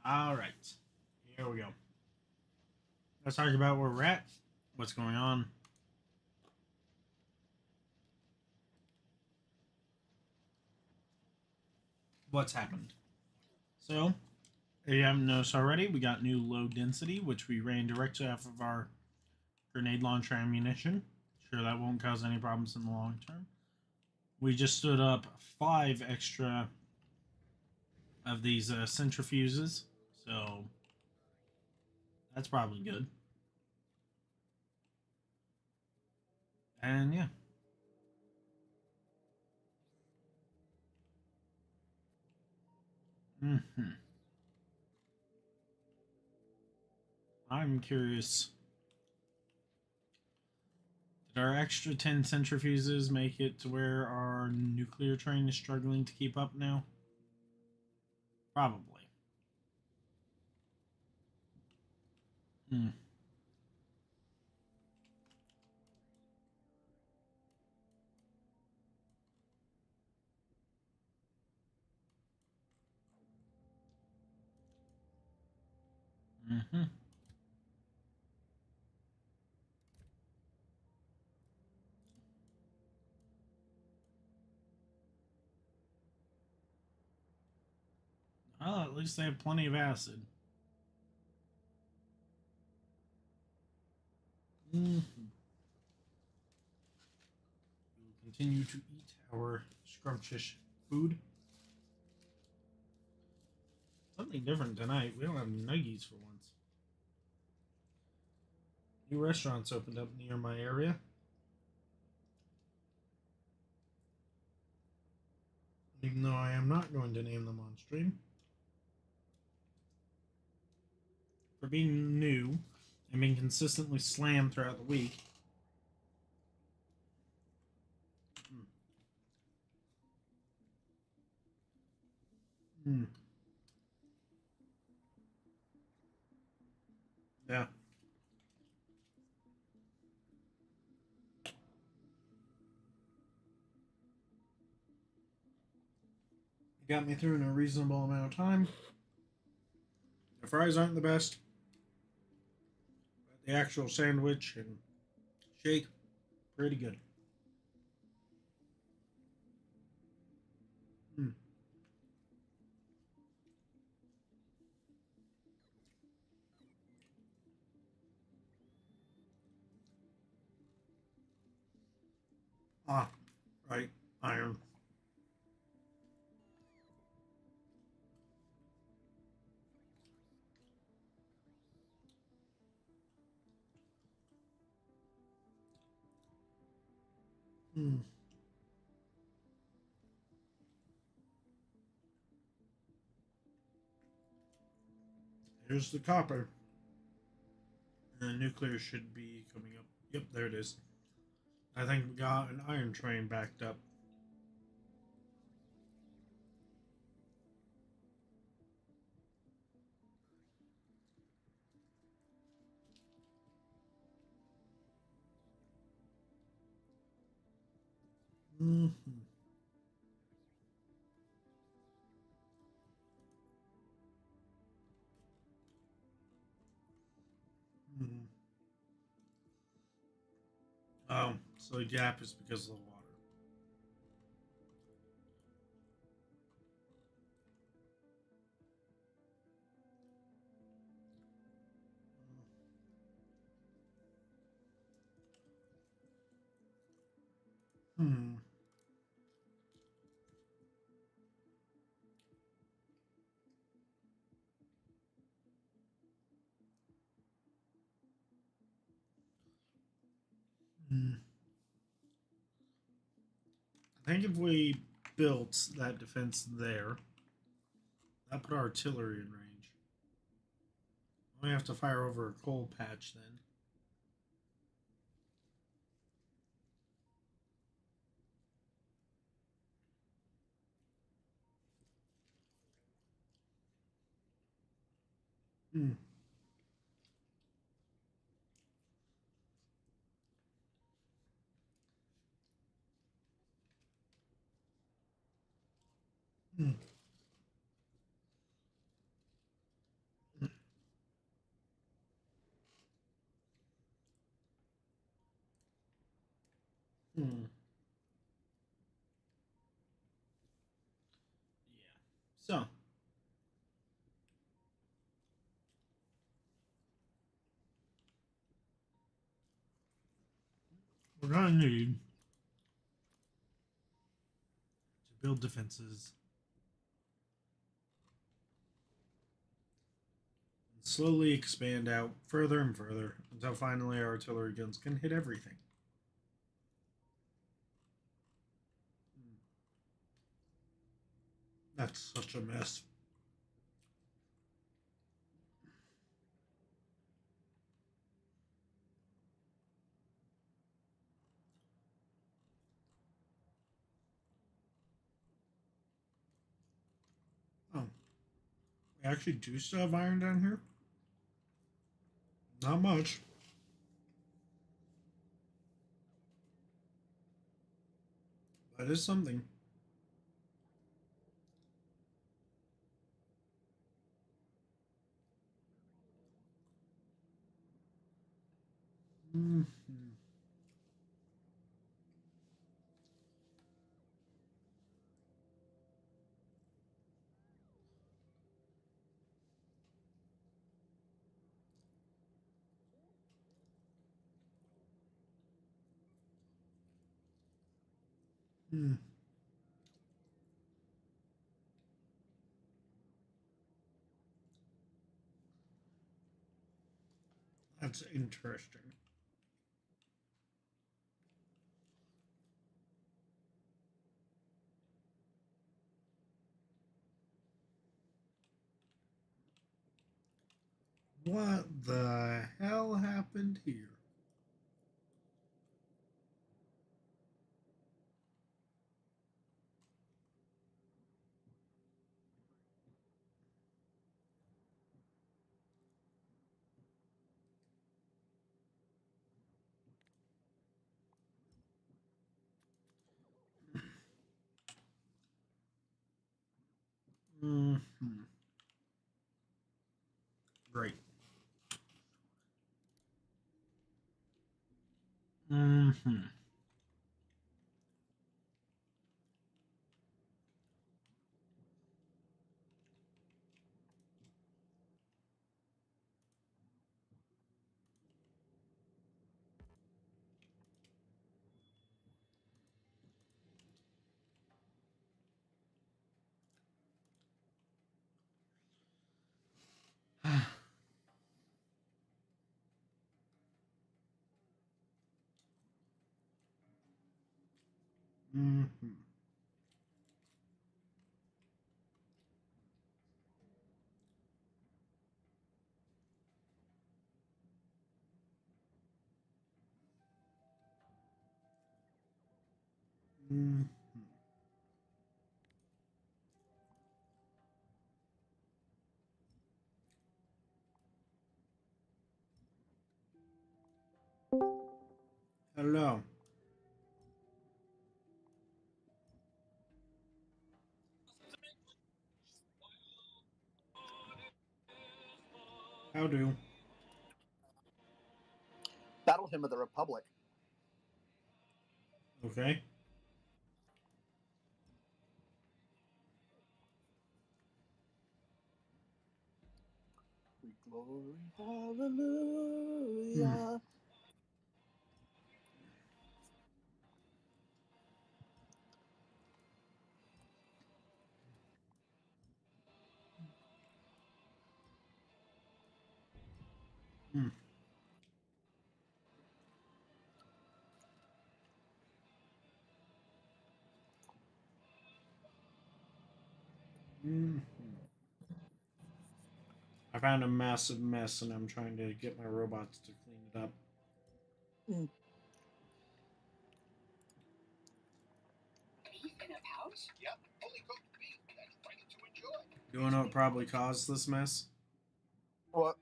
All right, here we go. Let's talk about where we're at, what's going on. What's happened. So, if you haven't noticed already, we got new low density, which we ran directly off of our grenade launcher ammunition. Sure, that won't cause any problems in the long term. We just stood up 5 extra of these centrifuges, so that's probably good. And yeah. Hmm. I'm curious. Did our extra 10 centrifuges make it to where our nuclear train is struggling to keep up now? Probably. Hmm. Mm-hmm. Well, at least they have plenty of acid. Mm-hmm. We will continue to eat our scrumptious food. Something different tonight. We don't have nuggies for once. New restaurants opened up near my area. Even though I am not going to name them on stream. For being new and being consistently slammed throughout the week. Mm. Yeah. It got me through in a reasonable amount of time. The fries aren't the best, but the actual sandwich and shake, pretty good. Mm. Ah, right. Iron. Mm. Here's the copper. And the nuclear should be coming up. Yep, there it is. I think we got an iron train backed up. Mm-hmm. Mm-hmm. Oh, so the gap is because of the water. Hmm. Mm. I think if we built that defense there, that put artillery in range. We have to fire over a coal patch then. Hmm. Hmm. Hmm. Yeah. So we're gonna need to build defenses and slowly expand out further and further until finally our artillery guns can hit everything. That's such a mess. Oh, we actually do still have iron down here? Not much. That is something. Mm-hmm. Hmm. That's interesting. What the hell happened here? Mm-hmm. Great. Mm-hmm. Mm-hmm. Mm-hmm. Hello. How do? Battle hymn of the Republic. Okay. We glory, hallelujah. Mm. Mm. I found a massive mess and I'm trying to get my robots to clean it up. Mm. You wanna know what probably caused this mess? What?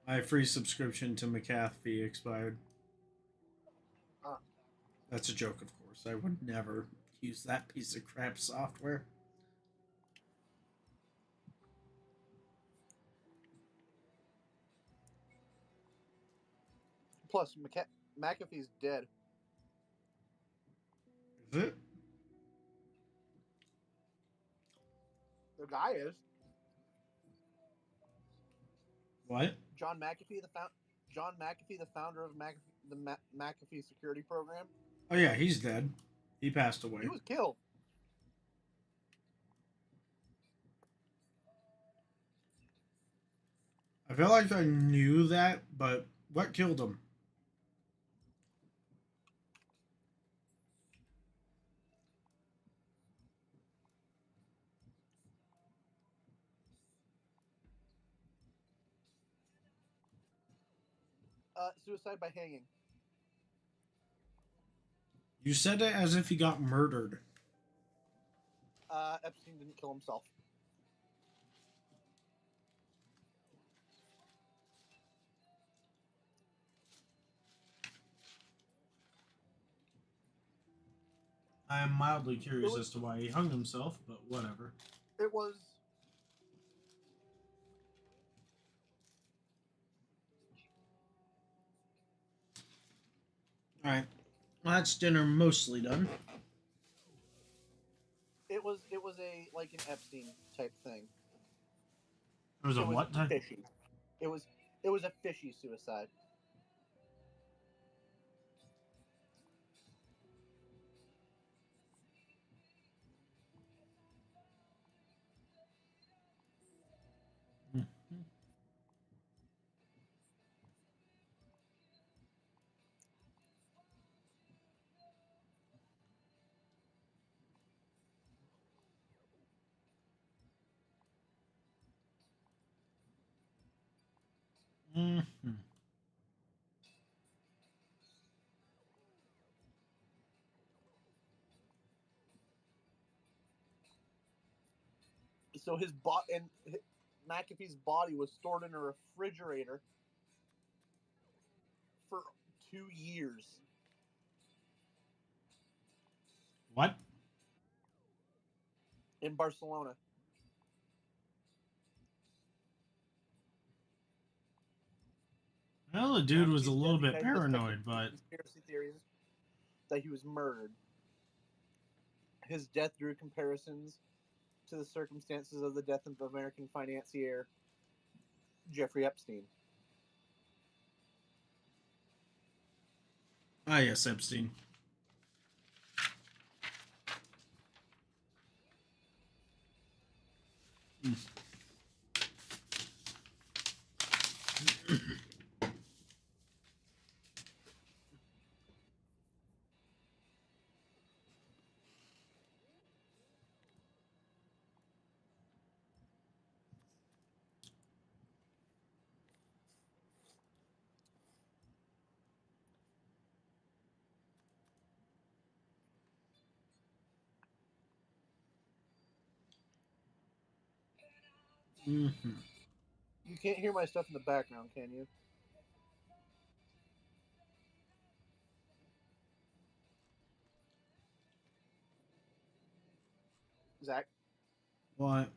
My free subscription to McAfee expired. Uh, That's a joke, of course. I would never use that piece of crap software. plus, McAfee's dead. it? The guy is What? John McAfee, the founder of McAfee security program. Oh yeah, he's dead. He passed He away. was killed. I feel like I knew that, but what killed him? Suicide by hanging. You said it as if he got murdered. Epstein didn't kill himself. I am mildly curious as to why he hung himself, but whatever. It was. Alright. Well, that's dinner mostly done. It was a like an Epstein type thing. It was a what type? Fishy. It was a fishy suicide. Mm-hmm. So McAfee's body was stored in a refrigerator for 2 years. What? In Barcelona. Well, the dude was a little bit paranoid, but conspiracy theories that he was murdered. His death drew comparisons to the circumstances of the death of American financier Jeffrey Epstein. ah, yes, Epstein. Mm. Mm-hmm. You can't hear my stuff in the background, can you? Zach? What?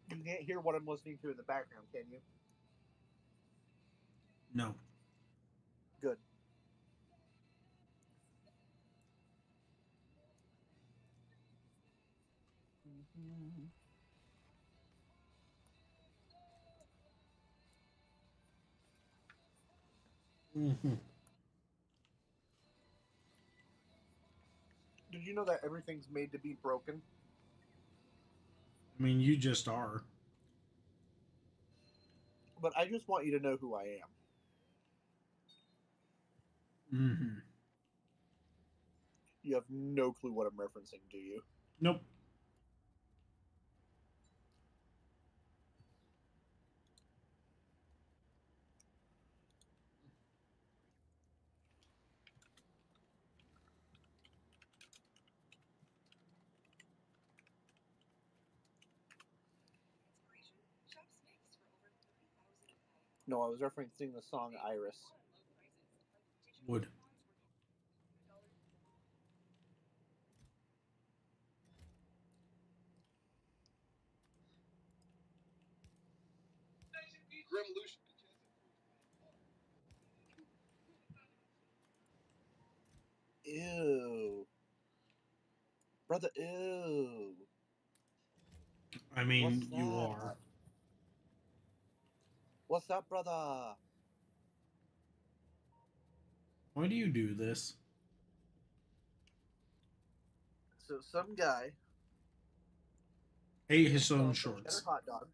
You can't hear what I'm listening to in the background, can you? No. Good. Mm-hmm. Did you know that everything's made to be broken? I mean, you just are. But I just want you to know who I am. Mm-hmm. You have no clue what I'm referencing, do you? Nope. No, I was referencing the song Iris. Wood. Revolution. Ew. Brother, ew. I mean, What's you that? are. What's that, brother? Why do you do this? So some guy Ate made his own himself a cheddar shorts. hot dog,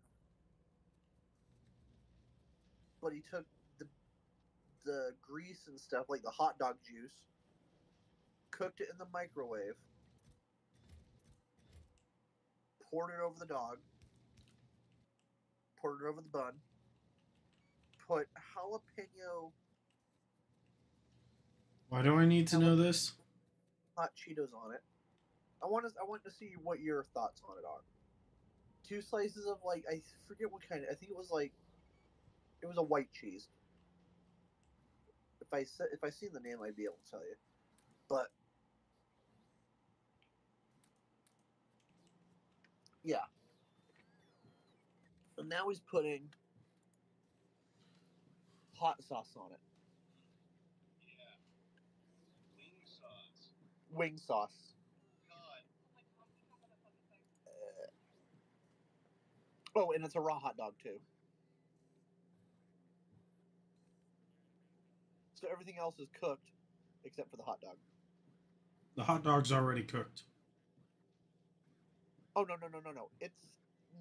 but he took the grease and stuff, like the hot dog juice, cooked it in the microwave, poured it over the dog, poured it over the bun, put Why do I need to know jalapeno this? hot Cheetos on it. I want to see what your thoughts on it are. 2 slices of, like, I forget what kind. I think it was a white cheese. If I seen the name, I'd be able to tell you. But yeah, and now he's putting hot sauce on it. Wing sauce. Oh, and it's a raw hot dog too. So everything else is cooked except for the hot dog. The hot dog's already cooked. Oh, no. It's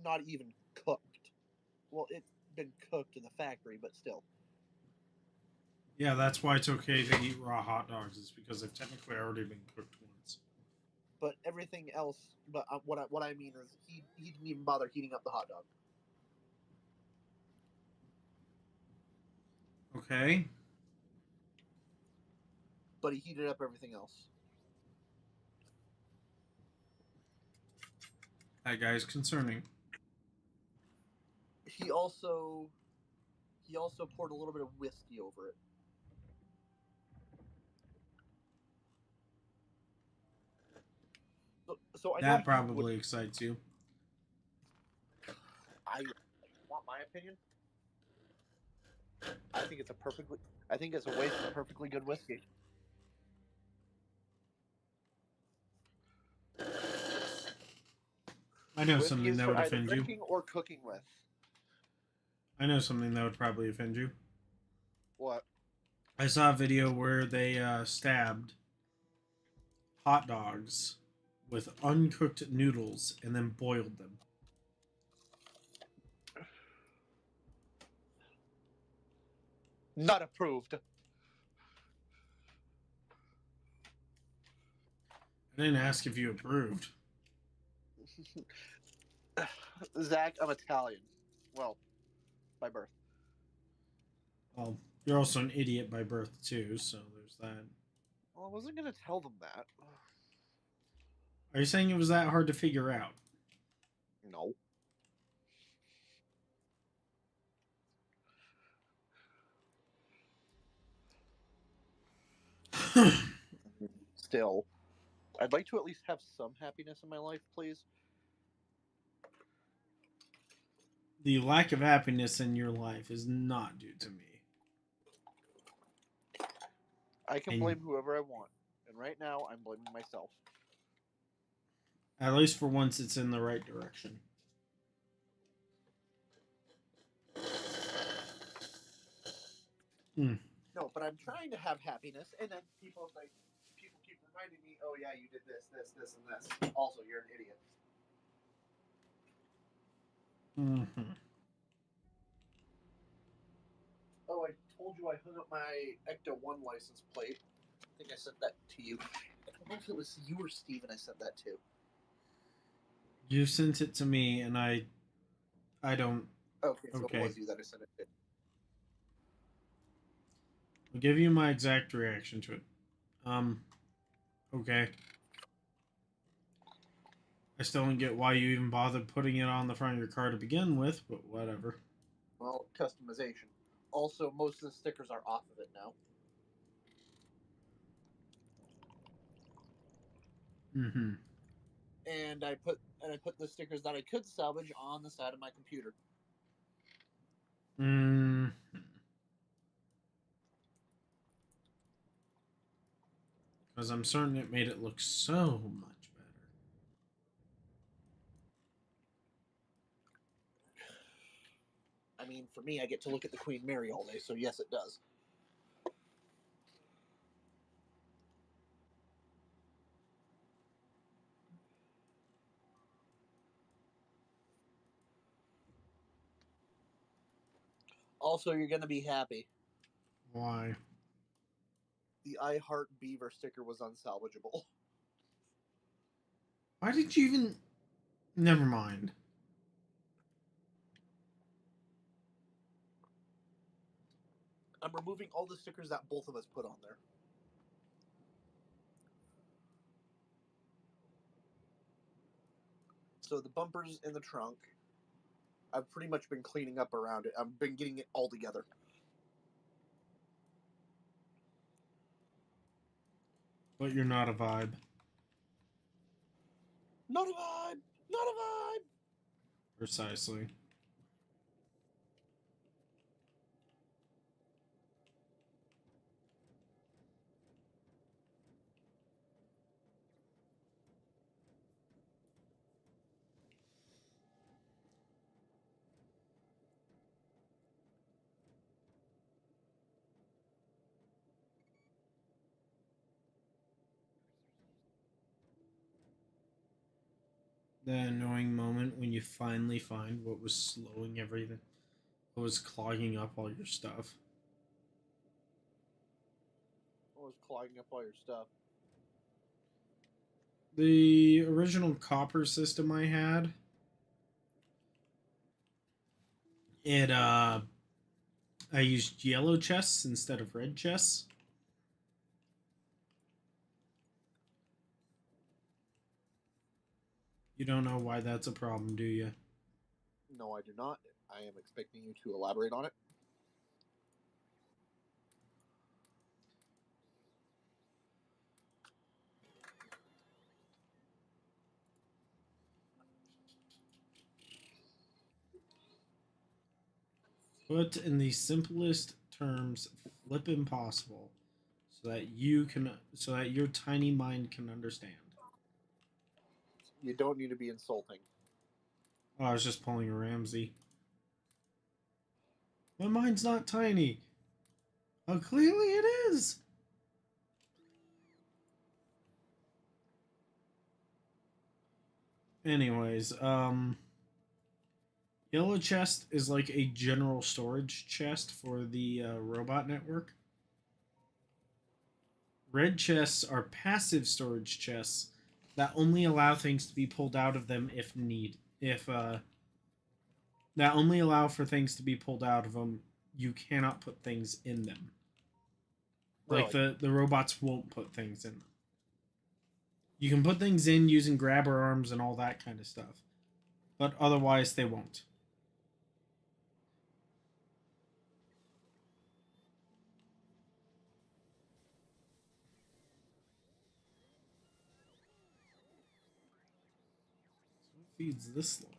not even cooked. Well, it's been cooked in the factory, but still. Yeah, that's why it's okay to eat raw hot dogs. It's because they've technically already been cooked once. But everything else, but what I mean is he didn't even bother heating up the hot dog. Okay. But he heated up everything else. That guy's concerning. He also poured a little bit of whiskey over it. So I know That he would. probably excites you. I want my opinion. I think it's a waste of perfectly good whiskey. I know Whiskey something is that for would either offend you. drinking or cooking with. I know something that would probably offend you. What? I saw a video where they stabbed hot dogs with uncooked noodles and then boiled them. Not approved. I didn't ask if you approved. Zach, I'm Italian. Well, by birth. Well, you're also an idiot by birth too, so there's that. Well, I wasn't gonna tell them that. Are you saying it was that hard to figure out? No. Still, I'd like to at least have some happiness in my life, please. The lack of happiness in your life is not due to me. I can And blame whoever I want, and right now I'm blaming myself. at least for once, it's in the right direction. Hmm. No, but I'm trying to have happiness, and then people keep reminding me, oh yeah, you did this, and this. Also, you're an idiot. Mm-hmm. Oh, I told you I hung up my Ecto 1 license plate. I think I sent that to you. I don't know if it was you or Steven I sent that to. You sent it to me, and I don't. Okay, so Okay, it was you that I sent it to. I'll give you my exact reaction to it. Okay. I still don't get why you even bothered putting it on the front of your car to begin with, but whatever. Well, customization. Also, most of the stickers are off of it now. Mm-hmm. And I put the stickers that I could salvage on the side of my computer. Mm. Because I'm certain it made it look so much better. I mean, for me, I get to look at the Queen Mary all day, so yes, it does. Also, you're going to be happy. Why? The I Heart Beaver sticker was unsalvageable. Why did you even... Never mind. I'm removing all the stickers that both of us put on there. So the bumpers in the trunk, I've pretty much been cleaning up around it. I've been getting it all together. But you're not a vibe. Not a vibe! Not a vibe! Precisely. The annoying moment when you finally find what was slowing everything, what was clogging up all your stuff. I was clogging up all your stuff. The original copper system I had, I used yellow chests instead of red chests. You don't know why that's a problem, do you? No, I do not. I am expecting you to elaborate on it. Put in the simplest terms, flip impossible, so that your tiny mind can understand. You don't need to be insulting. Oh, I was just pulling a Ramsey. My mind's not tiny. Oh, clearly it is. Anyways, yellow chest is like a general storage chest for the robot network. Red chests are passive storage chests that only allow things to be pulled out of them if need. If That only allow for things to be pulled out of them. You cannot put things in them. Like Really? the robots won't put things in them. You can put things in using grabber arms and all that kind of stuff, but otherwise they won't. So it feeds this line.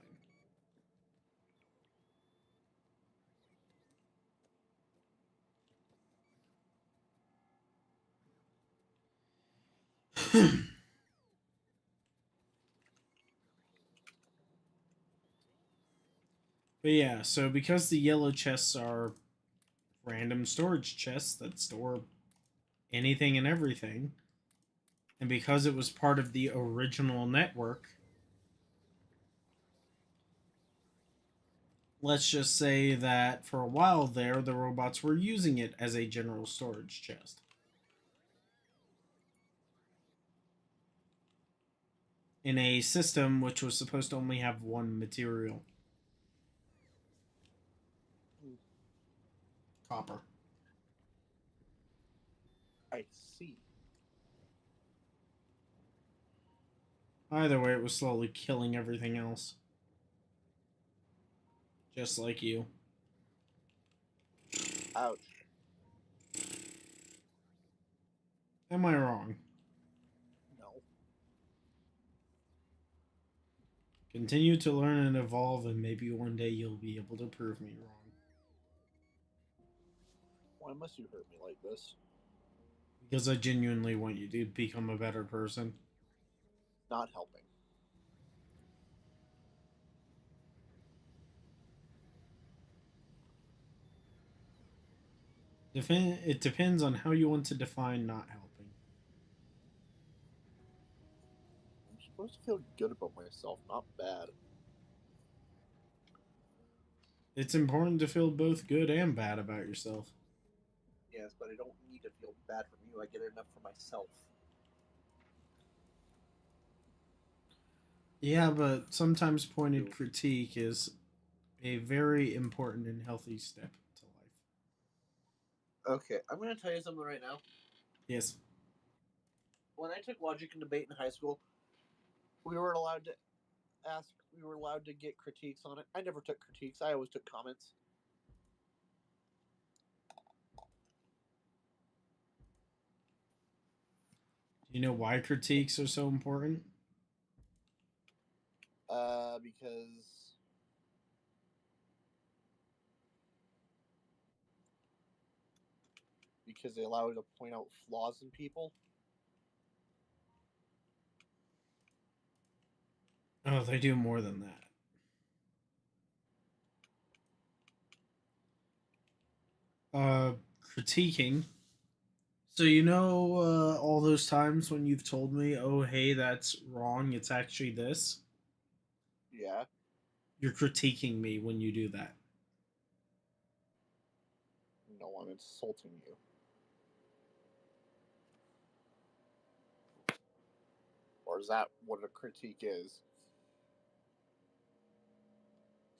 But yeah, so because the yellow chests are random storage chests that store anything and everything, and because it was part of the original network, let's just say that for a while there, the robots were using it as a general storage chest. In a system which was supposed to only have one material. Copper. I see. Either way, it was slowly killing everything else. Just like you. Ouch. Am I wrong? No. Continue to learn and evolve, and maybe one day you'll be able to prove me wrong. Why must you hurt me like this? Because I genuinely want you to become a better person. Not helping. It depends on how you want to define not helping. I'm supposed to feel good about myself, not bad. It's important to feel both good and bad about yourself. Yes, but I don't need to feel bad from you. I get enough for myself. Yeah, but sometimes pointed critique is a very important and healthy step to life. Okay, I'm going to tell you something right now. Yes. When I took logic and debate in high school, we were allowed to ask, we were allowed to get critiques on it. I never took critiques, I always took comments. Do you know why critiques are so important? Because they allow you to point out flaws in people. Oh, they do more than that. Uh, Critiquing. So you know all those times when you've told me, "Oh, hey, that's wrong. It's actually this." Yeah. You're critiquing me when you do that. No, I'm insulting you. Or is that what a critique is?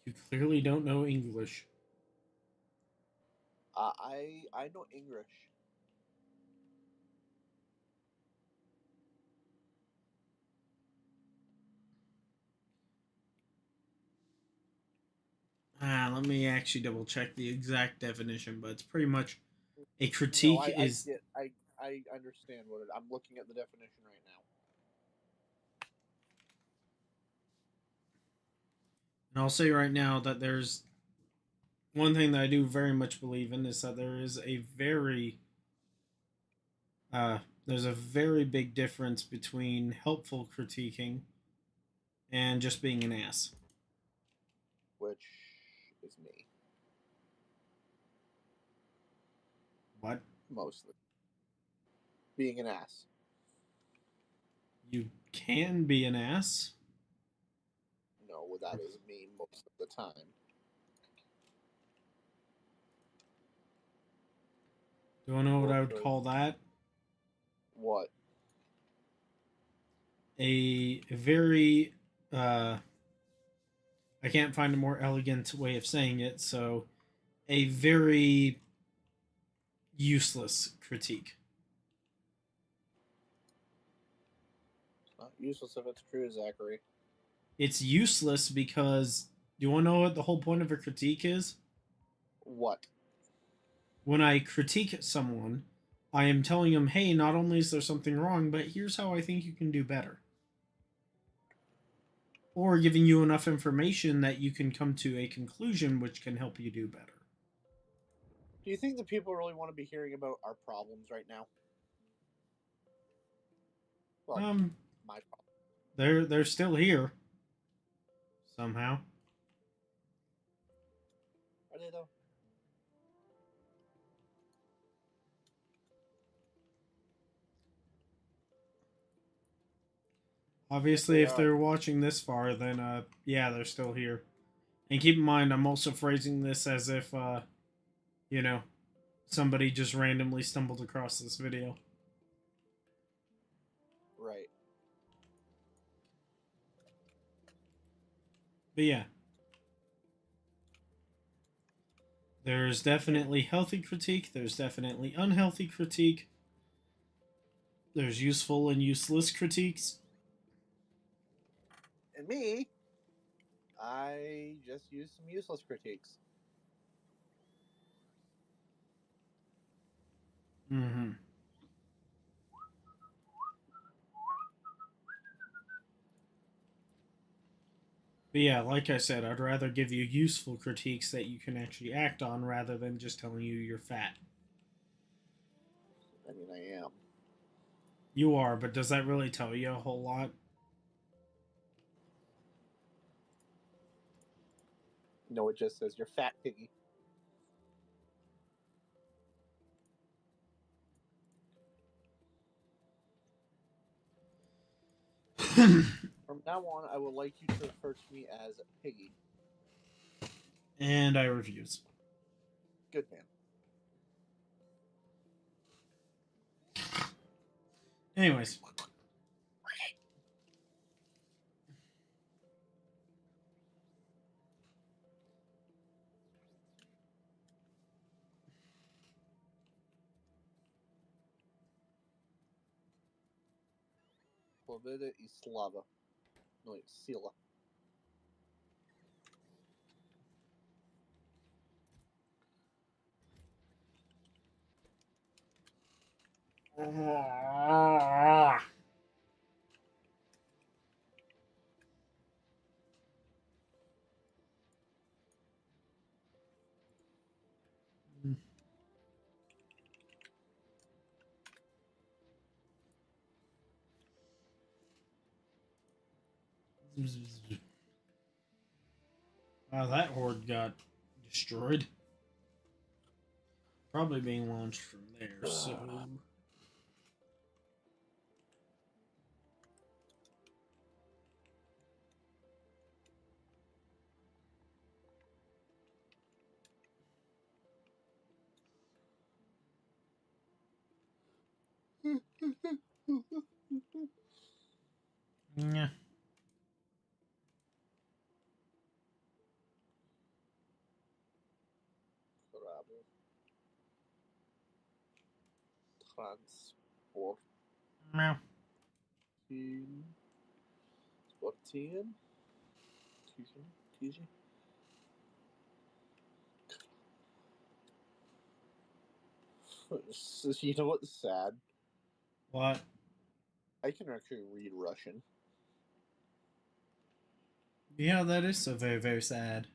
You clearly don't know English. I know English. Let me actually double check the exact definition, but it's pretty much a No, critique I is. get I understand what it. I'm looking at the definition right now. And I'll say right now that there's one thing that I do very much believe in is that uh, there's a very big difference between helpful critiquing and just being an ass. Which is me What? mostly being an ass. You can be an ass. No, well, that is me most of the time. Do I know what I would Or call that? what? A very uh, I can't find a more elegant way of saying it, so a very useless critique. It's not useless if it's true, Zachary. It's useless because do you want to know what the whole point of a critique is? What? When I critique someone, I am telling them, hey, not only is there something wrong, but here's how I think you can do better. Or giving you enough information that you can come to a conclusion which can help you do better. Do you think that people really want to be hearing about our problems right now? Well, Um, my problem. they're still here somehow. Are they though? If Obviously, they if are, they're watching this far, then yeah, they're still here. And keep in mind, I'm also phrasing this as if you know, somebody just randomly stumbled across this video. right. But yeah, there's And definitely healthy critique. There's definitely unhealthy critique. There's useful and useless critiques. me, I just use some useless critiques. Mm-hmm. But yeah, like I said, I'd rather give you useful critiques that you can actually act on rather than just telling you you're fat. I mean, I am. You are, but does that really tell you a whole lot? No, it just says you're fat piggy. From now on, I would like you to refer to me as Piggy. And I refuse. Good man. Anyways. Poveda i Slava. No, it's Sila. Wow, that horde got destroyed. Probably being launched from there, so... Yeah. Transport. Meow. Sportien. TG. You know what's sad? What? I can actually read Russian. Yeah, that is so very, very sad.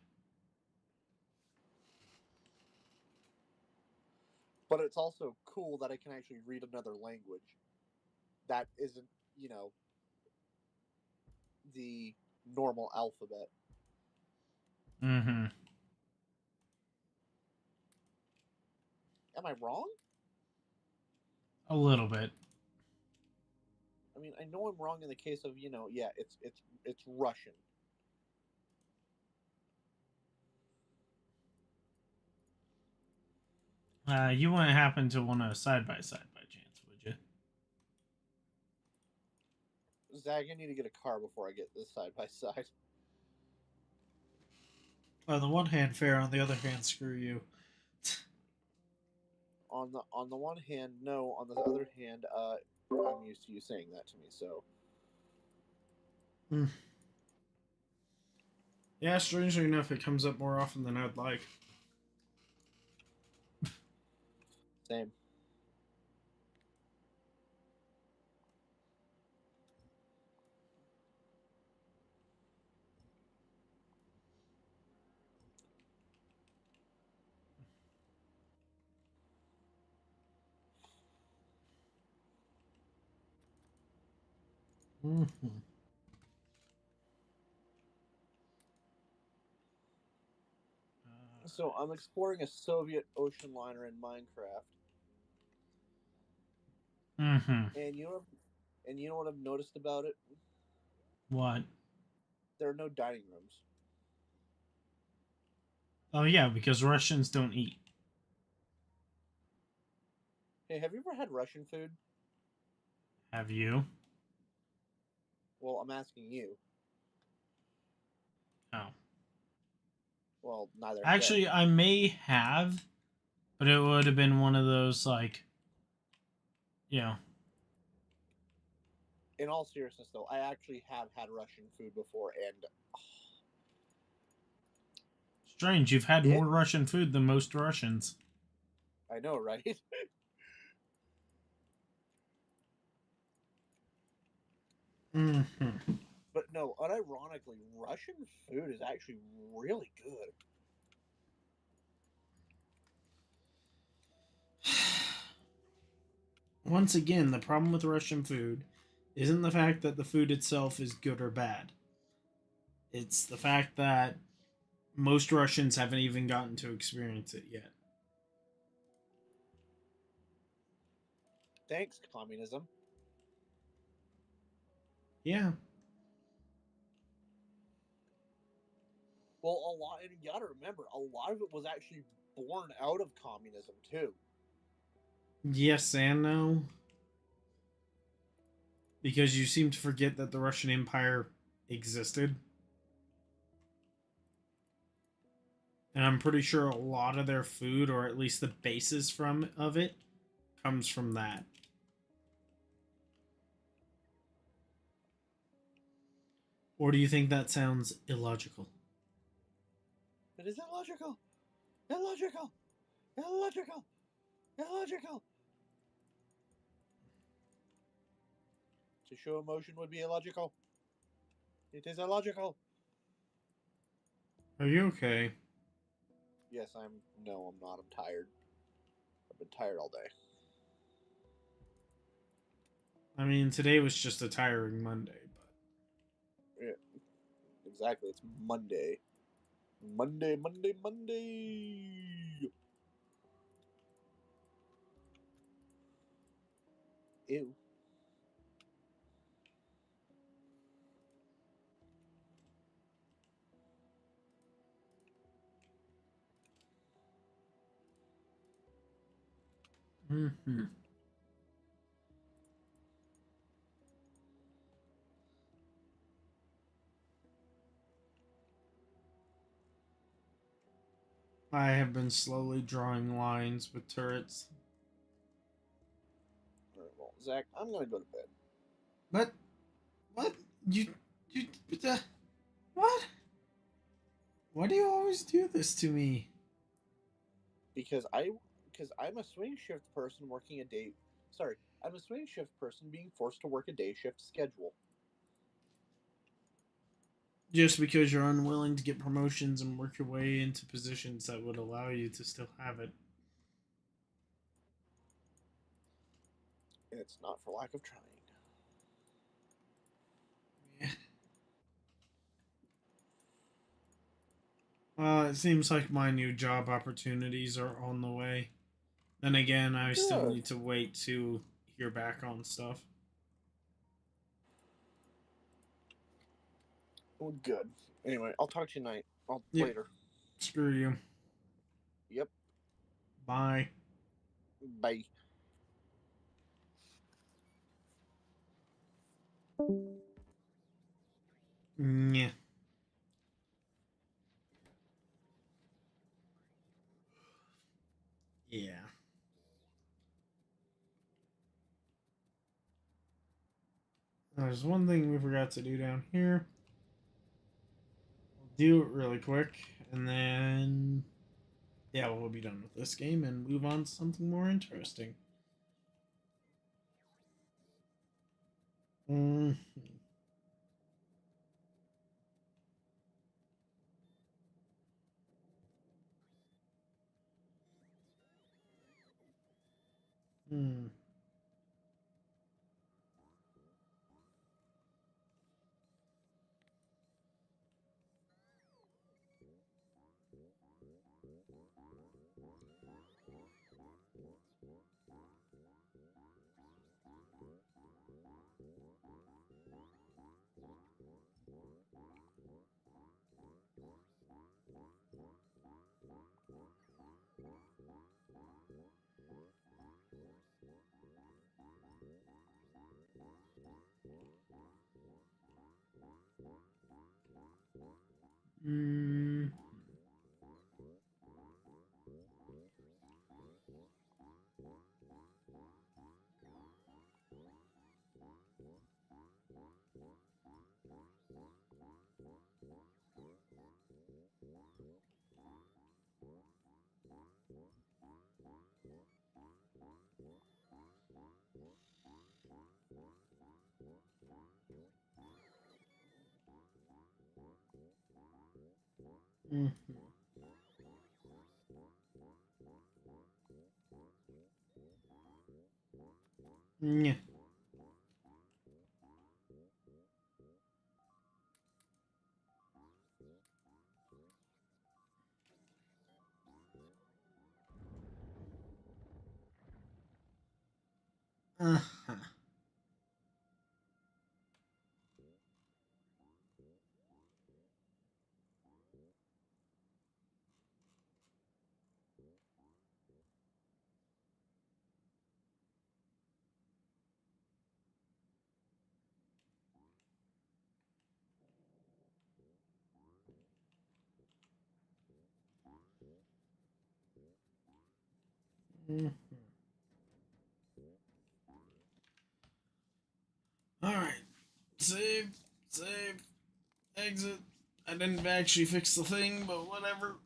But it's also cool that I can actually read another language that isn't, the normal alphabet. Mm-hmm. Am I wrong? A little bit. I mean, I know I'm wrong in the case of, it's Russian. You wouldn't happen to want a side-by-side by chance, would you? Zach, I need to get a car before I get this side by side. On the one hand, fair. On the other hand, screw you. On the one hand, no. On the other hand, I'm used to you saying that to me, so. Yeah, strangely enough, it comes up more often than I'd like. Same. Mm-hmm. So I'm exploring a Soviet ocean liner in Minecraft. Mm-hmm. And you know what I've noticed about it? What? There are no dining rooms. Oh yeah, because Russians don't eat. Hey, have you ever had Russian food? Have you? Well, I'm asking you. Oh. Well, neither have Actually, I may have, but it would have been one of those, like, you know. In all seriousness, though, I actually have had Russian food before, and Strange, you've had it. more Russian food than most Russians. I know, right? Mm-hmm. But no, unironically, Russian food is actually really good. once again, the problem with Russian food isn't the fact that the food itself is good or bad. It's the fact that most Russians haven't even gotten to experience it yet. Thanks, communism. Yeah. Well, a lot, and you gotta remember, a lot of it was actually born out of communism too. Yes and no. Because you seem to forget that the Russian Empire existed. And I'm pretty sure a lot of their food, or at least the basis from of it, comes from that. Or do you think that sounds illogical? It is illogical. Illogical. Illogical. Illogical. To show emotion would be illogical. It is illogical. Are you okay? Yes, I'm. No, I'm not. I'm tired. I've been tired all day. I mean, today was just a tiring Monday, but Yeah, exactly. It's Monday. Monday, Monday, Monday. Ew. mm-hmm. I have been slowly drawing lines with turrets. All right, well, Zach, I'm gonna go to bed But what you what? Why do you always do this to me? because I'm a swing shift person working a day. Sorry, I'm a swing shift person being forced to work a day shift schedule. Just because you're unwilling to get promotions and work your way into positions that would allow you to still have it. And it's not for lack of trying. Yeah. Well, it seems like my new job opportunities are on the way. Then again, I still Good. need to wait to hear back on stuff. Well, good. Anyway, I'll talk to you tonight. I'll Yep. later. Screw you. Yep. Bye. Bye. Yeah. Yeah. There's one thing we forgot to do down here. We'll do it really quick, and then yeah, we'll be done with this game and move on to something more interesting. Mm. Hmm. Mm. Mm. Yeah. Uh-huh. Mhm. All right. Save, save, exit. I didn't actually fix the thing, but whatever.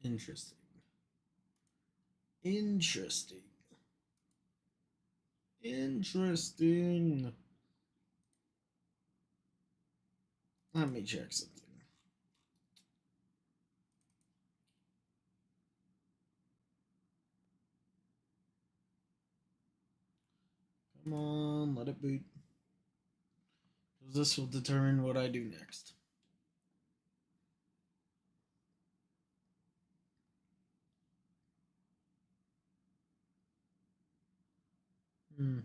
Interesting. Interesting. Interesting. Let me check something. Come on, let it boot. This will determine what I do next. Hmm.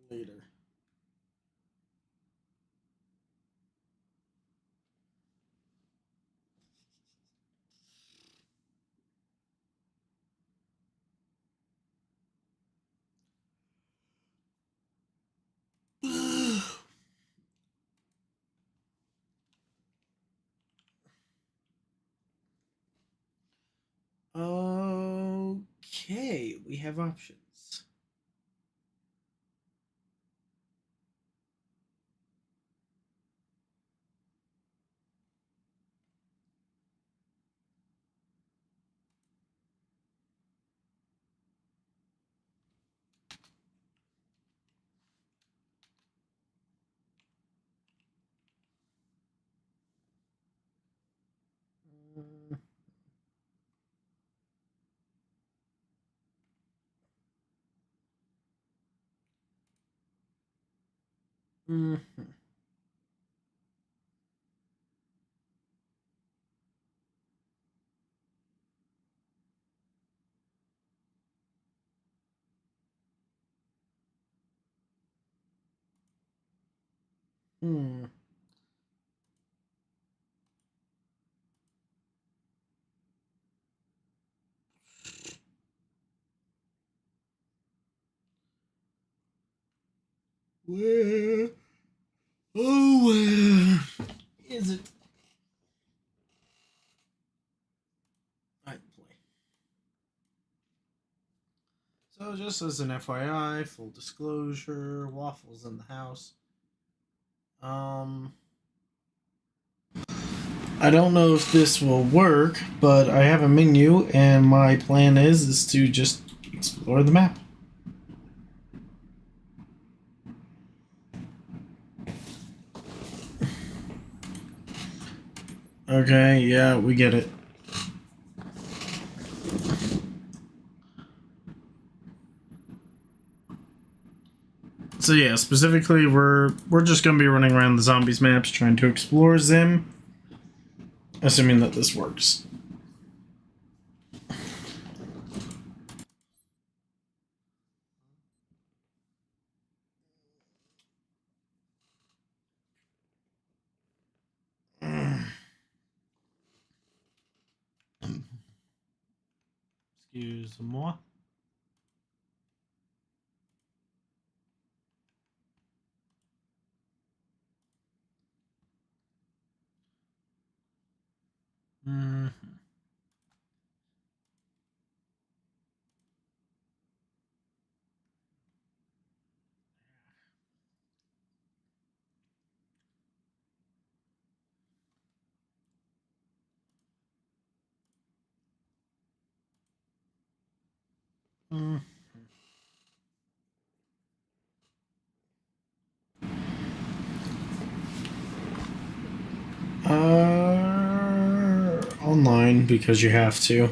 Later. Okay, we have options. Hmm. Hmm. Where? Oh, where is it? I play. So, just as an FYI, full disclosure, Waffles in the house. Um, I don't know if this will work, but I have a menu, and my plan is to just explore the map. Okay, yeah, we get it. So yeah, specifically, we're just gonna be running around the zombies maps, trying to explore them, assuming that this works. Excuse moi. Mm. Mm. Online because you have to.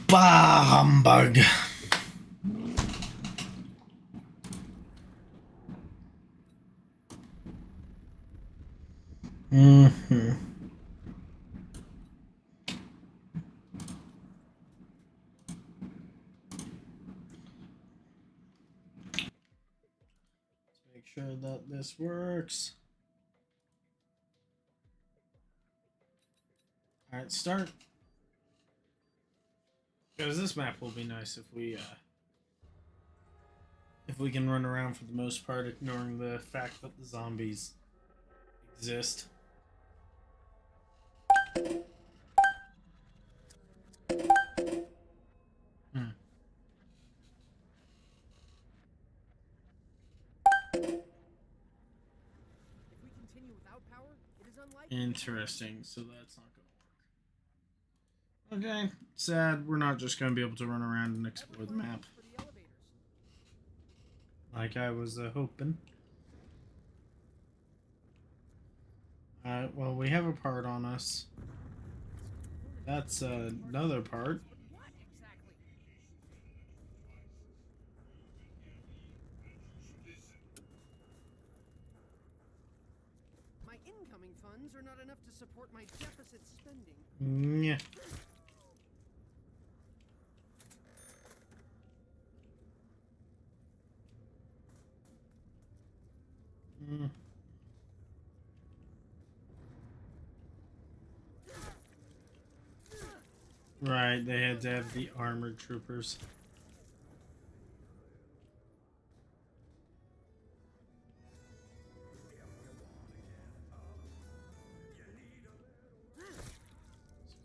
Bah, humbug. Mm-hmm. Let's make sure that this works. Alright, start. Because this map will be nice if we can run around for the most part, ignoring the fact that the zombies exist. Hmm. Interesting. So that's not going to work. Okay. Sad. We're not just going to be able to run around and explore the map. Like I was hoping. Alright, well, we have a part on us. That's another part. My incoming funds are not enough to support my deficit spending. Yeah. Mm. Right, they had to have the armored troopers.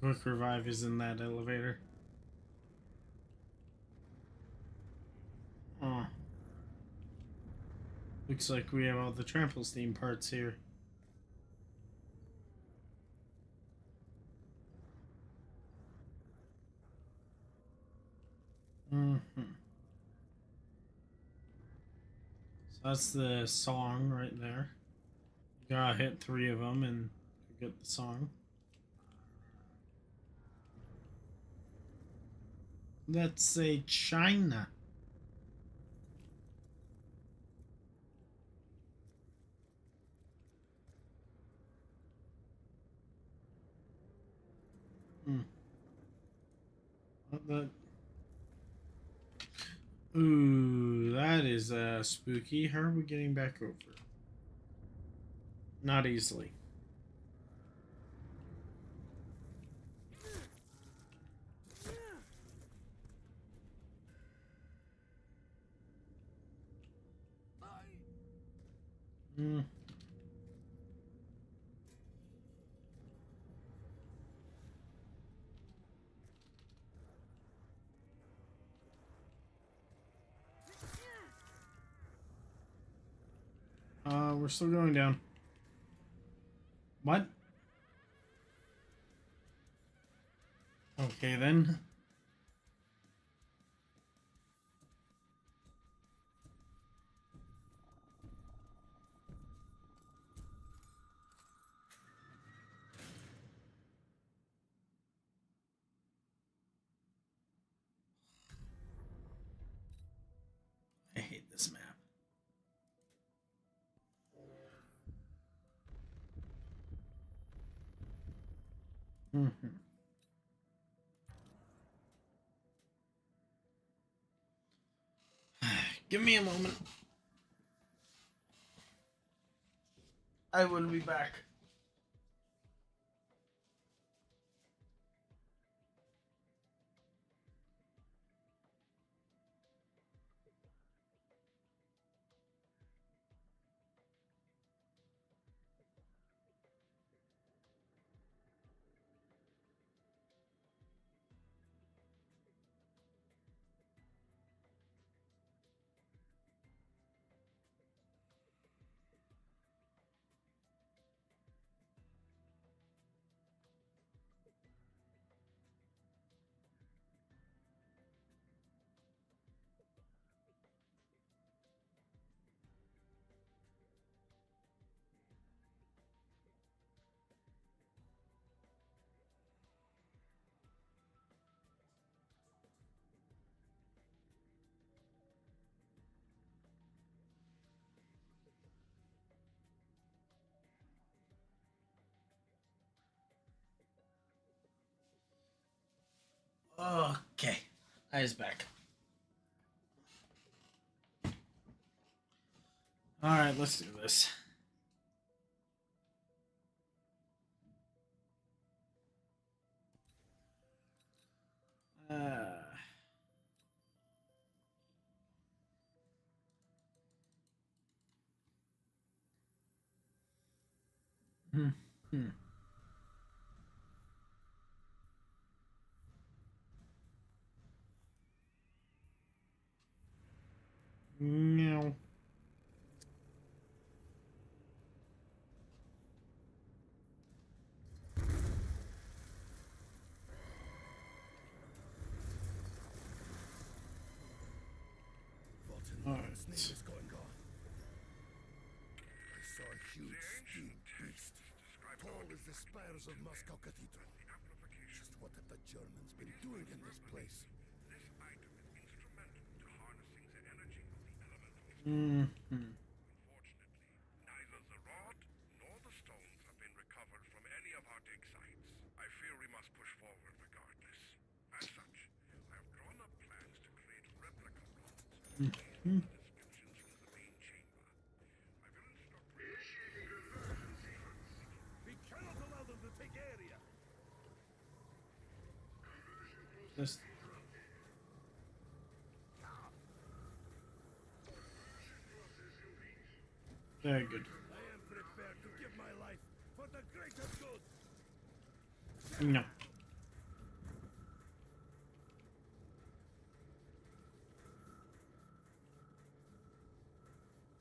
Quick revive is in that elevator. Oh. Looks like we have all the trample steam parts here. Mm-hmm. So that's the song right there. You gotta hit 3 of them and get the song. Let's say China. Hmm. What the? Ooh, that is spooky. How are we getting back over? Not easily. Hmm. We're still going down. What? Okay then. I hate this map. Mm-hmm. Give me a moment. I will be back. Okay. Eyes back. Alright, let's do this. Hmm. No. What in God's name is going on? I saw a huge steel beast, tall as the spires of Moscow Cathedral. Just what have the Germans been doing in this place? This item is instrumental to harnessing the energy of the elemental. Mm-hmm. Unfortunately, neither the rod nor the stones have been recovered from any of our dig sites. I fear we must push forward regardless. As such, I have drawn up plans to create replica rods based on the descriptions from the main chamber. I will instruct We cannot allow them to take area. Just. Very good. I am prepared to give my life for the greater good. No.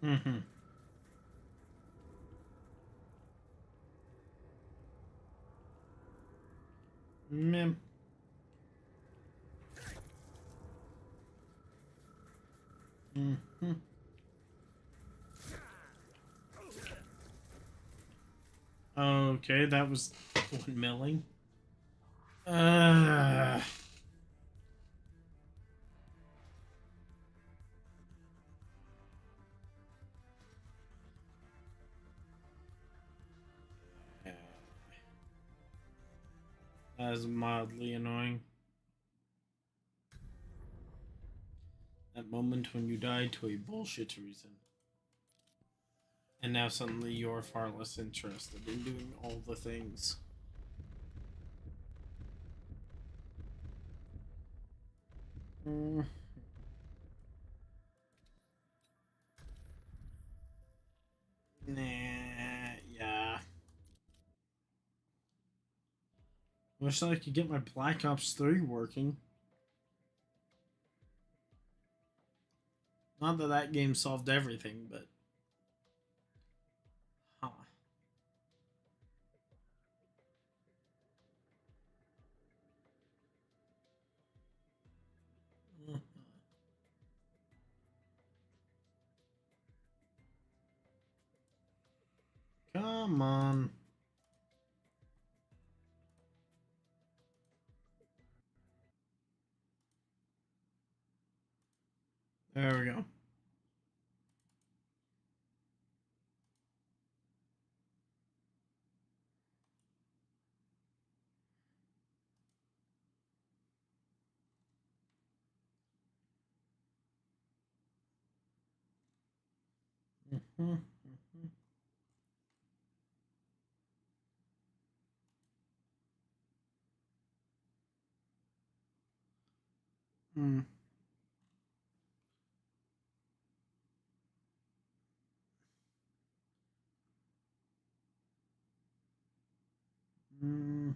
Mm-hmm. Mem. Mm-hmm. Okay, that was one milling. That is mildly annoying. That moment when you died to a bullshit reason. And now suddenly you're far less interested in doing all the things. Mm. Nah, yeah. Wish I could get my Black Ops 3 working. Not that that game solved everything, but... Huh. Come on. There we go. Mm-hmm. Mm-hmm. Mm-hmm.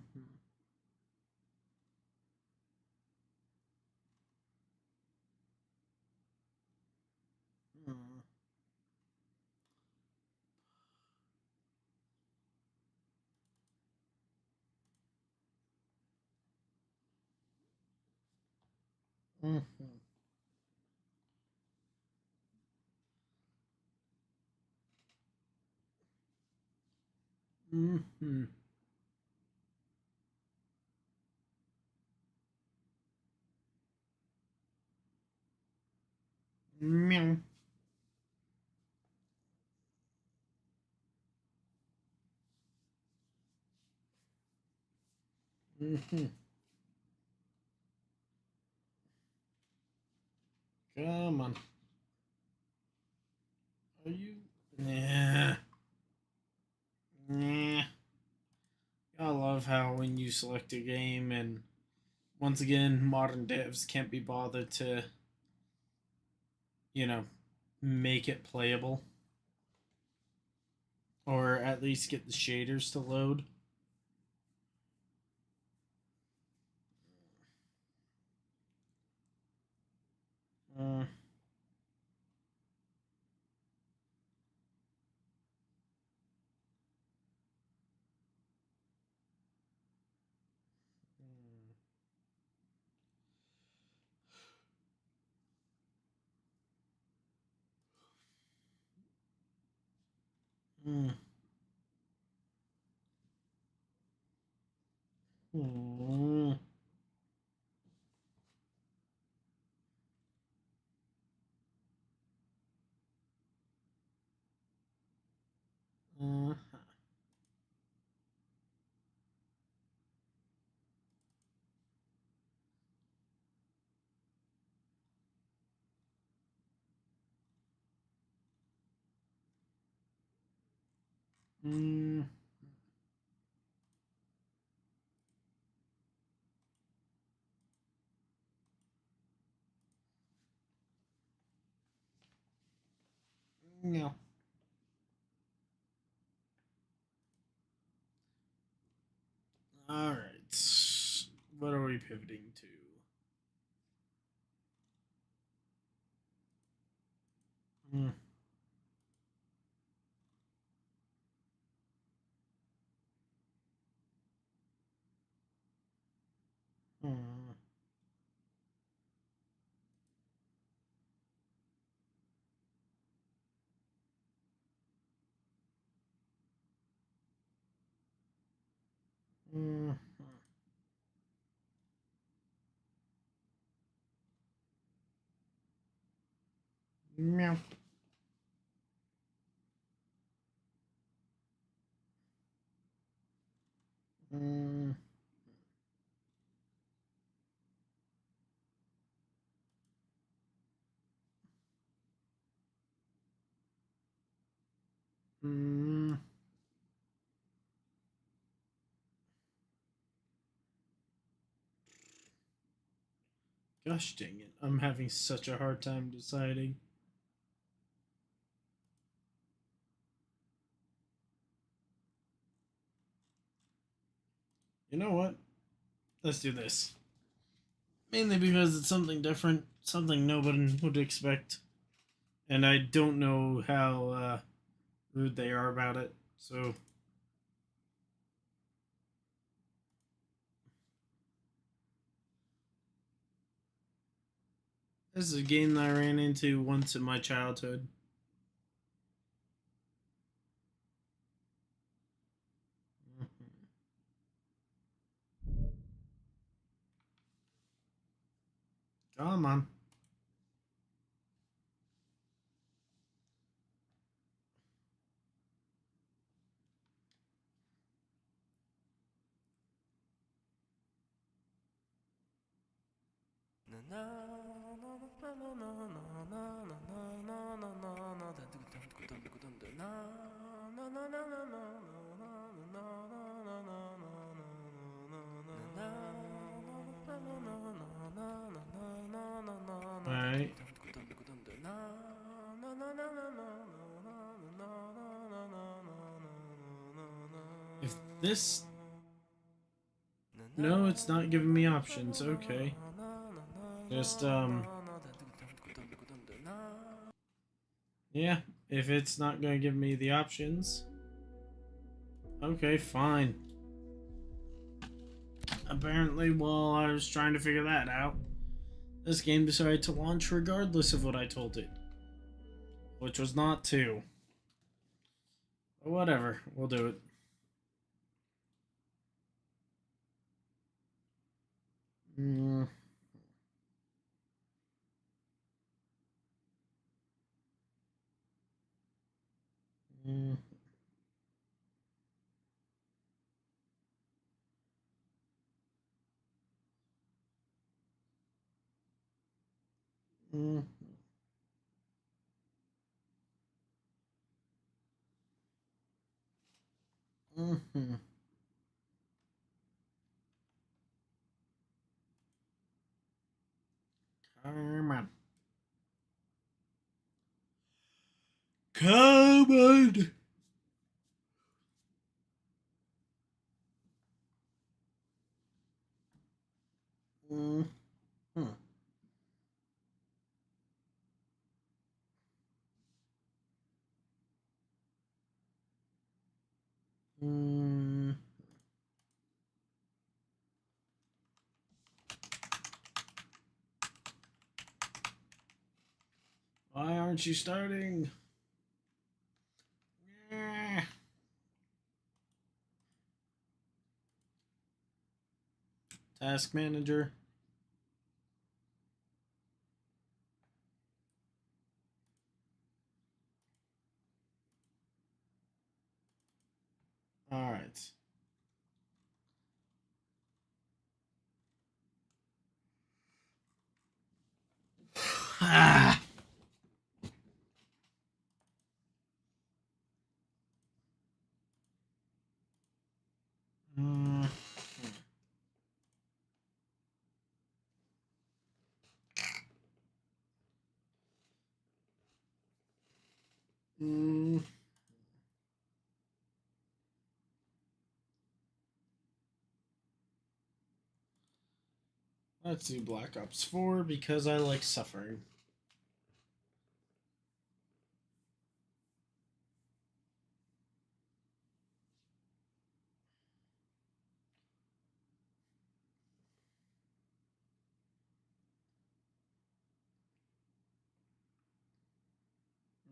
Mm-hmm. Mm-hmm. Meow. Mm-hmm. Come on. Are you? Nah. Nah. I love how when you select a game and once again modern devs can't be bothered to, you know, make it playable. Or at least get the shaders to load. Uh, mm, mm, mm, mm, no. Alright. What are we pivoting to? Mm, mm, mm, meow. Mm, mm. Gosh dang it. I'm having such a hard time deciding. You know what? Let's do this. Mainly because it's something different, something nobody would expect. And I don't know how rude they are about it. So, this is a game that I ran into once in my childhood. Come on. Alright. If this... No, it's not giving me options. Okay. Just, yeah, if it's not gonna give me the options... Okay, fine. Apparently, while I was trying to figure that out, this game decided to launch regardless of what I told it. Which was not to. But whatever, we'll do it. Mm. Mm. Mm. Mm-hmm. Come on. Come on. Mm-hmm. Mm. Why aren't you starting? Yeah. Task manager. All right. Ah. Mm. Mm. Let's do Black Ops 4 because I like suffering.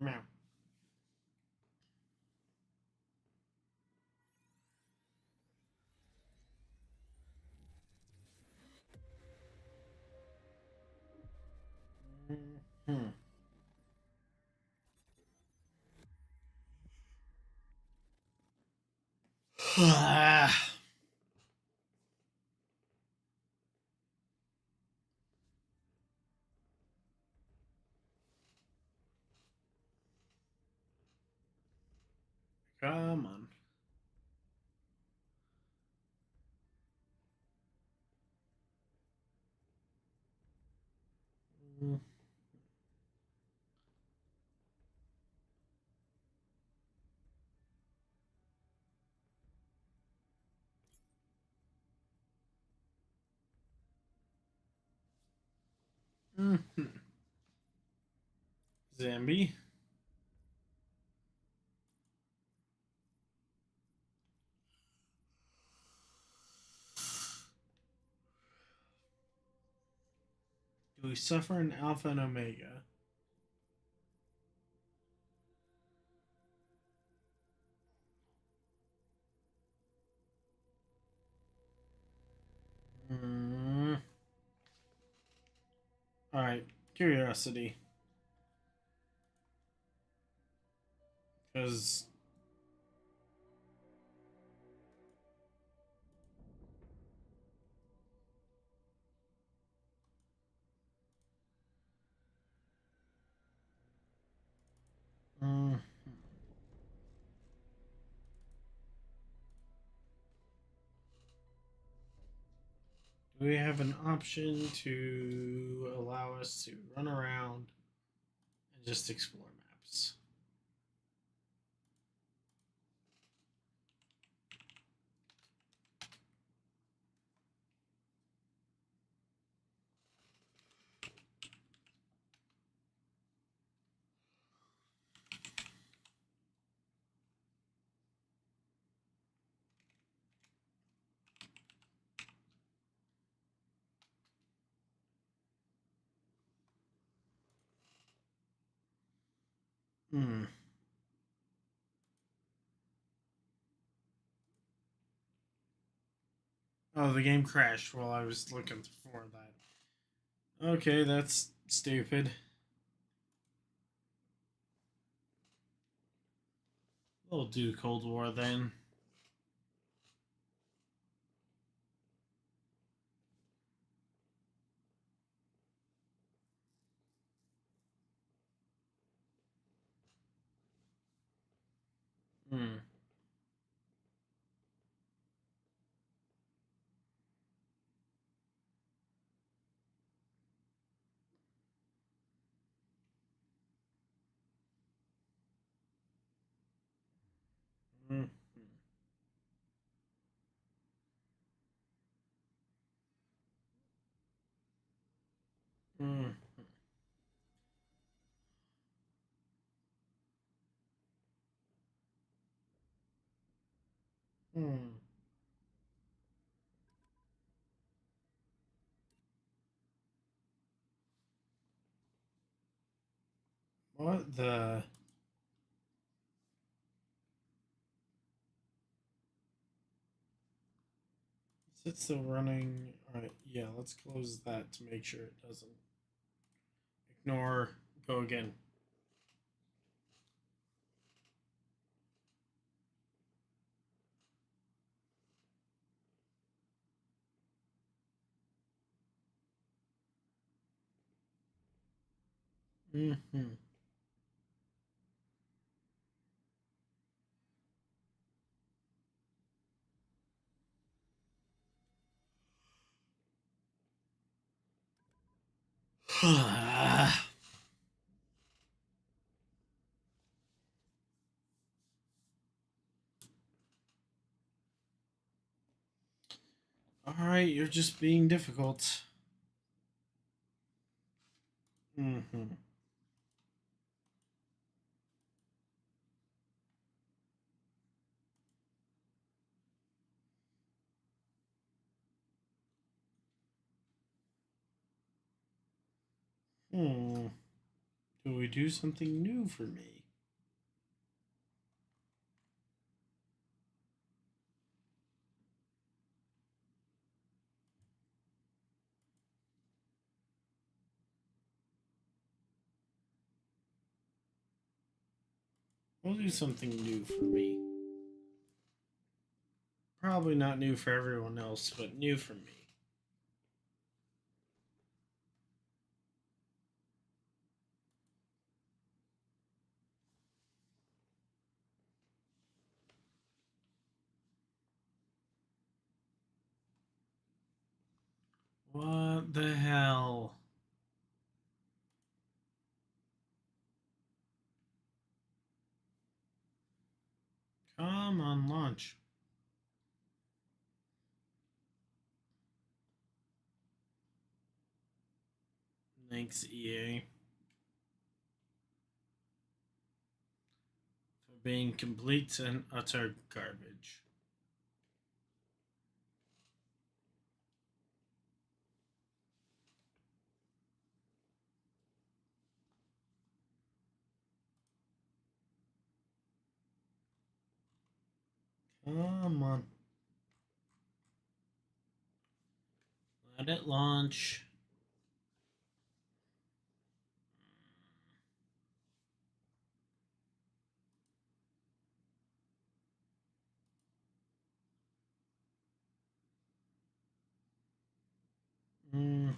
Meow. Hmm. Come on. Mm-hmm. Zambi. Do we suffer an alpha and omega? Mm. All right, curiosity. Because mm, do we have an option to allow us to run around and just explore maps? Hmm. Oh, the game crashed while I was looking for that. Okay, that's stupid. We'll do Cold War then. Hmm. Mm. Hmm. What the? Is it still running? Alright, yeah, let's close that to make sure it doesn't. Ignore, go again. Mm-hmm. Alright, you're just being difficult. Mm-hmm. Hmm. Do we do something new for me? We'll do something new for me. Probably not new for everyone else, but new for me. What the hell? Come on, launch. Thanks, EA. For being complete and utter garbage. Come on. Let it launch. Mm.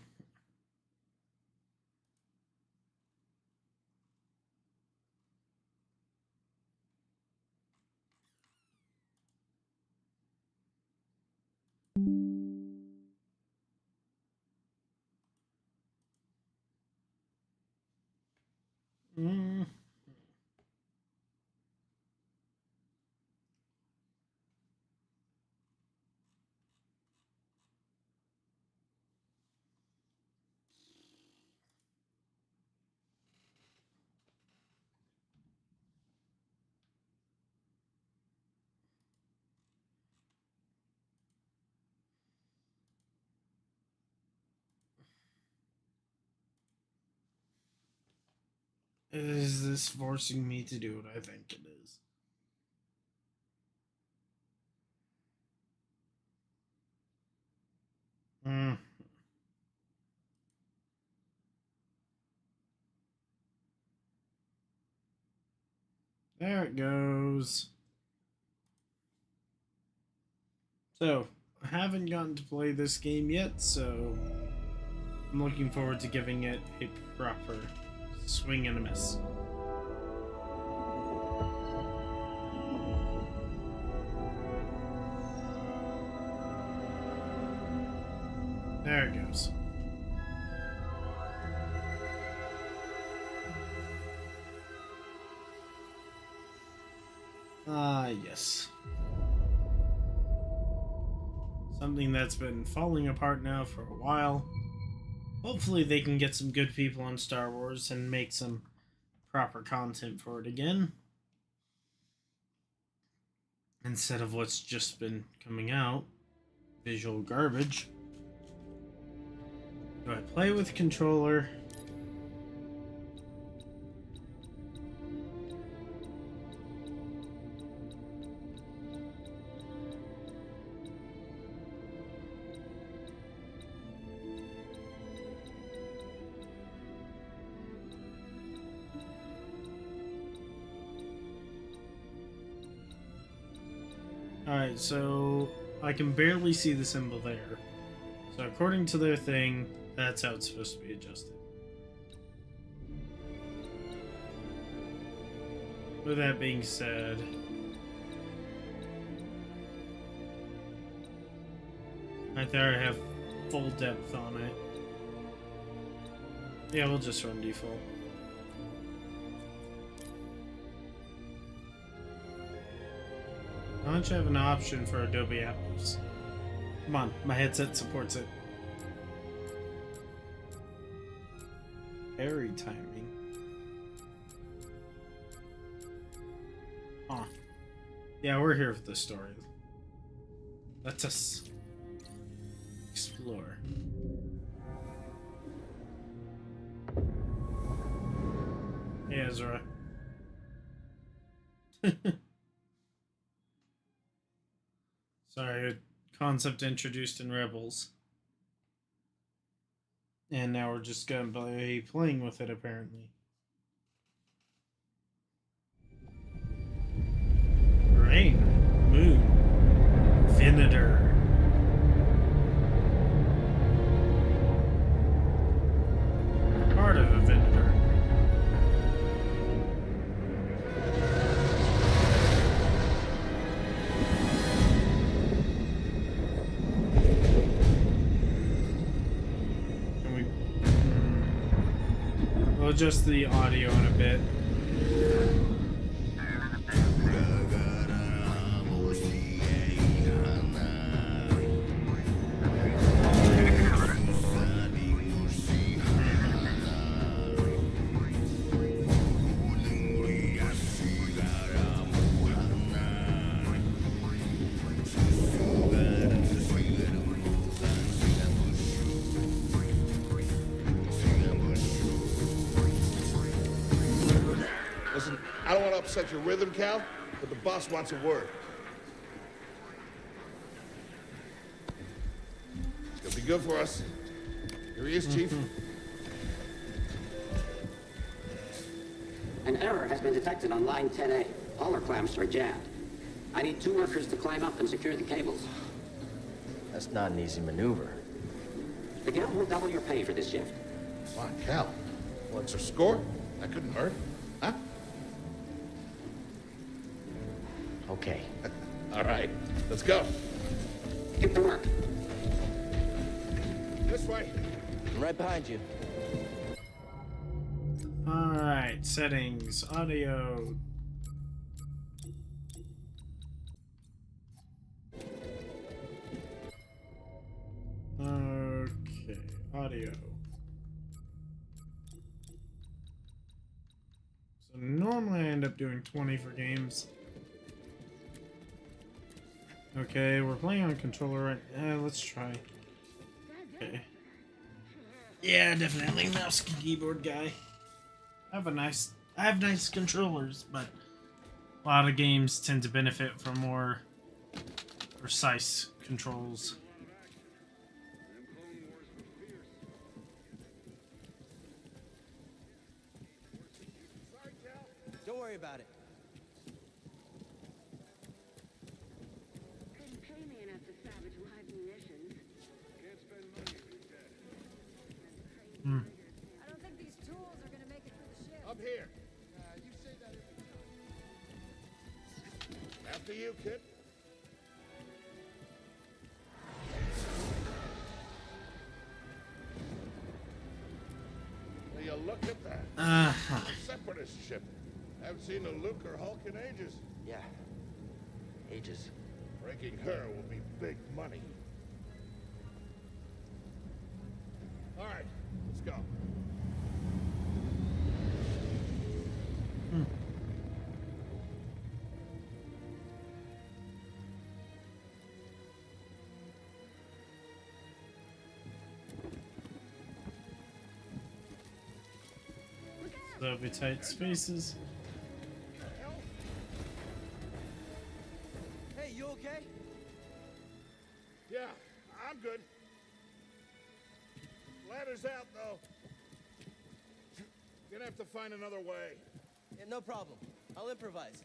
Mm. Is this forcing me to do what I think it is? Mm. There it goes. So, I haven't gotten to play this game yet, so I'm looking forward to giving it a proper swing and a miss. There it goes. Yes. Something that's been falling apart now for a while. Hopefully they can get some good people on Star Wars and make some proper content for it again. Instead of what's just been coming out. Visual garbage. Do I play with controller? Alright, so I can barely see the symbol there. So according to their thing, that's how it's supposed to be adjusted. With that being said, right there I have full depth on it. Yeah, we'll just run default. Why don't you have an option for Adobe Atmos? Come on, my headset supports it. Very timing. Huh. Yeah, we're here for the story. Let us explore. Hey, Ezra. Sorry, a concept introduced in Rebels. And now we're just gonna be playing with it, apparently. Rain, moon, Venator. Part of a Venator. We'll adjust the audio in a bit. Listen, I don't want to upset your rhythm, Cal, but the boss wants a word. It's gonna be good for us. Here he is, Chief. An error has been detected on line 10A. All our clamps are jammed. I need 2 workers to climb up and secure the cables. That's not an easy maneuver. The guild will double your pay for this shift. Come on, Cal. What's our score? That couldn't hurt. Huh? Okay. All right, let's go. Get to work. This way. I'm right behind you. Alright, settings, audio. Okay, audio. So normally I end up doing 20 for games. Okay, we're playing on controller right. Let's try. Okay. Yeah, definitely mouse and keyboard guy. I have nice controllers, but a lot of games tend to benefit from more precise controls. Don't worry about it. Couldn't pay me enough to salvage live munitions. Can't spend money if he's dead. I don't think these tools are gonna make it through the ship. Up here. You say that every time. After you, kid. Will you look at that? Uh-huh. Separatist ship. Haven't seen a Luke or Hulk in ages. Yeah, Ages. Breaking her will be big money. All right, let's go. There'll be tight spaces. Hey, you okay? Yeah, I'm good. Ladder's out, though. Gonna have to find another way. Yeah, no problem. I'll improvise.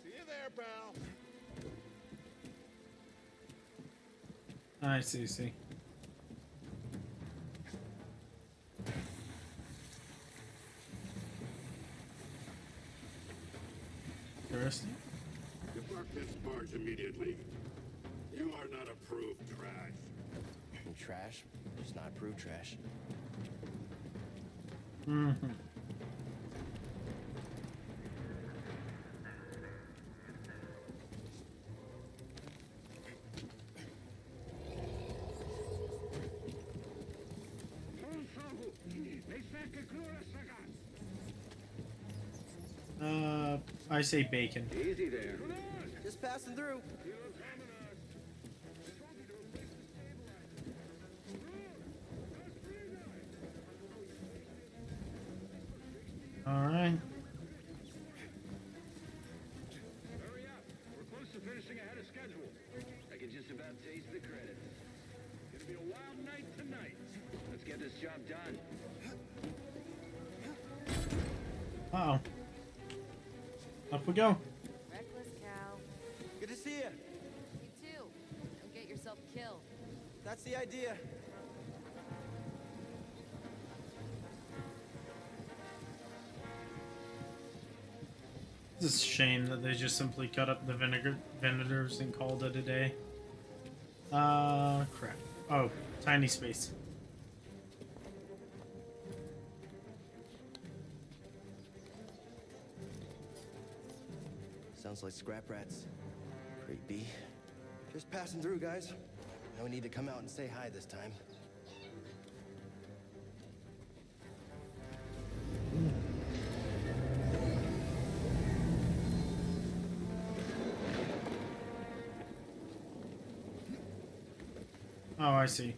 See you there, pal. I see. Interesting. Depart this barge immediately. You are not approved trash. And trash? Just not approved trash. Mm-hmm. I say bacon. Easy there. Just passing through. All right. Hurry up. We're close to finishing ahead of schedule. I can just about taste the credits. It's gonna be a wild night tonight. Let's get this job done. Uh-oh. Up we go. Reckless cow. Good to see you. You too. Don't get yourself killed. That's the idea. It's a shame that they just simply cut up the vinegars and called it a day. Crap. Oh, tiny space. Sounds like scrap rats. Creepy. Just passing through, guys. No need to come out and say hi this time. Oh, I see.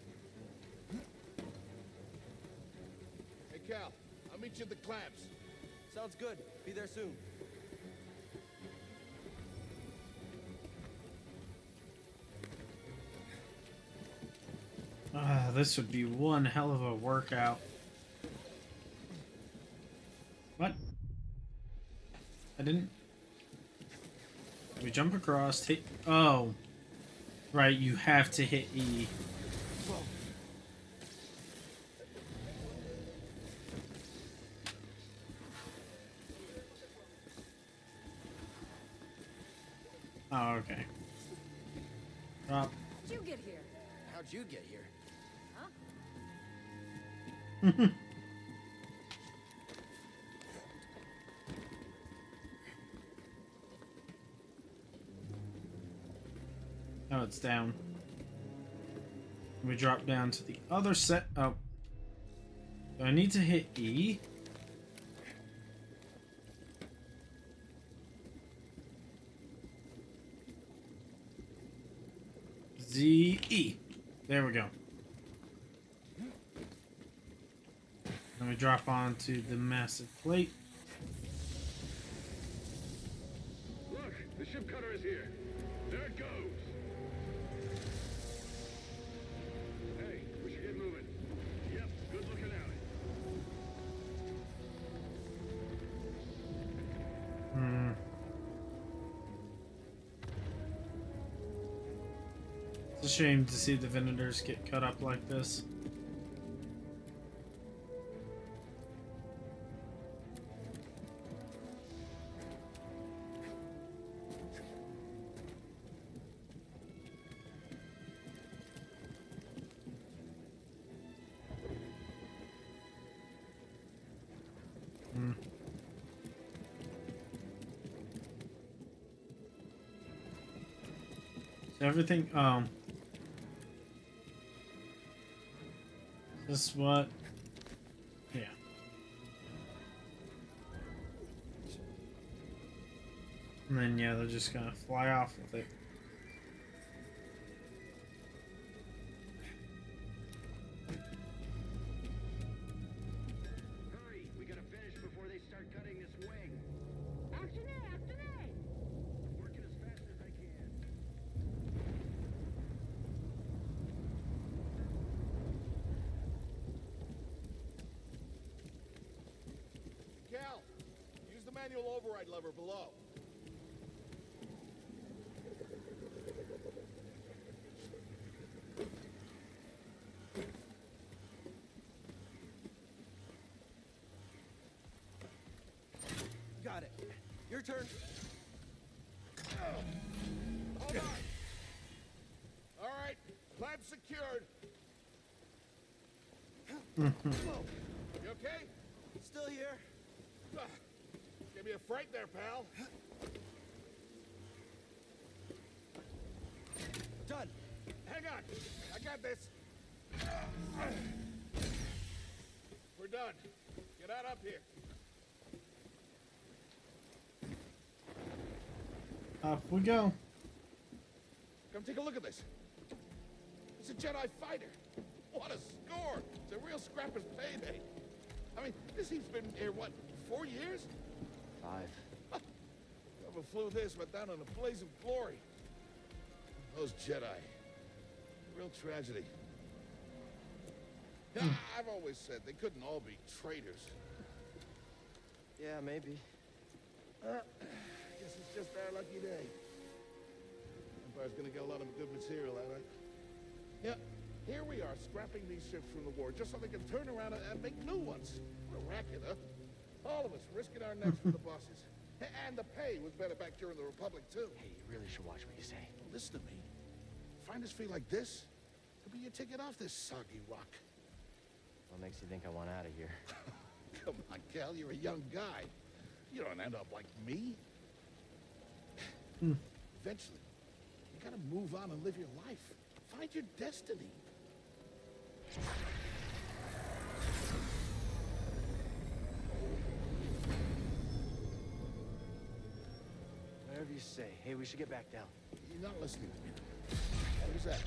Hey, Cal, I'll meet you at the clamps. Sounds good. Be there soon. This would be one hell of a workout. What? I didn't... We jump across, hit... Oh. Right, you have to hit E. Oh, okay. Drop. How'd you get here? How'd you get here? Huh? Oh, it's down. We drop down to the other set. Oh. Do I need to hit E? Z, E. There we go. Then we drop onto the massive plate. Look, the ship cutter is here. There it goes. Hey, we should get moving. Yep, good looking at it. It's a shame to see the vinegars get cut up like this. So everything. This what? Yeah. And then yeah, they're just gonna fly off with it. Hurry, we gotta finish before they start cutting this wing. Action A, action A! Working as fast as I can. Cal, use the manual override lever below. Got it. Your turn. Hold on. All right, clamp secured. You okay? Still here. Give me a fright there, pal. Done. Hang on. I got this. We're done. Get out up here. Up we go. Come take a look at this. It's a Jedi fighter. What a score. It's a real scrapper's payday. I mean, this thing's been here, what, 4 years? 5. Whoever flew this went down in a blaze of glory. Those Jedi. Real tragedy. Yeah, I've always said they couldn't all be traitors. Yeah, maybe. Guess it's just our lucky day. Empire's gonna get a lot of good material out of it. Yeah, here we are, scrapping these ships from the war just so they can turn around and make new ones. What a racket, huh? All of us risking our necks for the bosses. And the pay was better back during the Republic, too. Hey, you really should watch what you say. Listen to me. Find us feel like this, could be your ticket off this soggy rock. What makes you think I want out of here? Come on, Cal, you're a young guy. You don't end up like me. Eventually, you gotta move on and live your life. Find your destiny. Whatever you say. Hey, we should get back down. You're not listening to me. What is that?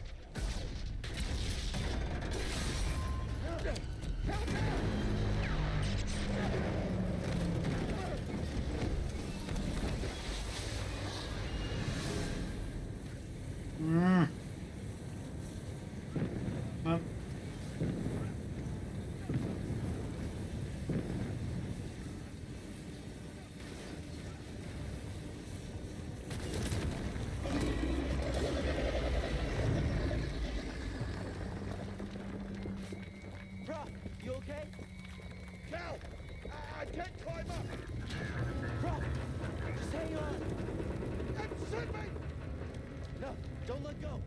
Bro, you okay? Cal! I can't climb up! Bro, just hang on. Send me! No, don't let go.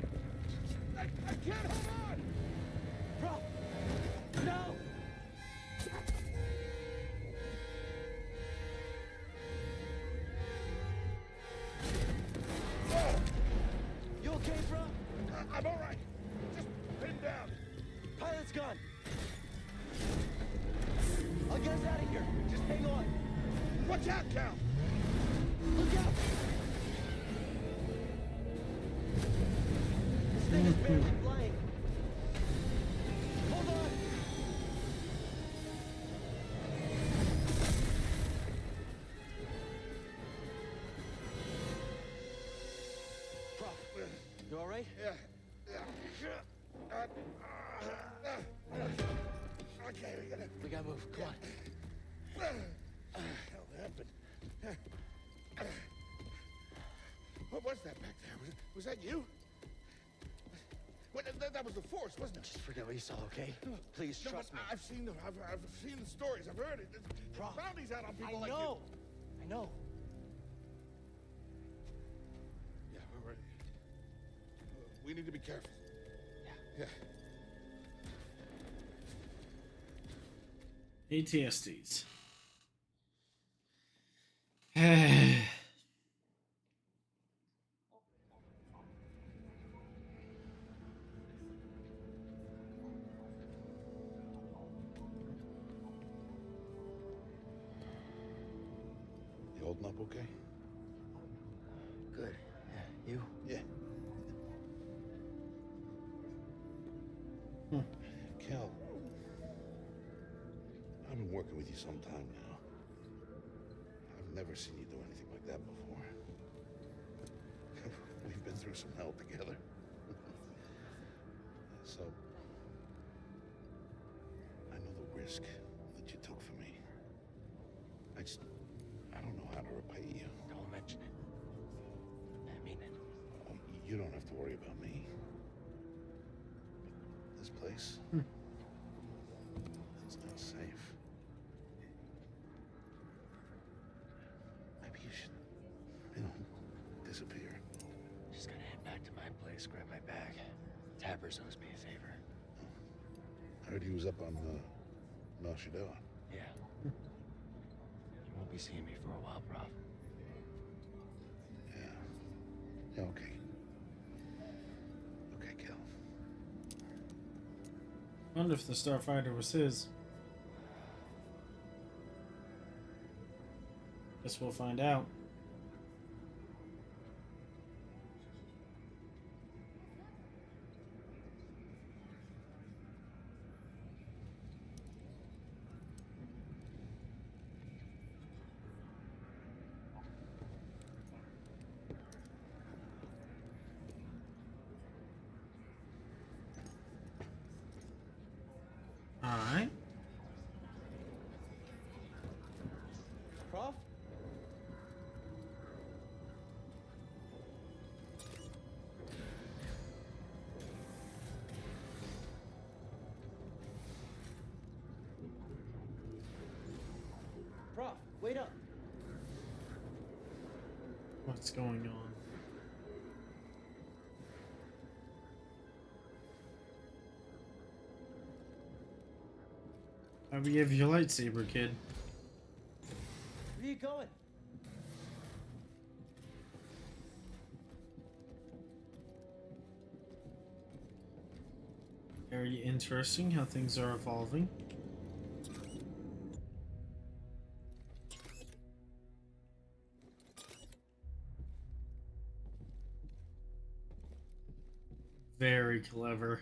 I can't hold on! Bro, no! You okay, bro? I'm all right. Just pin down. Pilot's gone. I'll get us out of here. Just hang on. Watch out, Cal! Look out! This thing is barely flying. Hold on! Bro, you all right? Yeah. Okay, We gotta move. Come on. hell happened? What was that back there? Was that you? Well, that was the Force, wasn't it? Just forget what you saw, okay? Please No, trust but me. I've seen the stories. I've heard it. There's Bro, bounties out on people I like you. know. I know. Yeah, we're ready. We need to be careful. Yeah. ATSDs. holding up okay? Good. Yeah, you? Yeah. Cal, I've been working with you some time now. I've never seen you do anything like that before. We've been through some hell together. So, I know the risk that you took for me. I don't know how to repay you. Don't mention it. I mean it. You don't have to worry about me. But this place, it's not safe. Maybe you should, disappear. Just gonna head back to my place, grab my bag. Tappers owes me a favor. I heard he was up on Mel Shadow. Yeah. You won't be seeing me for a while, Prof. Yeah, okay. Okay, Cal. Wonder if the Starfighter was his. Guess we'll find out. Alright. Prof? Prof, wait up. What's going on? How do you have your lightsaber, kid? Where are you going? Very interesting how things are evolving. Very clever.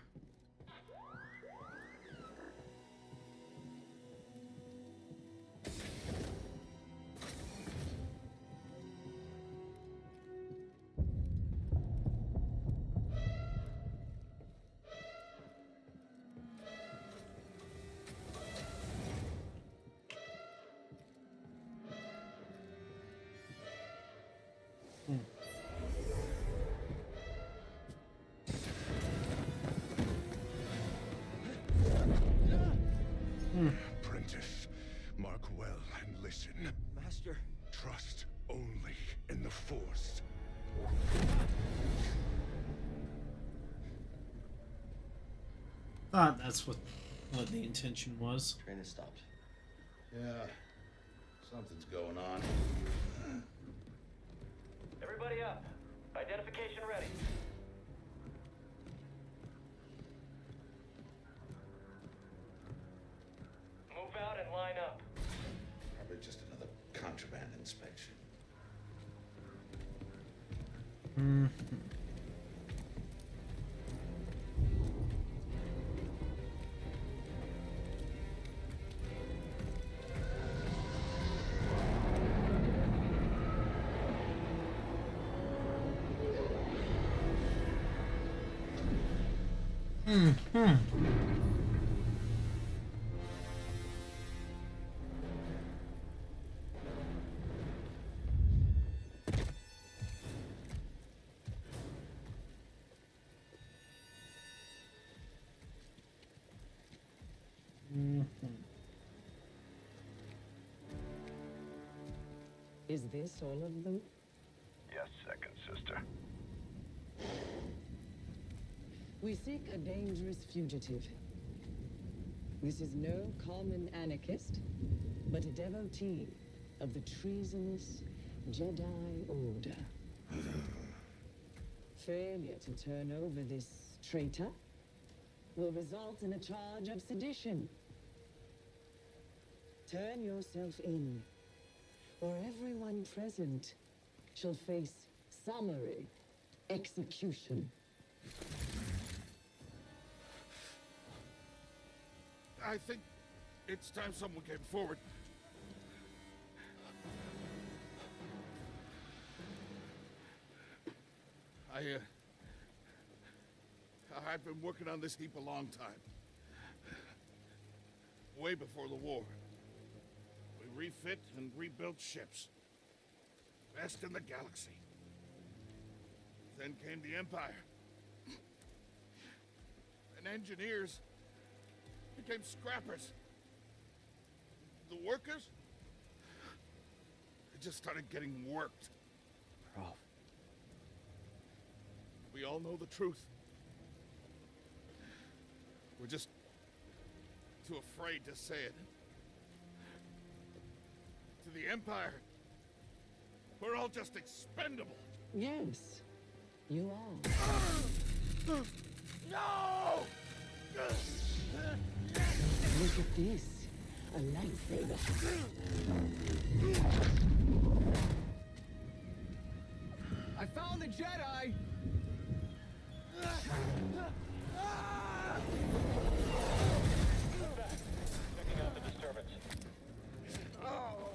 Apprentice, mark well and listen. Master. Trust only in the Force. Thought that's what the intention was. Train has stopped. Yeah, something's going on. Everybody up. Identification ready. Move out and line up. Probably just another contraband inspection. Is this all of them? Yes, second sister. We seek a dangerous fugitive. This is no common anarchist, but a devotee of the treasonous Jedi Order. Failure to turn over this traitor will result in a charge of sedition. Turn yourself in, For everyone present shall face summary execution. I think it's time someone came forward. I've been working on this heap a long time. Way before the war. We refit and rebuilt ships. Best in the galaxy. Then came the Empire. And engineers became scrappers. The workers, they just started getting worked. Prof. We all know the truth. We're just too afraid to say it. To the Empire, we're all just expendable. Yes, you are. No! Look at this. A lightsaber. I found the Jedi! Checking out the disturbance. Oh,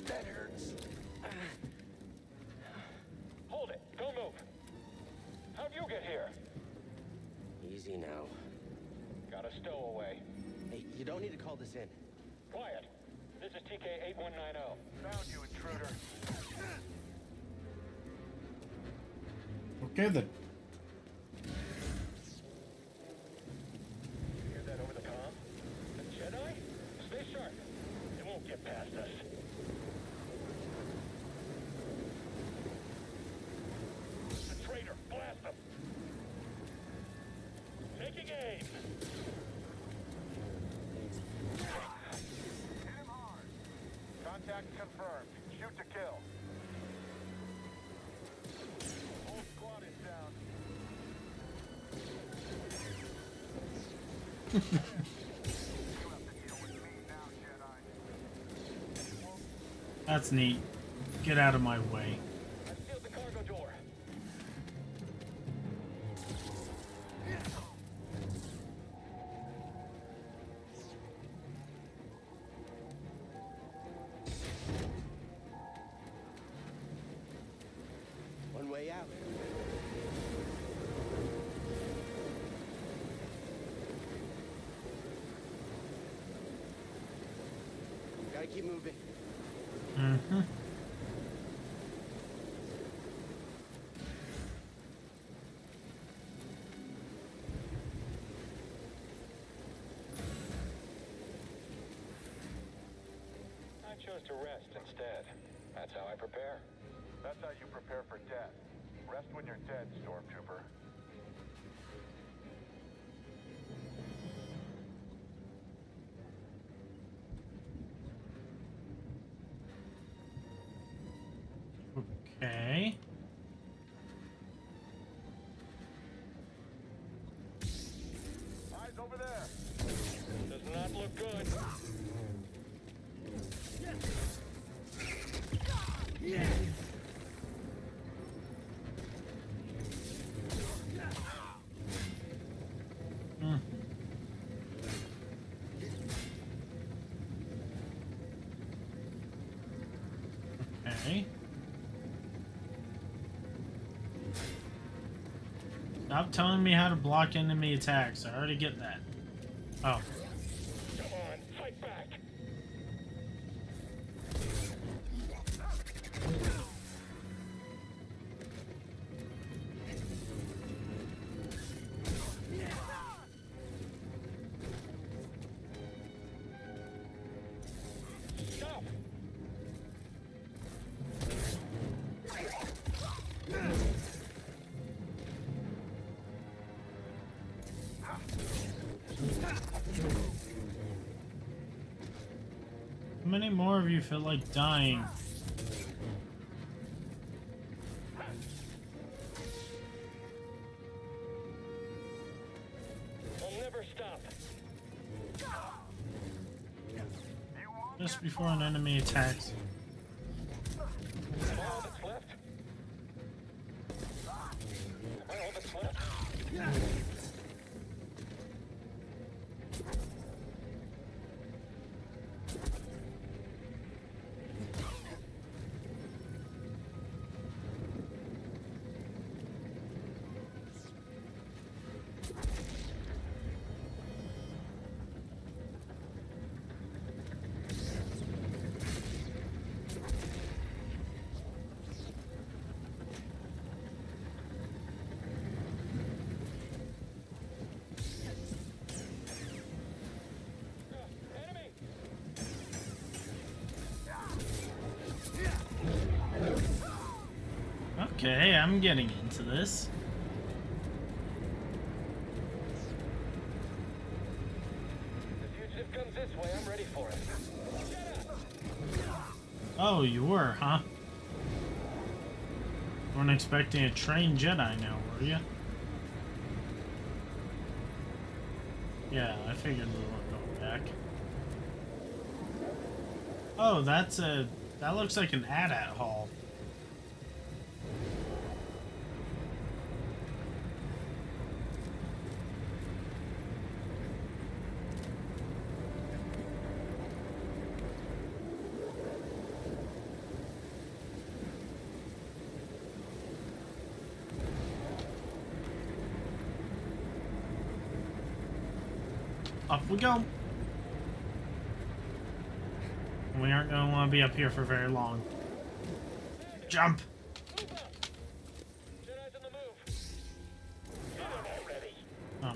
that hurts. Hold it! Don't move! How'd you get here? Easy now. Got a stowaway. Hey, you don't need to call this in. Quiet. This is TK-8190. Found you, intruder. Okay then. Hear that over the comm? The Jedi? Stay sharp. It won't get past us. The traitor! Blast him! Taking aim! Hit him hard! Contact confirmed. Shoot to kill. Whole squad is down. You have to deal with me now, Jedi. That's neat. Get out of my way. I sealed the cargo door. One way out. Gotta keep moving. Mm-hmm. I chose to rest instead. That's how I prepare. That's how you prepare for death. Rest when you're dead, Stormtrooper. Okay. Eyes over there. Does not look good. Hmm. Okay. Stop telling me how to block enemy attacks. I already get that. Oh. Come on, fight back. Stop. How many more of you feel like dying? We'll never stop. Just before an enemy attacks. Okay, I'm getting into this. The fugitive comes this way, I'm ready for it. Oh, you were, huh? Weren't expecting a trained Jedi now, were you? Yeah, I figured we weren't going back. Oh, that looks like an AT-AT hall. Up we go. We aren't going to want to be up here for very long. Jump! Jedi's on the move. Get him already. Oh.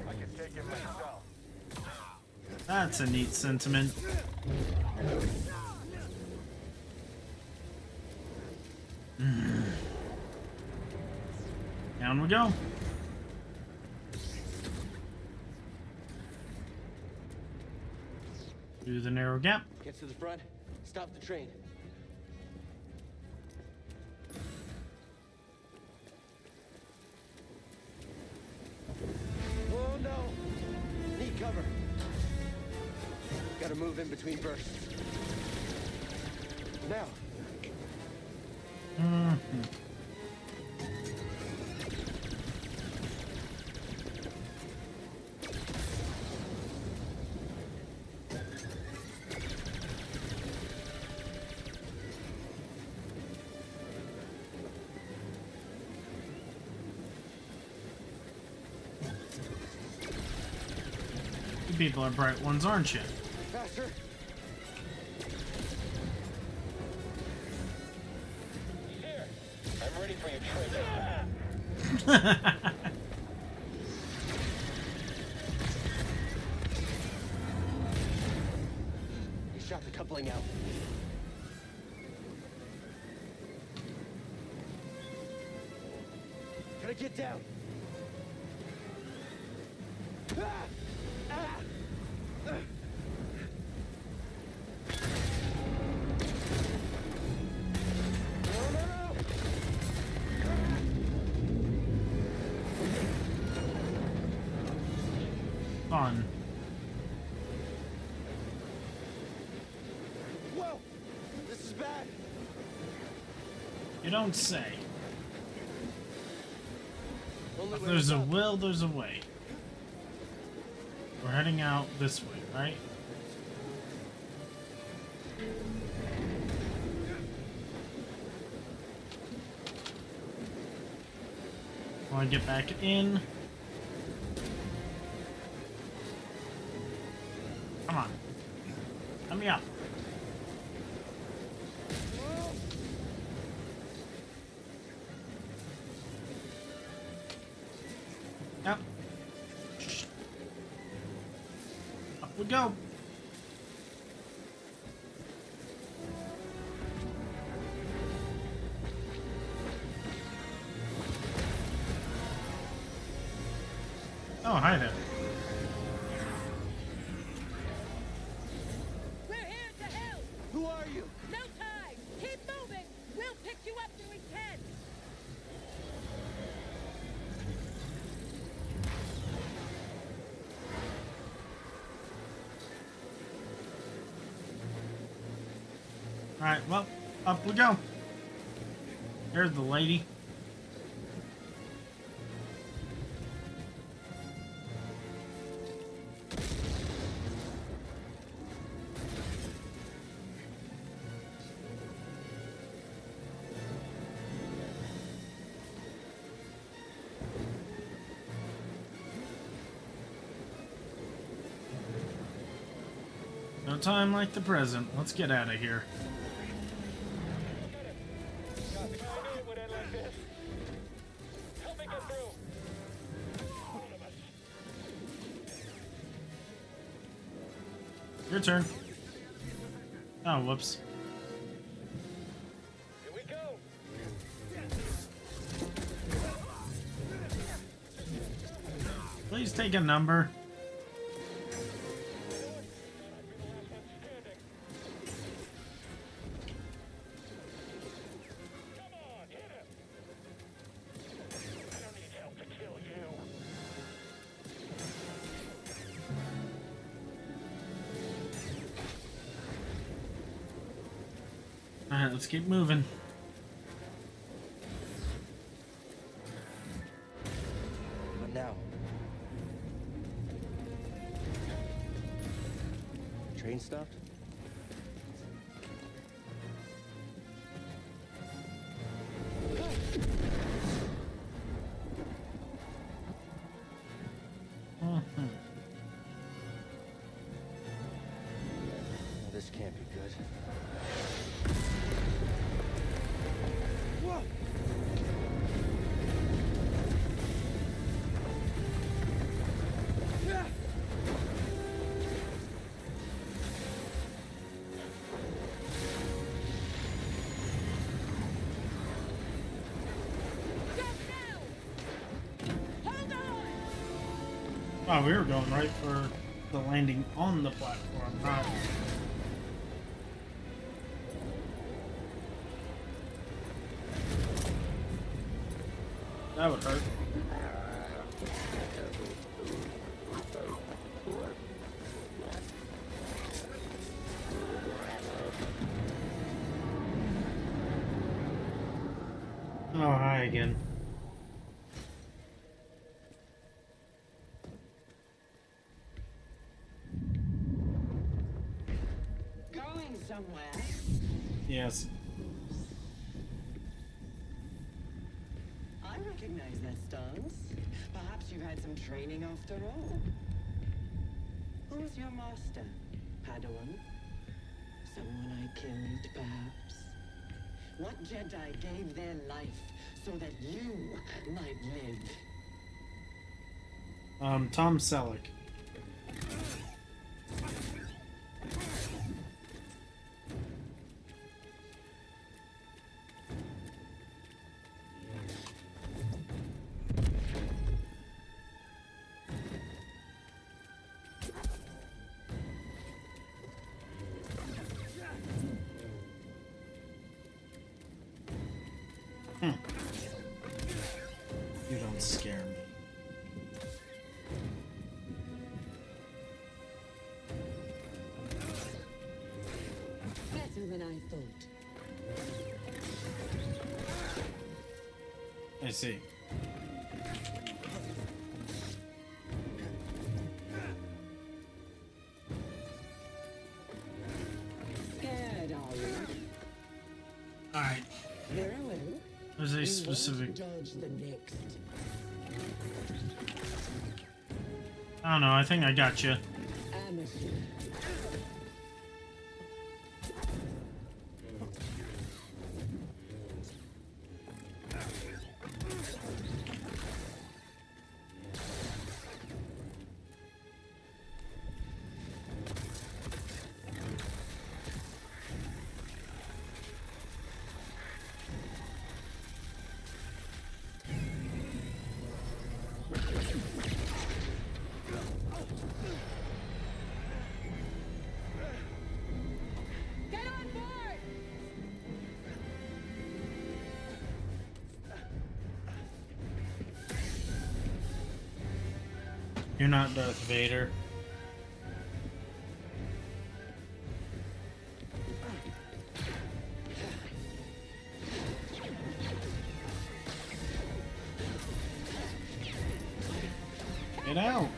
I can take him myself. That's a neat sentiment. Down we go. Through the narrow gap. Get to the front. Stop the train. Oh no! Need cover. Gotta move in between bursts. Now. You people are bright ones, aren't you? Faster. Here. I'm ready for your training. You shot the coupling out. Gotta get down. Ah! Ah! Fun. Whoa! This is bad. You don't say. Only If way there's a up. will, there's a way. We're heading out this way, right? Want to get back in? Come on. Let me up. Yep. Up we go. Oh, hi there. We're here to help. Who are you? No time. Keep moving. We'll pick you up when we can. Alright, well, up we go. There's the lady. No time like the present. Let's get out of here. I knew it would end like this. Help me get through. One of us. Your turn. Oh, whoops. Here we go. Please take a number. Alright, let's keep moving. What now? Train stopped? This can't be good. Wow, we were going right for the landing on the platform, not... That would hurt. Oh, hi again. Going somewhere. Yes. I recognize that stance. Perhaps you've had some training after all. Who's your master, Padawan? Someone I killed, perhaps? What Jedi gave their life so that you might live? Tom Selleck. You don't scare me. Better than I thought. I see. Scared, are you? Alright. Very well. There's a We specific... won't dodge the next. I don't know, I think I got you. Amateur. Get on board! You're not Darth Vader. Get out!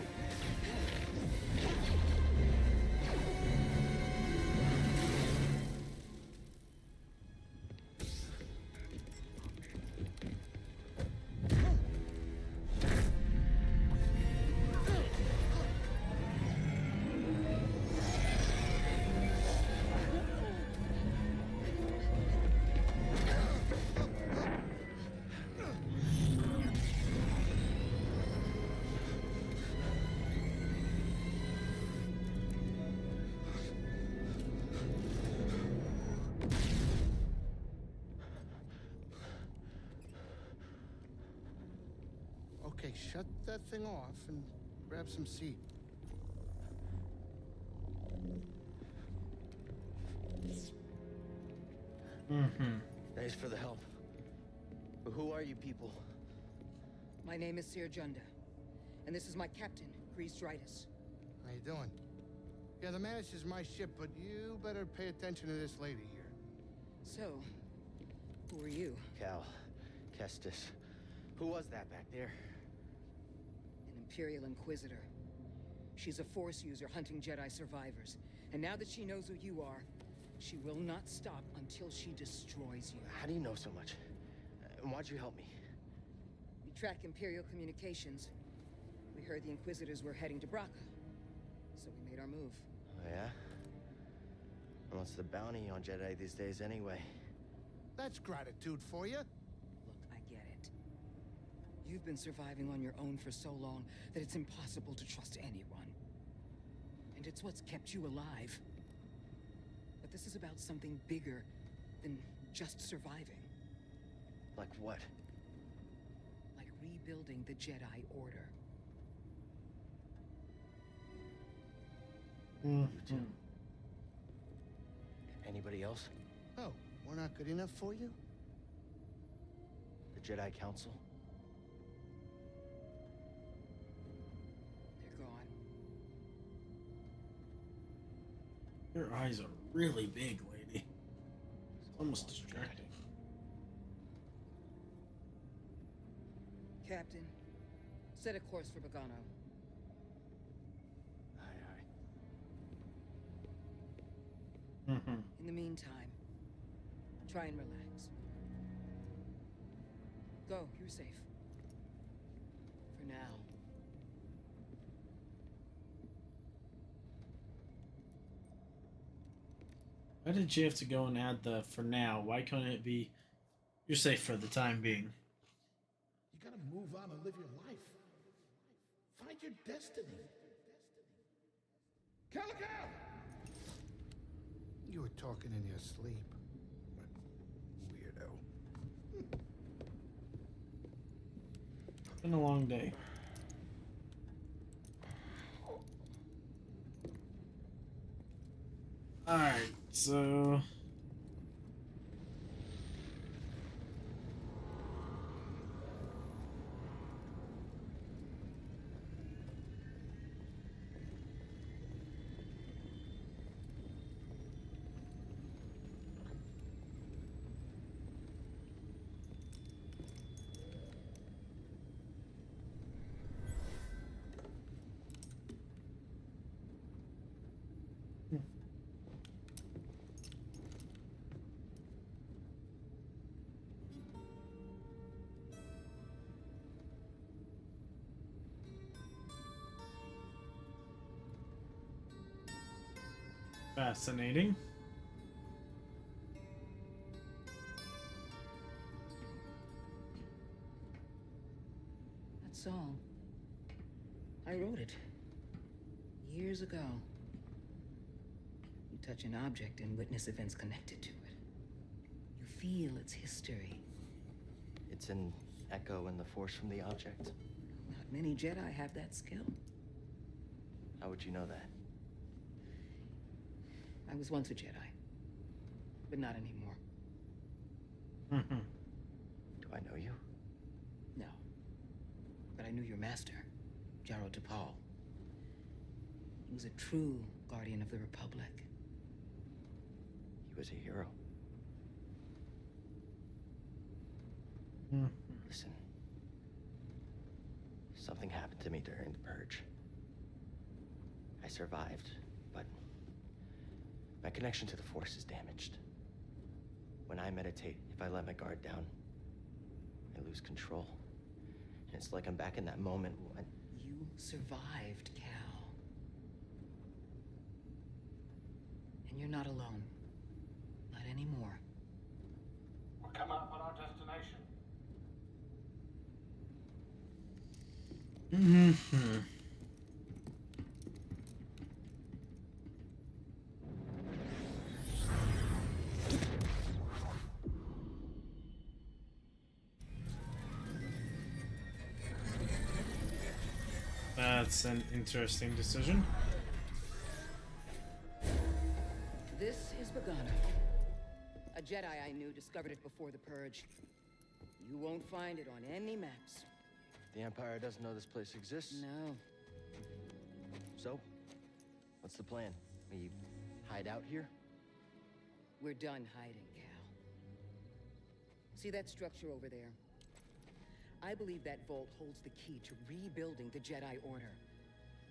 Okay, shut that thing off and grab some seat. Thanks for the help. But who are you people? My name is Sir Junda, and this is my captain, Grease Dritus. How you doing? Yeah, the Mantis is my ship, but you better pay attention to this lady here. So, who are you? Cal. Kestis. Who was that back there? An Imperial Inquisitor. She's a Force user hunting Jedi survivors. And now that she knows who you are, she will not stop until she destroys you. How do you know so much? And why'd you help me? We track Imperial communications. We heard the Inquisitors were heading to Braca, so we made our move. Oh, yeah? And what's the bounty on Jedi these days anyway? That's gratitude for you. Look, I get it. You've been surviving on your own for so long that it's impossible to trust anyone. And it's what's kept you alive. But this is about something bigger than just surviving. Like what? Like rebuilding the Jedi Order. Anybody else? Oh, we're not good enough for you? The Jedi Council? They're gone. Your eyes are really big, lady. It's almost distracting. Captain, set a course for Bogano. Aye, aye. In the meantime, try and relax. Go, you're safe. For now. Why did you have to go and add the "for now"? Why couldn't it be "you're safe for the time being"? You gotta move on and live your life. Find your destiny. Calico! You were talking in your sleep. Weirdo. It's been a long day. Alright, so... Fascinating. That song. I wrote it. Years ago. You touch an object and witness events connected to it. You feel its history. It's an echo in the Force from the object. Not many Jedi have that skill. How would you know that? I was once a Jedi, but not anymore. Do I know you? No. But I knew your master, Jaro Tapal. He was a true guardian of the Republic. He was a hero. Listen. Something happened to me during the Purge. I survived, but my connection to the Force is damaged. When I meditate, if I let my guard down, I lose control. And it's like I'm back in that moment when... You survived, Cal. And you're not alone. Not anymore. We're coming up on our destination. That's an interesting decision. This is Bogano. A Jedi I knew discovered it before the Purge. You won't find it on any maps. The Empire doesn't know this place exists? No. So, what's the plan? We hide out here? We're done hiding, Cal. See that structure over there? I believe that vault holds the key to rebuilding the Jedi Order.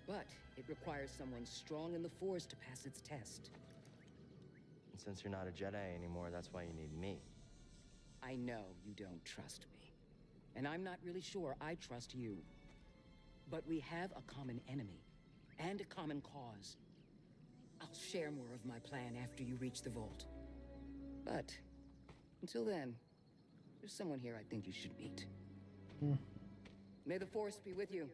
But it requires someone strong in the Force to pass its test. And since you're not a Jedi anymore, that's why you need me. I know you don't trust me. And I'm not really sure I trust you. But we have a common enemy. And a common cause. I'll share more of my plan after you reach the vault. But, until then, there's someone here I think you should meet. May the Force be with you.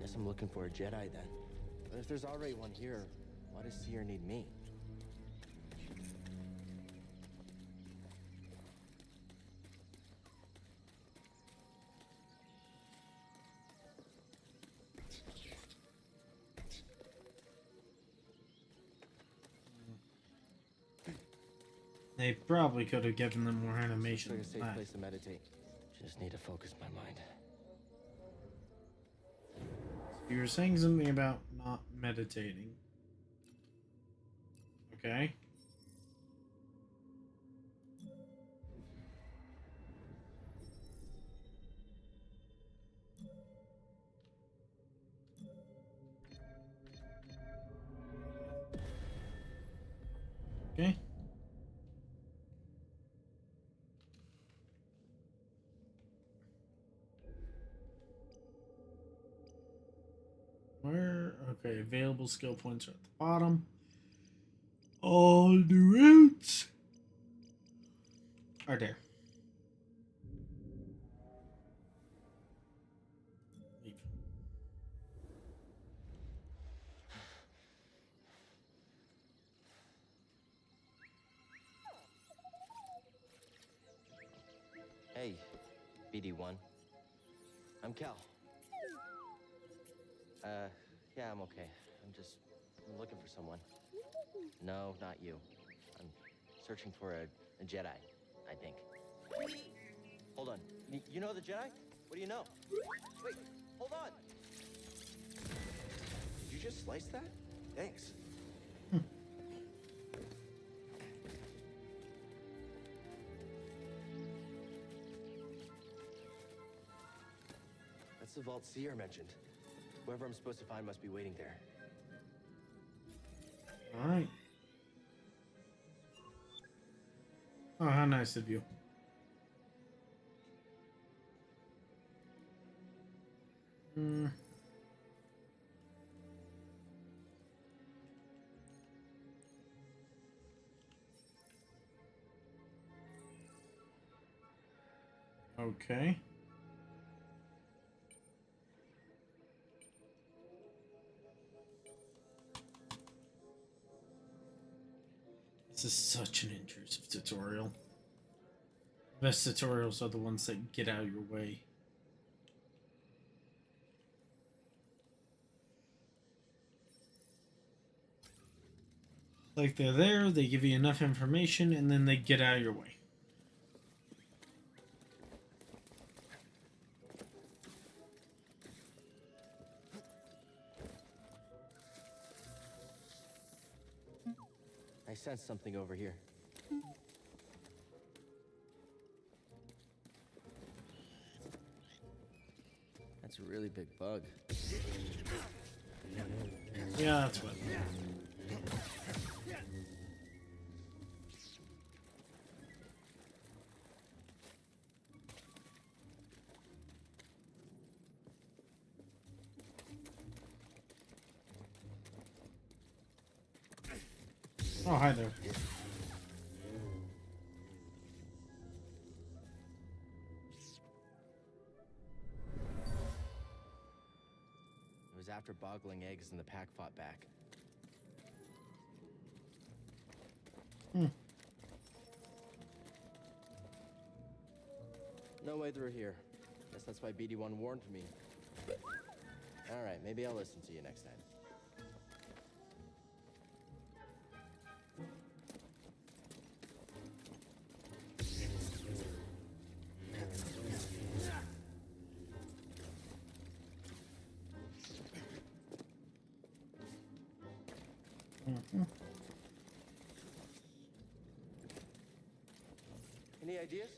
Guess I'm looking for a Jedi then. But if there's already one here, why does Seer need me? They probably could have given them more animation. Looks like a than safe that. place to meditate. Just need to focus my mind. You were saying something about not meditating. Okay. Okay. Where? Okay, available skill points are at the bottom. All the routes are there. Leave. Hey, BD1. I'm Cal. Yeah, I'm okay. I'm looking for someone. No, not you. I'm searching for a Jedi, I think. Hold on. You know the Jedi? What do you know? Wait, hold on. Did you just slice that? Thanks. That's the vault Seer mentioned. Whoever I'm supposed to find must be waiting there. All right. Oh, how nice of you. Okay. This is such an intrusive tutorial. Best tutorials are the ones that get out of your way. Like they're there, they give you enough information, and then they get out of your way. I sense something over here. That's a really big bug. Yeah, that's what. Oh, hi there. was after boggling eggs and the pack fought back. No way through here. Guess that's why BD1 warned me. Alright, maybe I'll listen to you next time. Any ideas?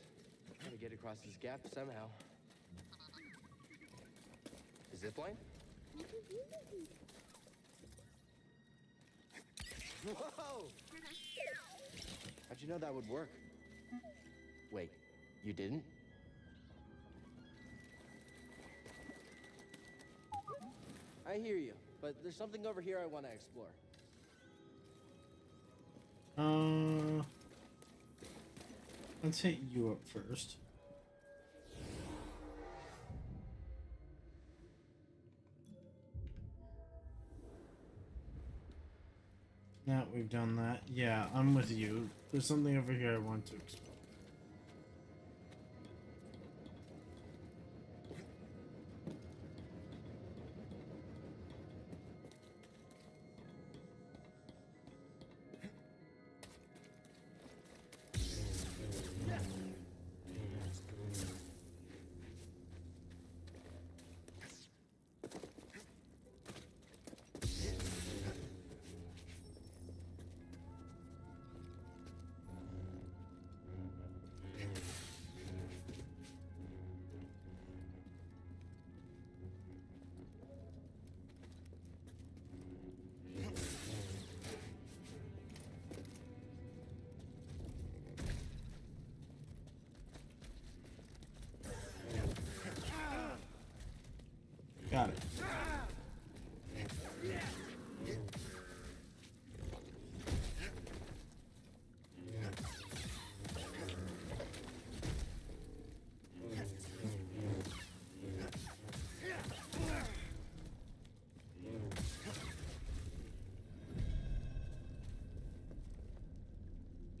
Gotta get across this gap somehow. A zip line? Whoa! How'd you know that would work? Wait, you didn't? I hear you, but there's something over here I want to explore. Let's hit you up first. Now we've done that. Yeah, I'm with you. There's something over here I want to explore. Got it.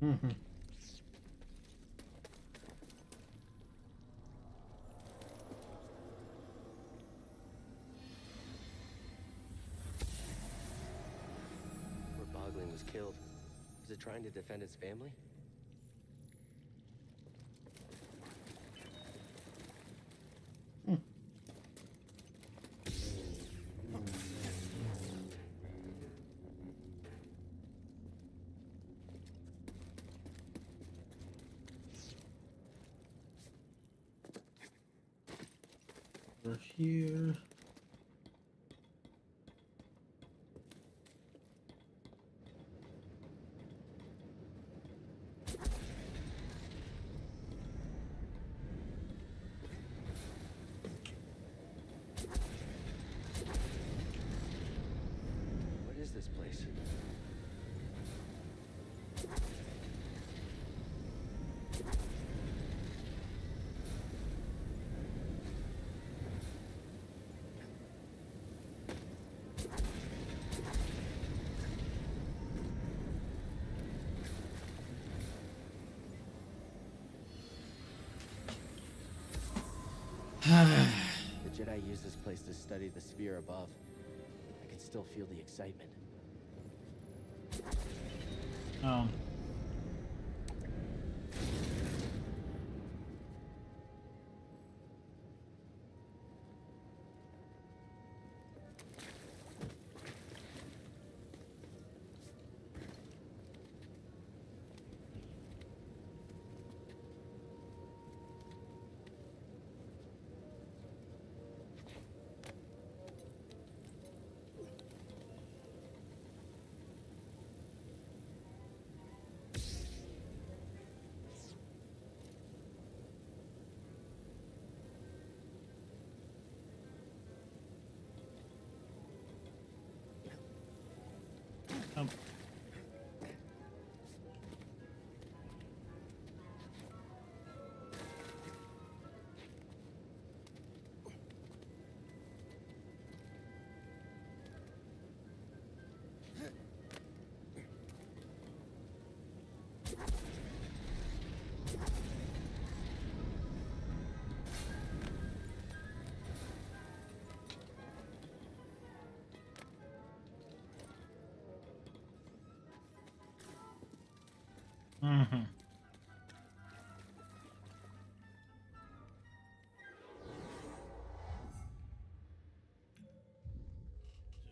Mm-hmm. Was killed. Was it trying to defend its family? We're here. This place. The Jedi used this place to study the sphere above. I can still feel the excitement.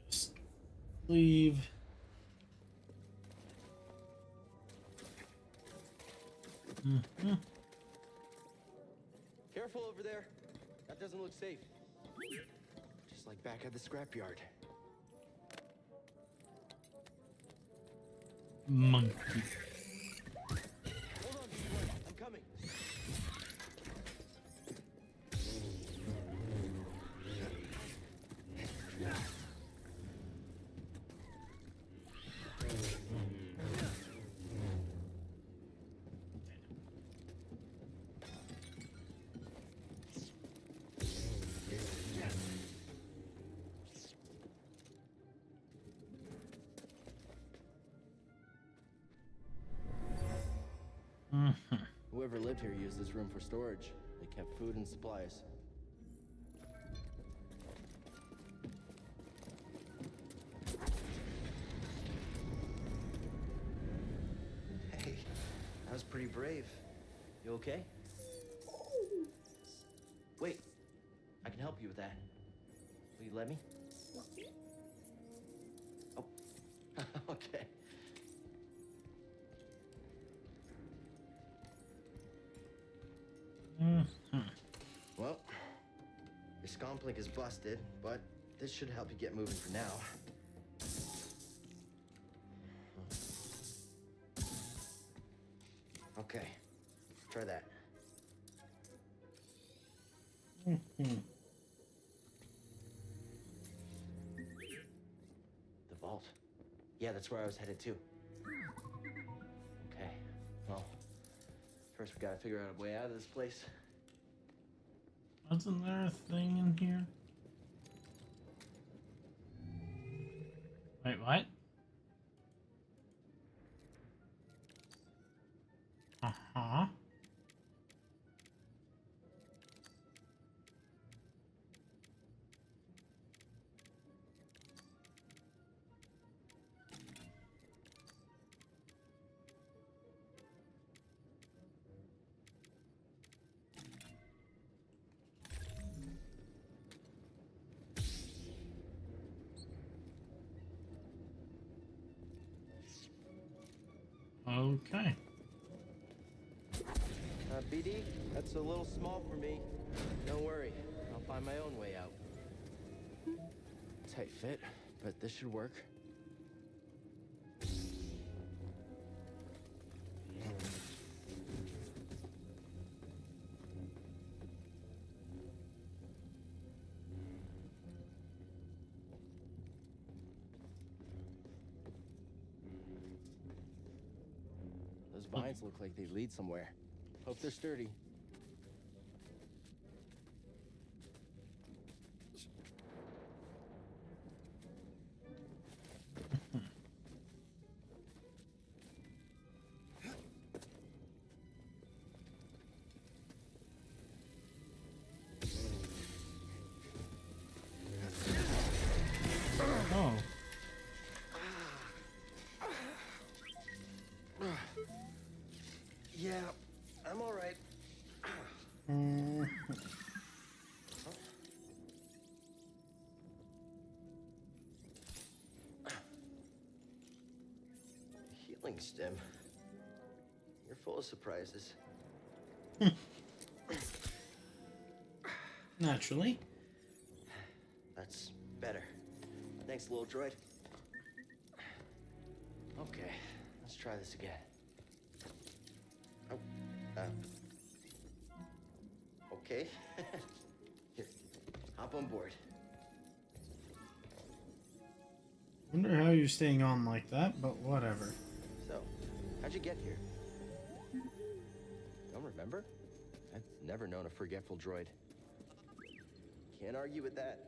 Just leave. Careful over there. That doesn't look safe. Just like back at the scrapyard. Monkey. Hold on, B-boy. I'm coming. Whoever lived here used this room for storage. They kept food and supplies. Hey, that was pretty brave. You okay? Wait, I can help you with that. Will you let me? Oh, okay. Well, your scomp is busted, but this should help you get moving for now. Okay, try that. The vault. Yeah, that's where I was headed to. Okay, well, first we gotta figure out a way out of this place. Wasn't there a thing in here? Wait, what? Uh-huh. Okay. BD, that's a little small for me. Don't worry, I'll find my own way out. Tight fit, but this should work. Those vines look like they lead somewhere. Hope they're sturdy. Oh. Yeah, I'm all right. Healing stem. You're full of surprises. Naturally. That's better. Thanks, little droid. Okay, let's try this again. Oh, okay. Here, hop on board. Wonder how you're staying on like that, but whatever. So, how'd you get here? Don't remember? I've never known a forgetful droid. Can't argue with that.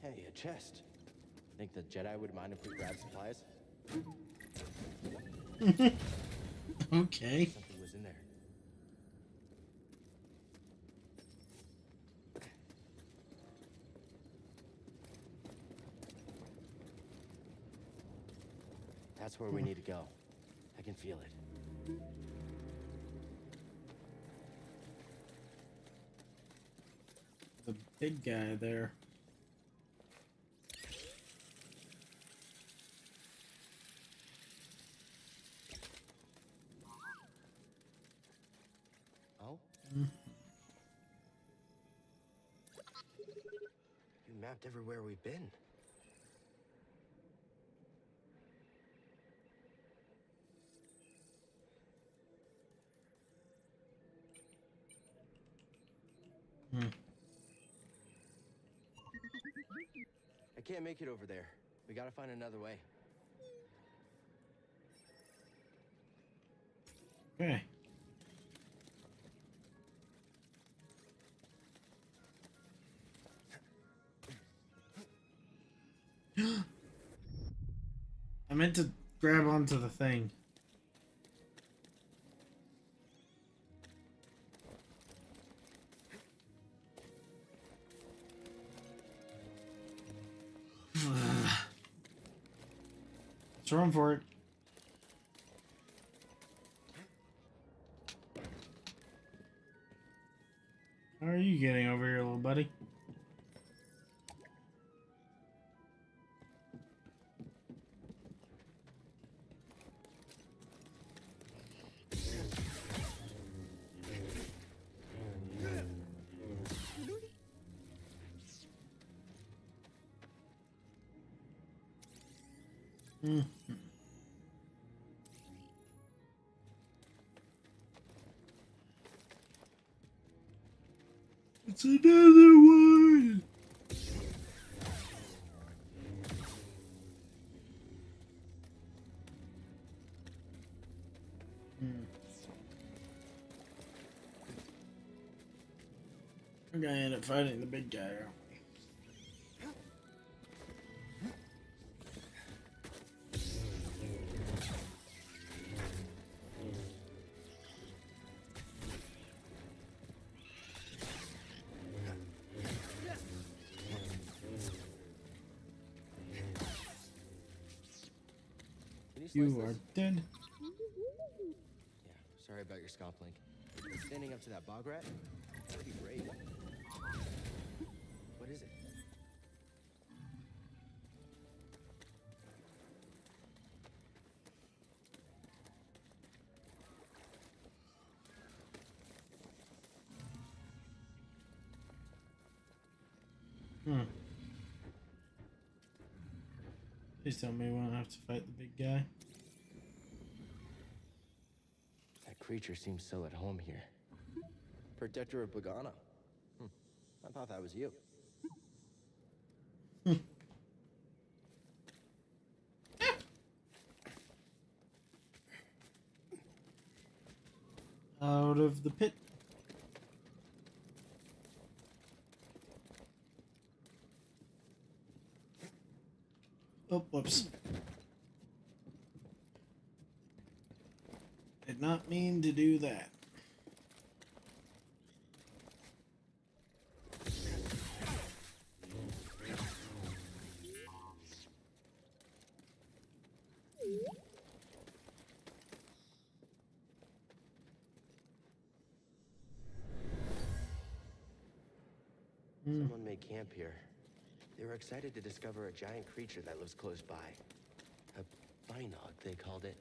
Hey, a chest. Think the Jedi would mind if we grab supplies? Okay. Something was in there. That's where we need to go. I can feel it. The big guy there. Oh? Mm. You mapped everywhere we've been. Mm. I can't make it over there. We gotta find another way. Okay. I meant to grab onto the thing. Let's run for it. How are you getting over here, little buddy? Mm. It's another one. We're gonna end up fighting the big guy, aren't we? You are dead. Yeah, sorry about your scomp link. Standing up to that bog rat? Pretty brave. What is it? Please tell me we won't have to fight the big guy. That creature seems so at home here. Protector of Pagana. I thought that was you. Out of the pit. Oh, whoops. Did not mean to do that. Someone made camp here. They were excited to discover a giant creature that lives close by. A binog, they called it.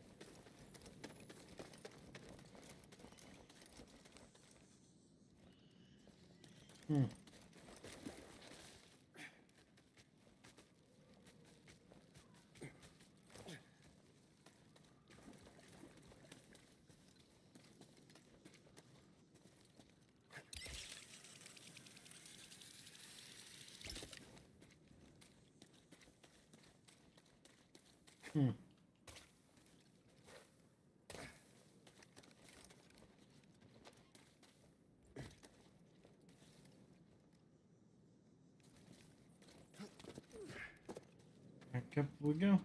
Back up we go.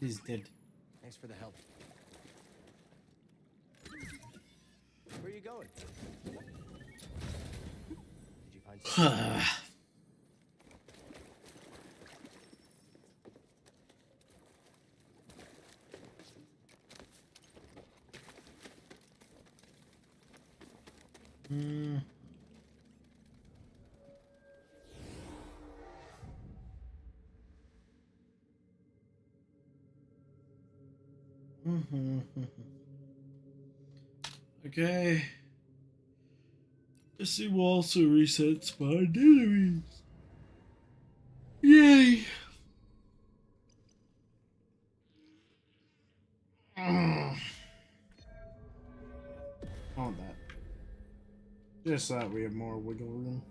He's dead. Thanks for the help. Where are you going? Did you find something? Okay. This will also reset spawned enemies. Yay! I want that. Just so that we have more wiggle room.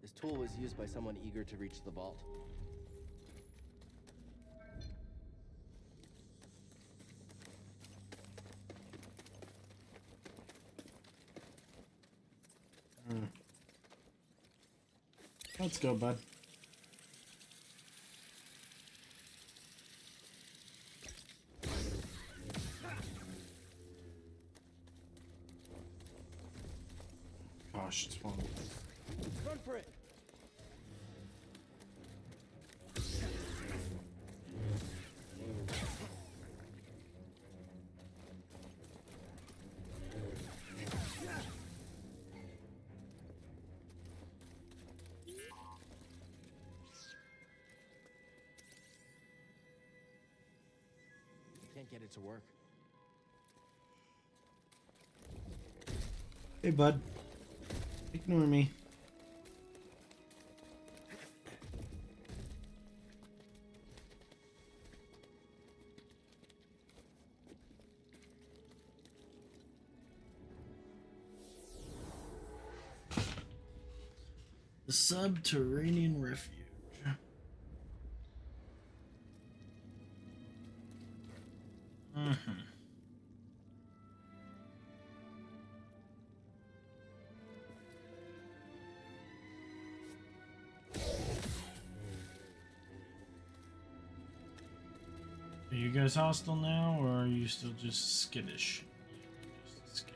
This tool was used by someone eager to reach the vault. Let's go, bud. Gosh, it's fun. Run for it! Can't get it to work. Hey, bud. Ignore me. The subterranean refuge. Are you guys hostile now, or are you still just skittish? Just skittish.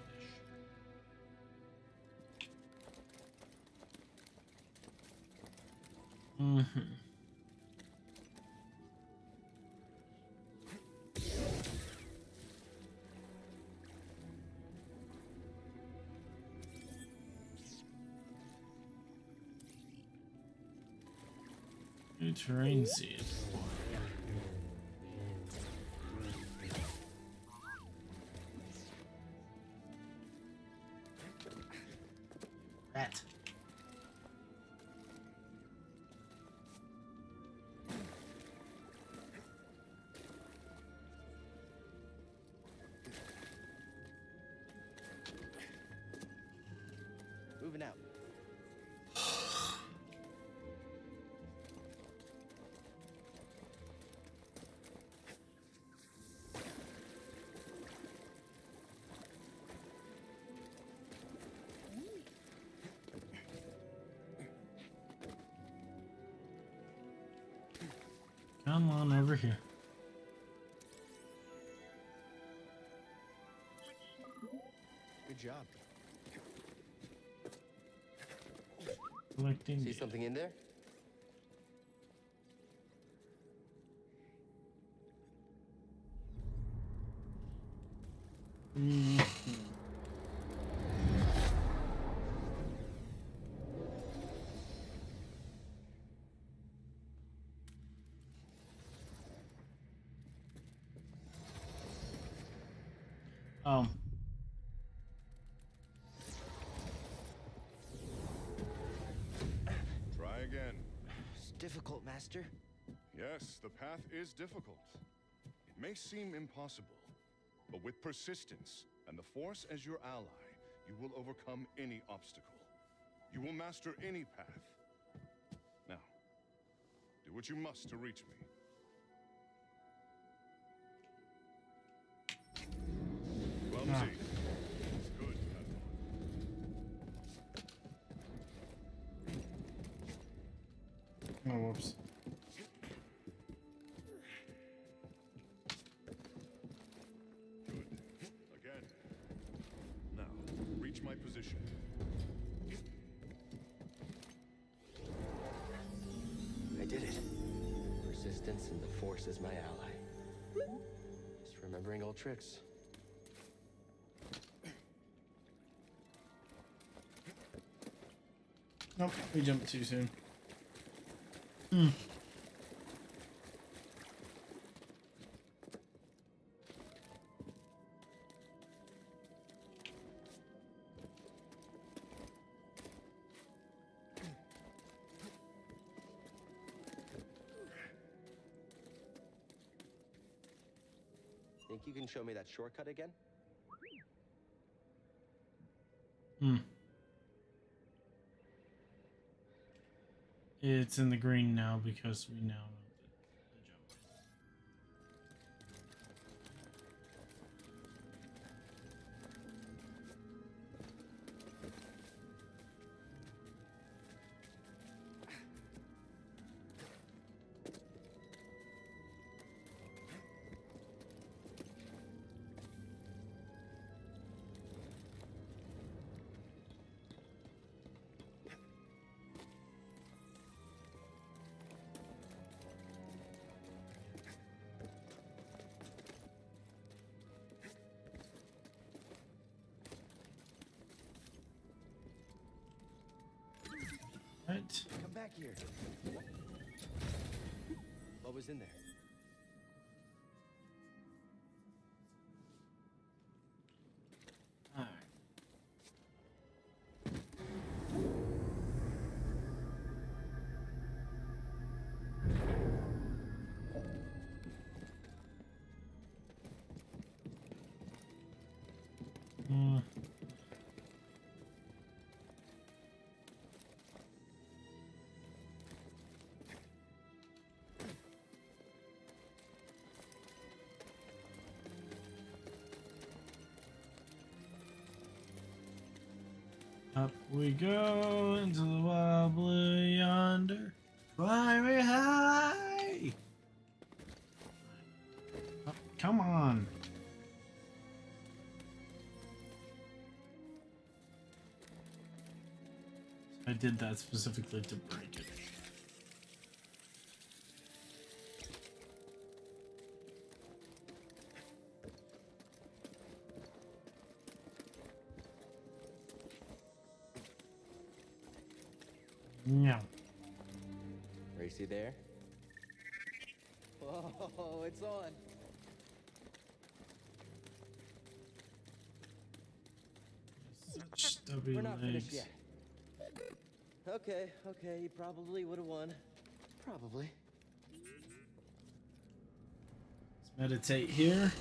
New terrain seed. Rat. Moving out. Come on over here. Good job. Collecting. See something in there? Oh. Try again. It's difficult, Master. Yes, the path is difficult. It may seem impossible, but with persistence and the Force as your ally, you will overcome any obstacle. You will master any path. Now, do what you must to reach me. my position. I did it. Persistence and the Force is my ally. Just remembering old tricks. Nope, we jumped too soon. Think you can show me that shortcut again? It's in the green now because we now know the jump. Right. Come back here. What was in there? All right. Up we go into the wild blue yonder. Fly me high. Oh, come on. I did that specifically to break it. Yeah. Racy there? Whoa, it's on. Such stubby We're not finished legs. yet. Okay, you probably would have won. Probably. Let's meditate here.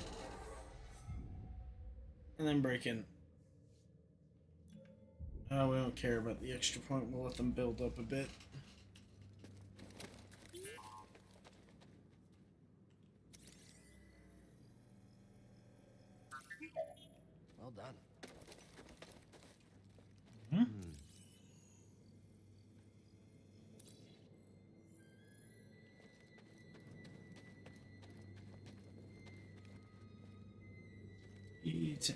And then break in. Oh, we don't care about the extra point. We'll let them build up a bit. Well done. Eat.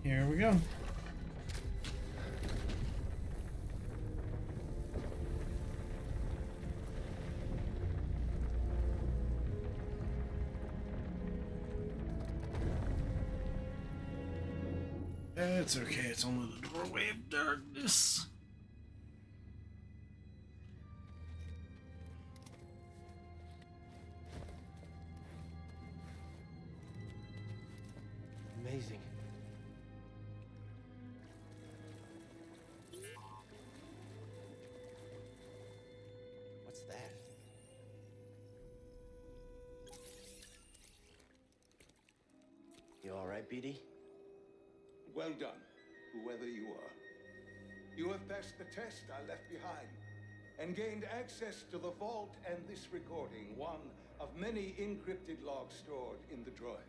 Here we go. It's okay, it's only the doorway of darkness. Amazing. What's that? You all right, BD? Well done, whoever you are. You have passed the test I left behind and gained access to the vault and this recording, one of many encrypted logs stored in the droid.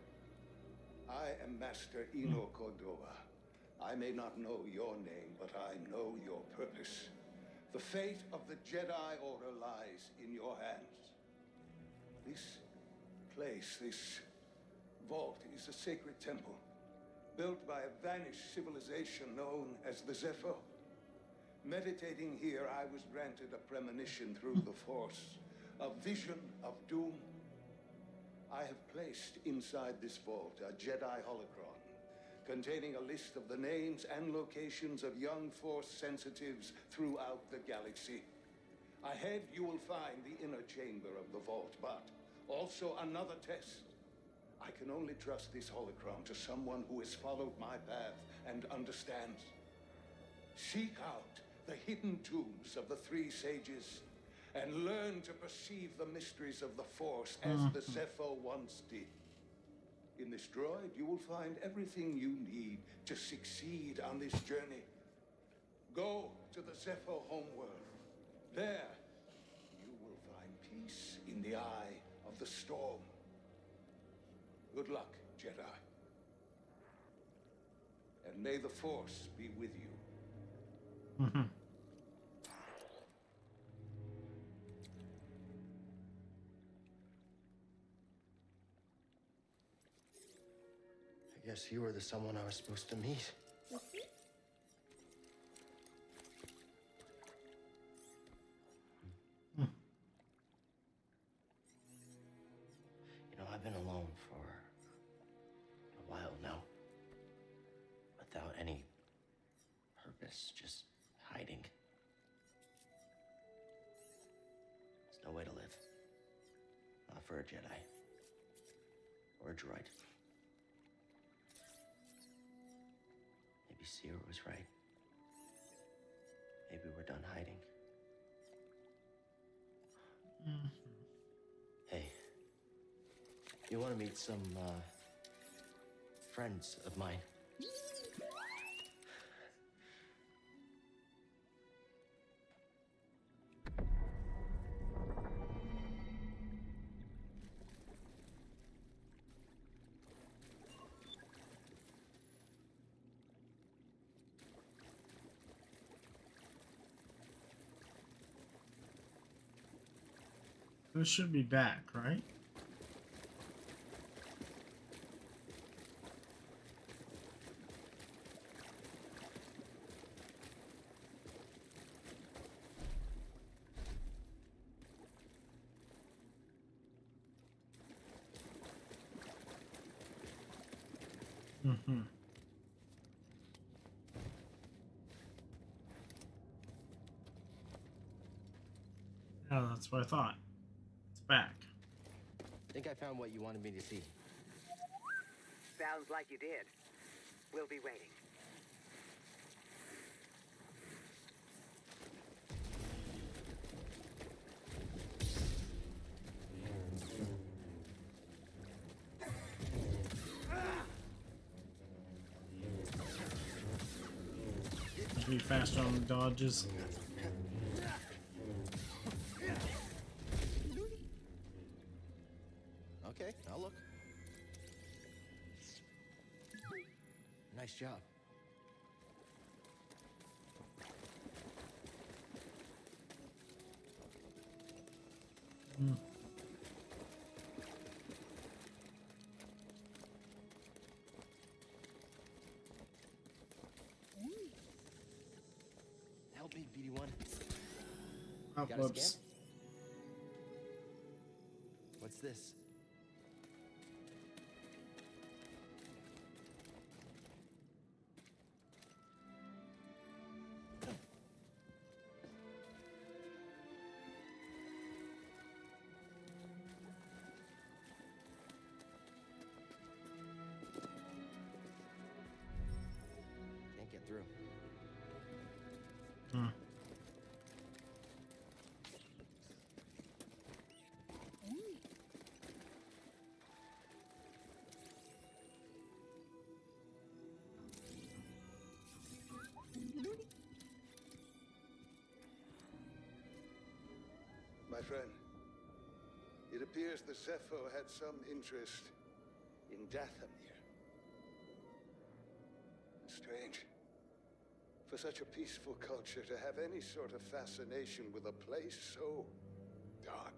I am Master Eno Cordova. I may not know your name, but I know your purpose. The fate of the Jedi Order lies in your hands. This place, this vault, is a sacred temple, built by a vanished civilization known as the Zepho. Meditating here, I was granted a premonition through the Force, a vision of doom. I have placed inside this vault a Jedi holocron, containing a list of the names and locations of young Force sensitives throughout the galaxy. Ahead, you will find the inner chamber of the vault, but also another test. I can only trust this holocron to someone who has followed my path and understands. Seek out the hidden tombs of the three sages and learn to perceive the mysteries of the Force as the Zepho once did. In this droid, you will find everything you need to succeed on this journey. Go to the Zepho homeworld. There, you will find peace in the eye of the storm. Good luck, Jedi. And may the Force be with you. I guess you were the someone I was supposed to meet. You know, I've been alone for a while now. Without any purpose, just hiding. There's no way to live. Not for a Jedi. Or a droid. Maybe Seer was right. Maybe we're done hiding. Hey, you want to meet some, friends of mine? This should be back, right? Yeah, that's what I thought. It's back. I think I found what you wanted me to see. Sounds like you did. We'll be waiting. Be faster on the dodges. Okay, I'll look. Nice job. Help me, BD1. Oh, Got a whoops. scan? What's this? Can't get through. My friend, it appears the Zepho had some interest in Dathomir. Strange. for such a peaceful culture to have any sort of fascination with a place so dark.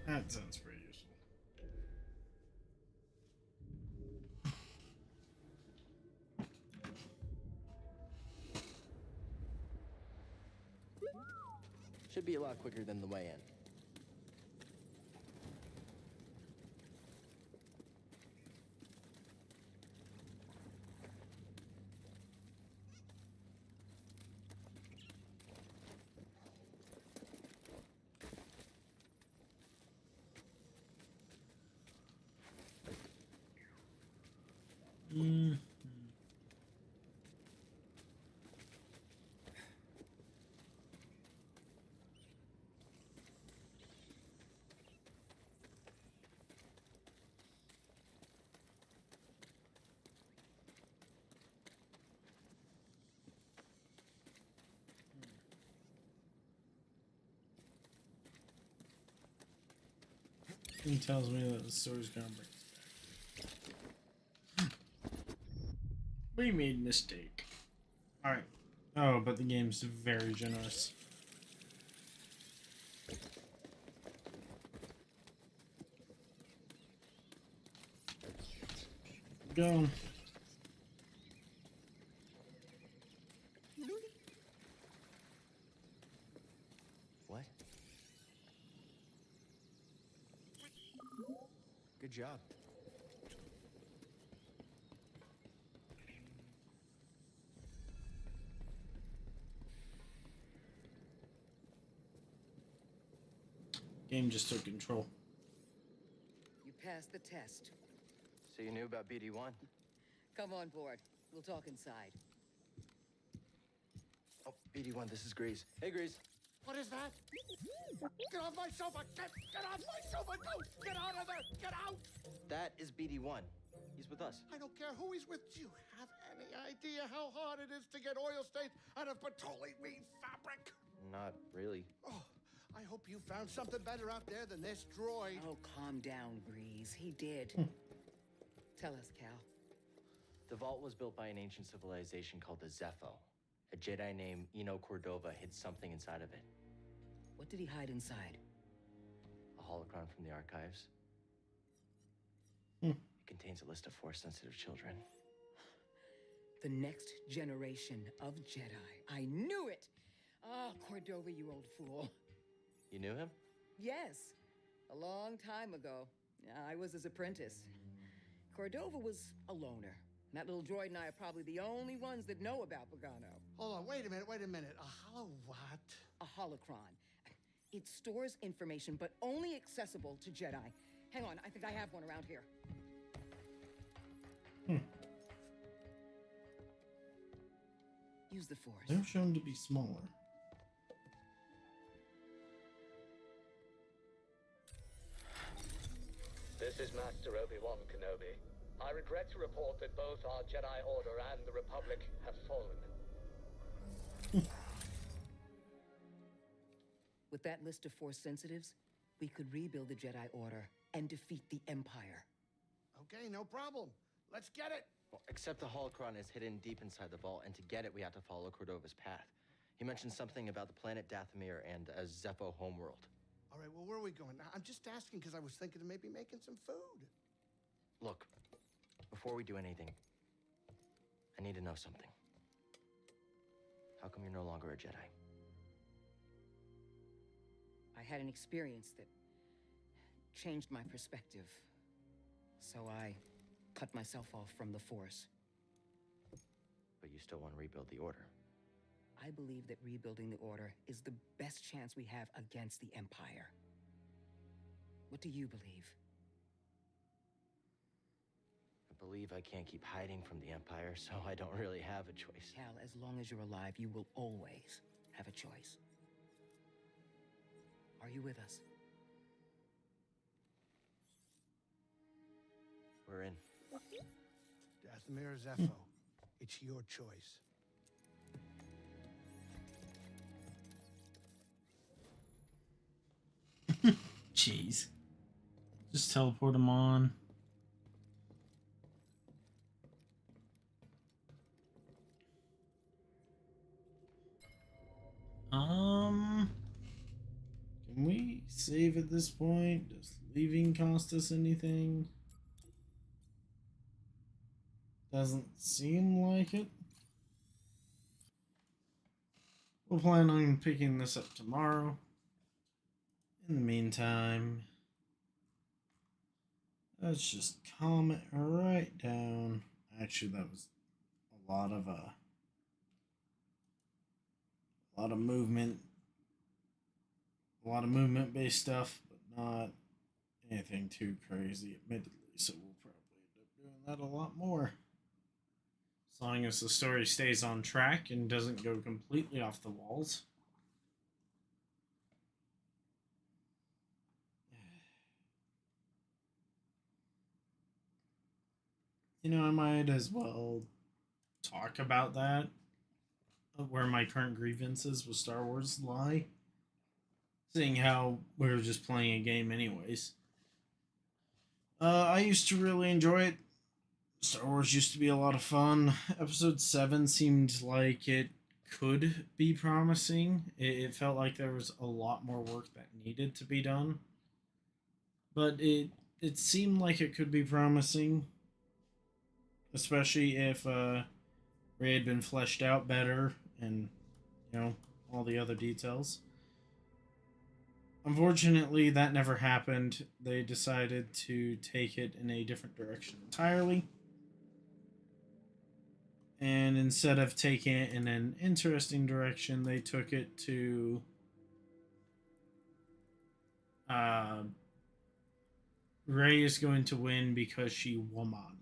That sounds pretty useful. Should be a lot quicker than the way in. He tells me that the story's gonna bring us back. We made a mistake. Alright. Oh, but the game's very generous. Go. What? Good job. Game just took control. You passed the test. So you knew about BD1? Come on board. We'll talk inside. Oh, BD1, this is Grease. Hey, Grease. What is that? Get off my sofa! Get off my sofa! Go! Get out of there! Get out! That is BD1. He's with us. I don't care who he's with. Do you have any idea how hard it is to get oil stains out of petroleum fabric? Not really. Oh, I hope you found something better out there than this droid. Oh, calm down, Breeze. He did. Tell us, Cal. The vault was built by an ancient civilization called the Zepho. A Jedi named Eno Cordova hid something inside of it. What did he hide inside? A holocron from the archives. It contains a list of Force-sensitive children. The next generation of Jedi. I knew it! Ah, Cordova, you old fool. You knew him? Yes, a long time ago. I was his apprentice. Cordova was a loner. That little droid and I are probably the only ones that know about Pagano. Hold on, wait a minute. A hollow what? A holocron. It stores information, but only accessible to Jedi. Hang on, I think I have one around here. Use the Force. They're shown to be smaller. This is Master Obi-Wan Kenobi. I regret to report that both our Jedi Order and the Republic have fallen. With that list of Force sensitives, we could rebuild the Jedi Order and defeat the Empire. Okay, no problem. Let's get it. Well, except the holocron is hidden deep inside the vault, and to get it, we have to follow Cordova's path. He mentioned something about the planet Dathomir and a Zepho homeworld. All right, well, where are we going? I'm just asking because I was thinking of maybe making some food. Look, before we do anything, I need to know something. How come you're no longer a Jedi? I had an experience that changed my perspective. So I cut myself off from the Force. But you still want to rebuild the Order. I believe that rebuilding the Order is the best chance we have against the Empire. What do you believe? I believe I can't keep hiding from the Empire, so I don't really have a choice. Cal, as long as you're alive, you will always have a choice. Are you with us? We're in. Dathomir Zepho, it's your choice. Jeez. Just teleport him on. Can we save at this point? Does leaving cost us anything? Doesn't seem like it. We'll plan on picking this up tomorrow. In the meantime, let's just calm it right down. Actually, that was a lot of movement. A lot of movement-based stuff, but not anything too crazy, admittedly, so we'll probably end up doing that a lot more. As long as the story stays on track and doesn't go completely off the walls. You know, I might as well talk about that, where my current grievances with Star Wars lie. Seeing how we were just playing a game anyways. I used to really enjoy it. Star Wars used to be a lot of fun. Episode 7 seemed like it could be promising. It felt like there was a lot more work that needed to be done. But it seemed like it could be promising. Especially if Rey had been fleshed out better and, you know, all the other details. Unfortunately, that never happened. They decided to take it in a different direction entirely. And instead of taking it in an interesting direction, they took it to Rey is going to win because she woman.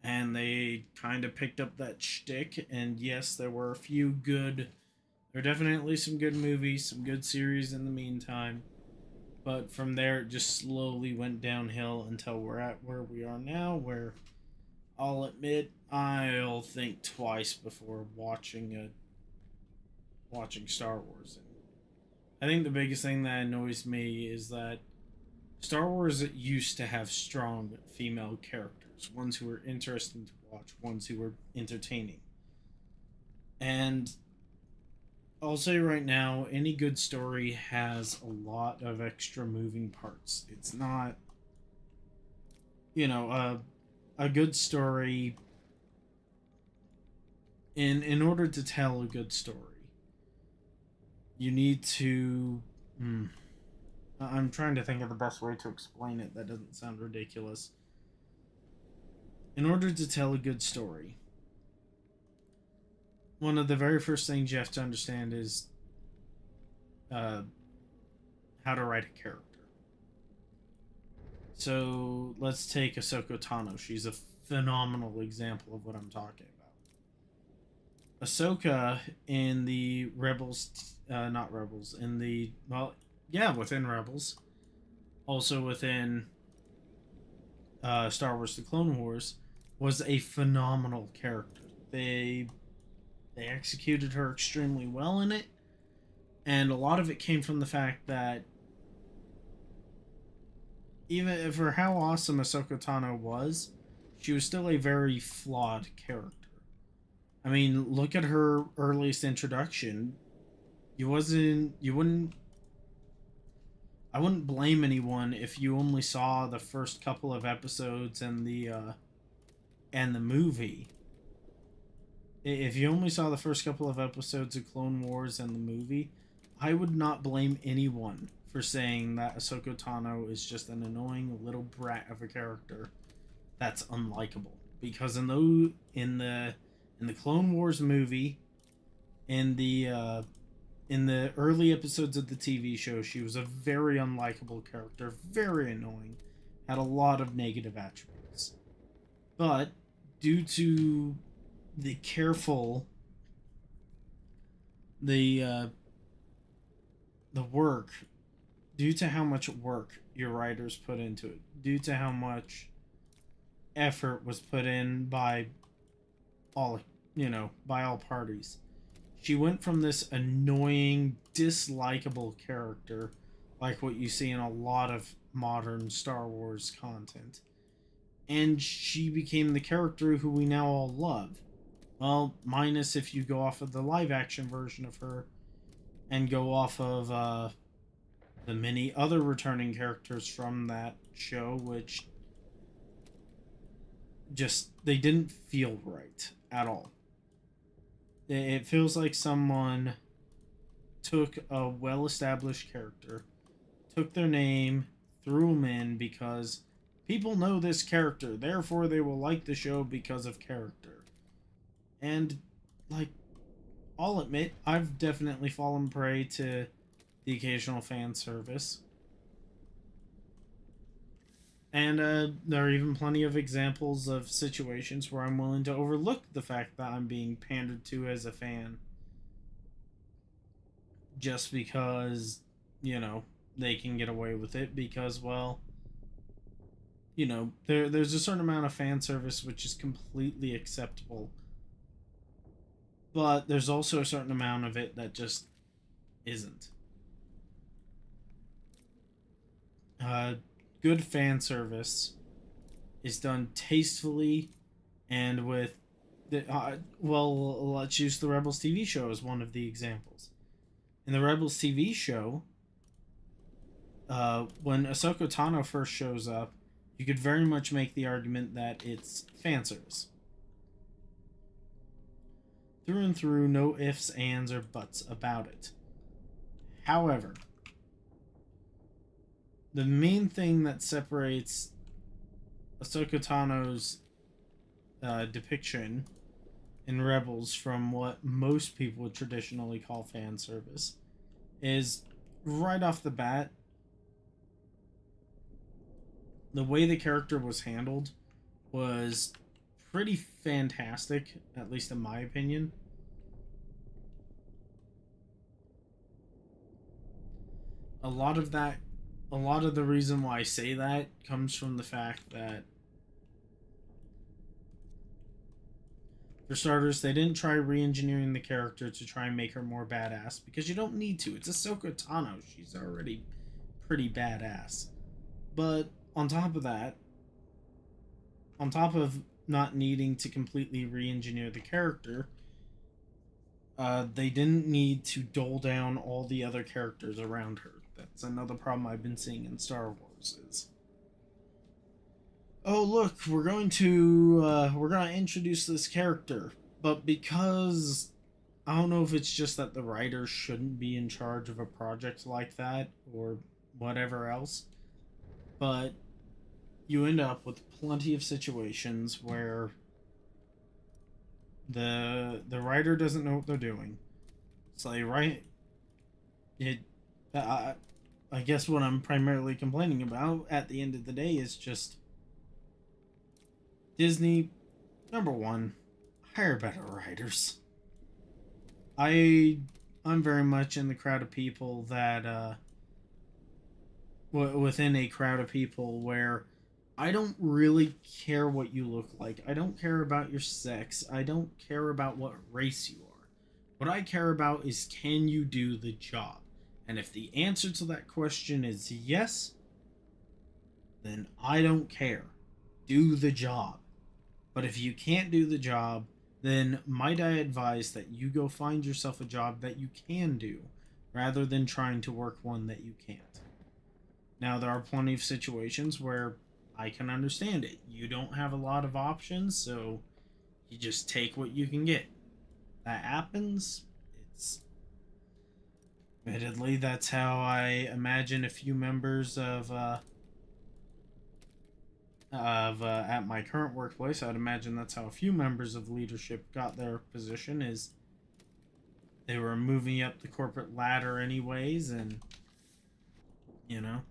And they kind of picked up that shtick. And yes, there were a few good... There are definitely some good movies, some good series in the meantime. But from there, it just slowly went downhill until we're at where we are now, where I'll admit I'll think twice before watching Star Wars. I think the biggest thing that annoys me is that Star Wars used to have strong female characters, ones who were interesting to watch, ones who were entertaining. And I'll say right now, any good story has a lot of extra moving parts. It's not, you know, a good story. In order to tell a good story, you need to. I'm trying to think of the best way to explain it that doesn't sound ridiculous. In order to tell a good story, one of the very first things you have to understand is how to write a character. So let's take Ahsoka Tano. She's a phenomenal example of what I'm talking about. Ahsoka in the Rebels, not Rebels, in the, well, yeah, within Rebels, also within Star Wars The Clone Wars, was a phenomenal character. They executed her extremely well in it, and a lot of it came from the fact that even for how awesome Ahsoka Tano was, she was still a very flawed character. I mean, look at her earliest introduction. I wouldn't blame anyone if you only saw the first couple of episodes and the movie. If you only saw the first couple of episodes of Clone Wars and the movie, I would not blame anyone for saying that Ahsoka Tano is just an annoying little brat of a character that's unlikable. Because in the Clone Wars movie, in the early episodes of the TV show, she was a very unlikable character, very annoying, had a lot of negative attributes. But due to the careful the work, due to how much work your writers put into it, due to how much effort was put in by all, by all parties, she went from this annoying, dislikable character, like what you see in a lot of modern Star Wars content, and she became the character who we now all love. Well, minus if you go off of the live action version of her and go off of the many other returning characters from that show, which just, they didn't feel right at all. It feels like someone took a well-established character, took their name, threw them in because people know this character, therefore they will like the show because of character. And, like, I'll admit, I've definitely fallen prey to the occasional fan service. And there are even plenty of examples of situations where I'm willing to overlook the fact that I'm being pandered to as a fan. Just because, they can get away with it because, well, there's a certain amount of fan service which is completely acceptable. But there's also a certain amount of it that just isn't. Good fan service is done tastefully and with let's use the Rebels TV show as one of the examples. In the Rebels TV show, when Ahsoka Tano first shows up, you could very much make the argument that it's fan service. Through and through, no ifs, ands, or buts about it. However, the main thing that separates Ahsoka Tano's depiction in Rebels from what most people would traditionally call fan service is, right off the bat, the way the character was handled was pretty fantastic, at least in my opinion. A lot of the reason why I say that comes from the fact that, for starters, they didn't try re-engineering the character to try and make her more badass, because you don't need to. It's Ahsoka Tano. She's already pretty badass. But on top of that, on top of not needing to completely re-engineer the character, they didn't need to dull down all the other characters around her. That's another problem I've been seeing in Star Wars is, oh look, we're going to introduce this character, but because I don't know if it's just that the writers shouldn't be in charge of a project like that or whatever else, but you end up with plenty of situations where the writer doesn't know what they're doing. So they write it. I guess what I'm primarily complaining about at the end of the day is just Disney, number one, hire better writers. I'm very much in the crowd of people that within a crowd of people where I don't really care what you look like. I don't care about your sex. I don't care about what race you are. What I care about is, can you do the job? And if the answer to that question is yes, then I don't care. Do the job. But if you can't do the job, then might I advise that you go find yourself a job that you can do, rather than trying to work one that you can't. Now, there are plenty of situations where I can understand it. You don't have a lot of options, so you just take what you can get. That happens. Admittedly, that's how I imagine a few members of at my current workplace, I'd imagine that's how a few members of leadership got their position, is they were moving up the corporate ladder anyways, and you know,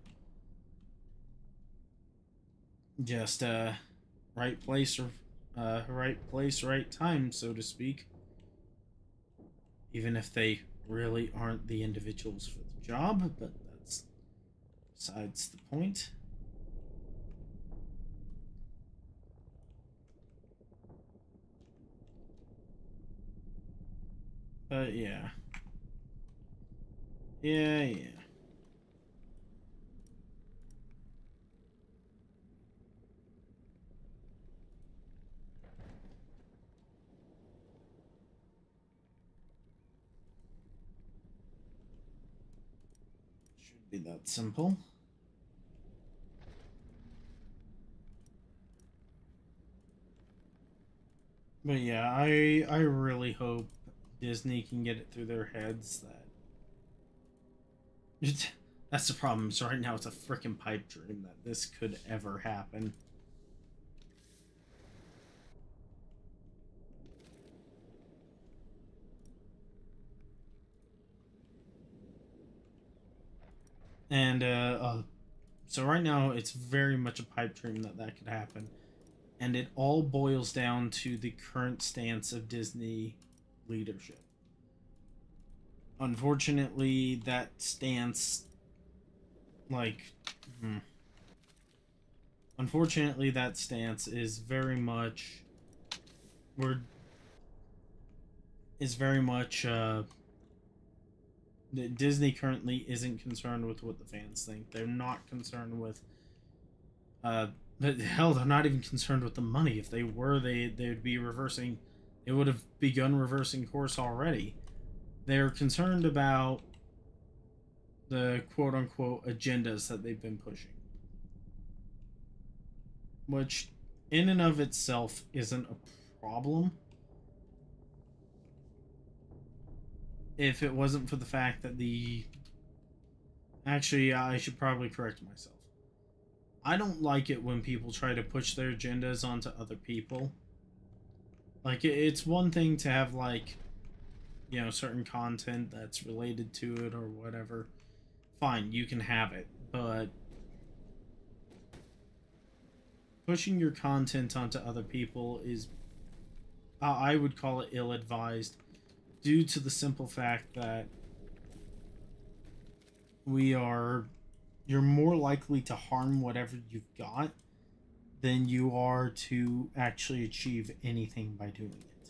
just right place or right time, so to speak. Even if they really aren't the individuals for the job, but that's besides the point. But yeah. Yeah. Should be that simple. But yeah, I really hope Disney can get it through their heads that that's the problem. So right now it's a freaking pipe dream that this could ever happen. And so right now it's very much a pipe dream that that could happen, and it all boils down to the current stance of Disney leadership. Unfortunately, that stance, like, unfortunately, that stance is very much we're is very much Disney currently isn't concerned with what the fans think. They're not concerned with but hell, they're not even concerned with the money. If they were, they'd be reversing. They would have begun reversing course already. They're concerned about the quote unquote agendas that they've been pushing, which in and of itself isn't a problem if it wasn't for the fact that the actually I should probably correct myself. I don't like it when people try to push their agendas onto other people. Like, it's one thing to have, like, you know, certain content that's related to it or whatever. Fine, you can have it, but pushing your content onto other people is, I would call it ill-advised, due to the simple fact that you're more likely to harm whatever you've got than you are to actually achieve anything by doing it.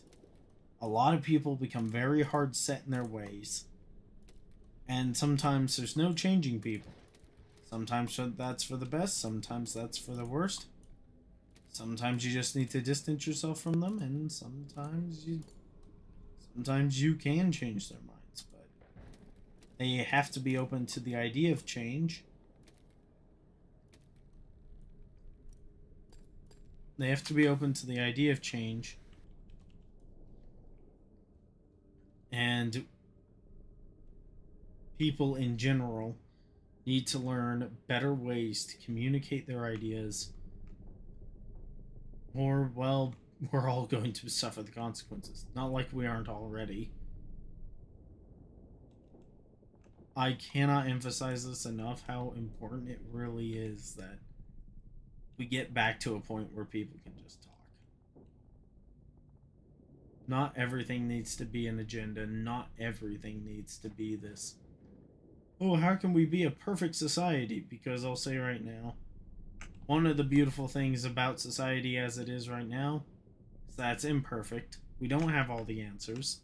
A lot of people become very hard set in their ways, and sometimes there's no changing people. Sometimes that's for the best, sometimes that's for the worst. Sometimes you just need to distance yourself from them, and sometimes you can change their minds, but they have to be open to the idea of change. They have to be open to the idea of change. And people in general need to learn better ways to communicate their ideas, or, well, we're all going to suffer the consequences. Not like we aren't already. I cannot emphasize this enough, how important it really is that we get back to a point where people can just talk. Not everything needs to be an agenda. Not everything needs to be this, oh, how can we be a perfect society? Because I'll say right now, one of the beautiful things about society as it is right now is that it's imperfect. We don't have all the answers.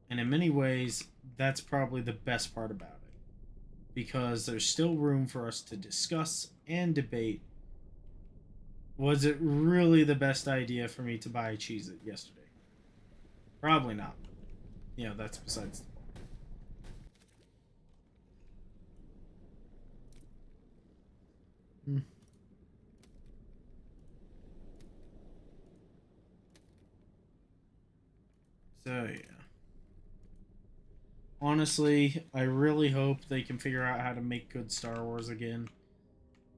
And in many ways, that's probably the best part about it. Because there's still room for us to discuss and debate. Was it really the best idea for me to buy a Cheez-It yesterday? Probably not. You know, that's besides the point. So, yeah. Honestly, I really hope they can figure out how to make good Star Wars again.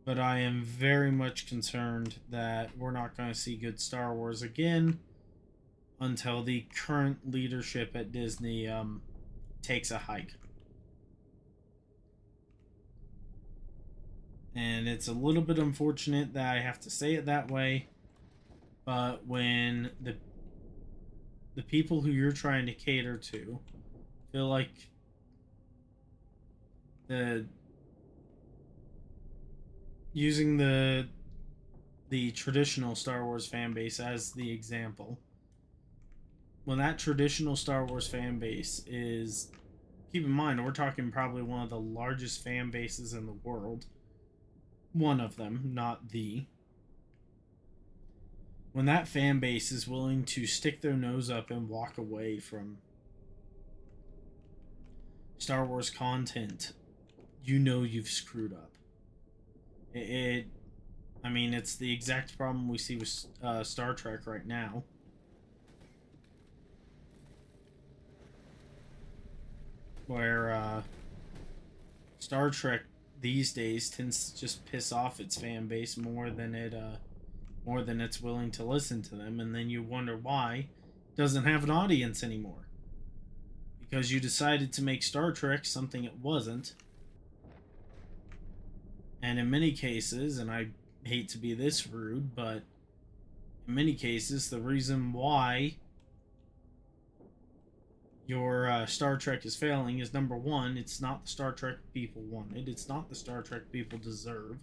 But I am very much concerned that we're not going to see good Star Wars again until the current leadership at Disney takes a hike. And it's a little bit unfortunate that I have to say it that way, but when the people who you're trying to cater to feel like using the traditional Star Wars fan base as the example, when that traditional Star Wars fan base is, keep in mind, we're talking probably one of the largest fan bases in the world. One of them, not the. When that fan base is willing to stick their nose up and walk away from Star Wars content, you know you've screwed up. I mean, it's the exact problem we see with Star Trek right now. Where Star Trek these days tends to just piss off its fan base more than it's willing to listen to them, and then you wonder why it doesn't have an audience anymore. Because you decided to make Star Trek something it wasn't. And in many cases, and I hate to be this rude, but in many cases, the reason why your Star Trek is failing is, number one, it's not the Star Trek people wanted. It's not the Star Trek people deserve.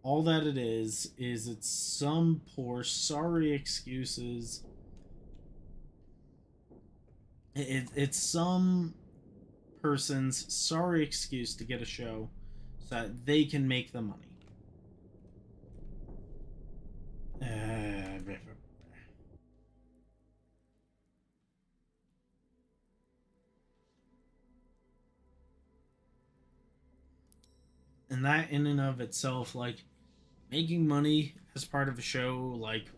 All that it is it's some poor, sorry excuses. It's some person's sorry excuse to get a show so that they can make the money. And that in and of itself, like, making money as part of a show, like,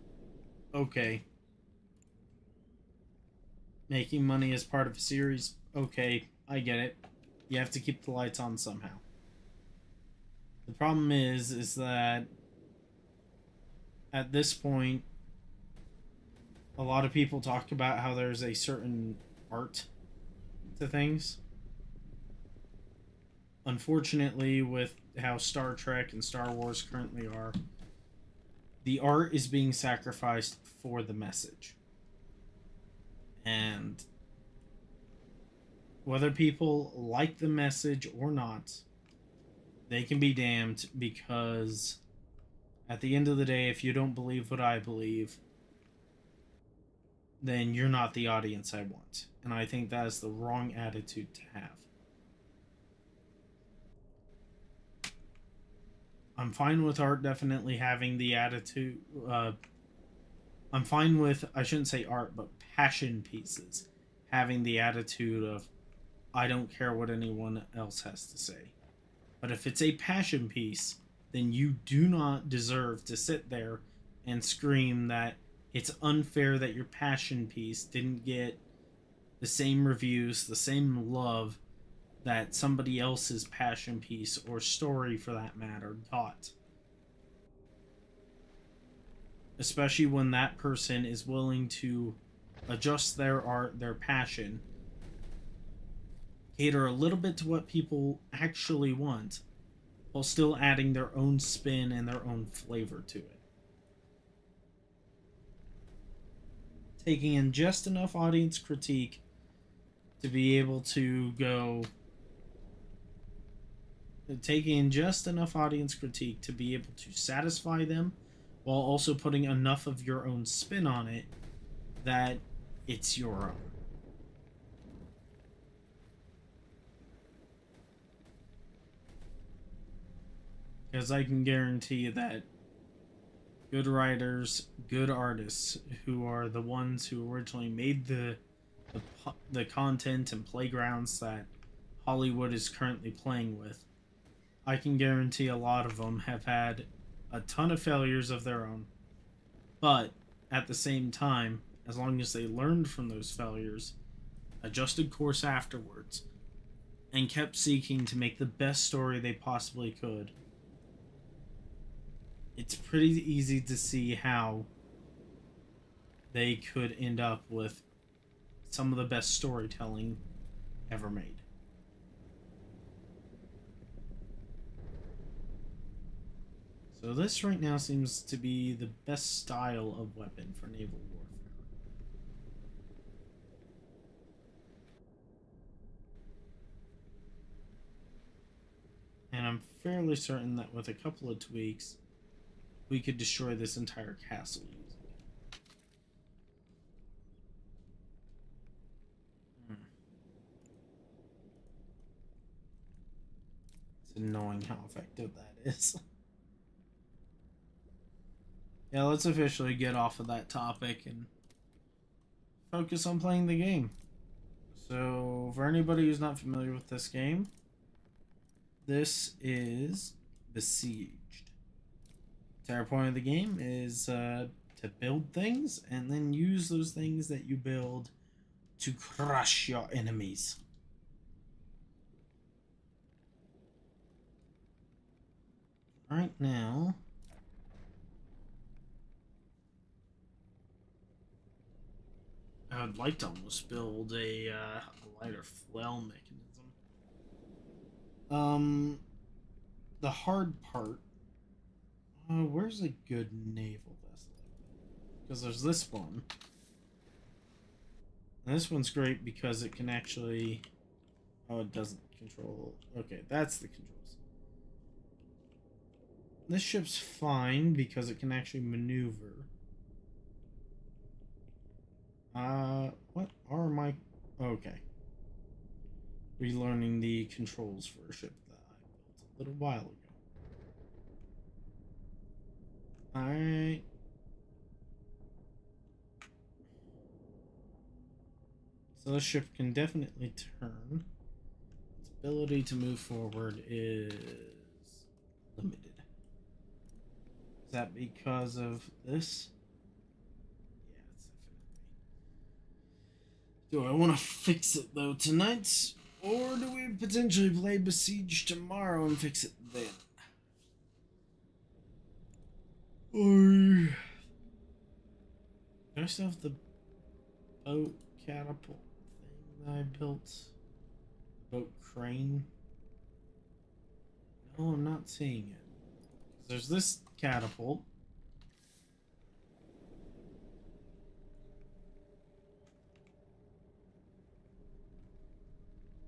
okay. Making money as part of a series, okay, I get it. You have to keep the lights on somehow. The problem is that at this point, a lot of people talk about how there's a certain art to things. Unfortunately, with how Star Trek and Star Wars currently are, the art is being sacrificed for the message. And whether people like the message or not, they can be damned, because at the end of the day, if you don't believe what I believe, then you're not the audience I want. And I think that is the wrong attitude to have. I'm fine with art definitely having the attitude. I'm fine with, I shouldn't say art, but passion pieces having the attitude of, I don't care what anyone else has to say. But if it's a passion piece, then you do not deserve to sit there and scream that it's unfair that your passion piece didn't get the same reviews, the same love that somebody else's passion piece, or story for that matter, got. Especially when that person is willing to adjust their art, their passion, cater a little bit to what people actually want, while still adding their own spin and their own flavor to it. Taking in just enough audience critique to be able to go... Taking in just enough audience critique to be able to satisfy them, while also putting enough of your own spin on it that it's your own. Because I can guarantee you that good writers, good artists, who are the ones who originally made the content and playgrounds that Hollywood is currently playing with, I can guarantee a lot of them have had a ton of failures of their own. But at the same time, as long as they learned from those failures, adjusted course afterwards, and kept seeking to make the best story they possibly could, it's pretty easy to see how they could end up with some of the best storytelling ever made. So this right now seems to be the best style of weapon for naval warfare. And I'm fairly certain that with a couple of tweaks, we could destroy this entire castle using it. It's annoying how effective that is. Yeah, let's officially get off of that topic and focus on playing the game. So, for anybody who's not familiar with this game, this is Besieged. The entire point of the game is to build things and then use those things that you build to crush your enemies. Right now, I would like to almost build a lighter flail mechanism. The hard part. Where's a good naval vessel? Because there's this one. And this one's great because it can actually. Oh, it doesn't control. Okay, that's the controls. This ship's fine because it can actually maneuver. What are my... Okay. Relearning the controls for a ship that I built a little while ago. Alright. So the ship can definitely turn. Its ability to move forward is limited. Is that because of this? Do I want to fix it though tonight? Or do we potentially play Besiege tomorrow and fix it then? Or... Do I still have the boat catapult thing that I built? Boat crane? No, I'm not seeing it. There's this catapult.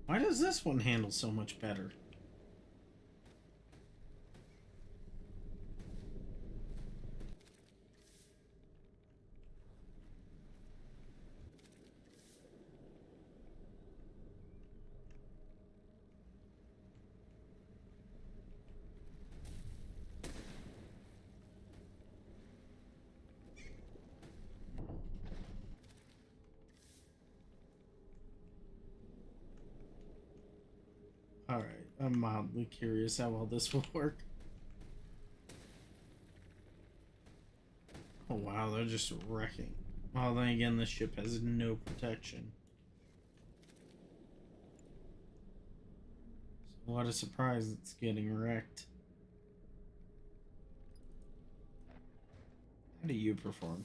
Why does this one handle so much better? Alright, I'm mildly curious how well this will work. Oh wow, they're just wrecking. Well, then again, this ship has no protection. So what a surprise, it's getting wrecked. How do you perform?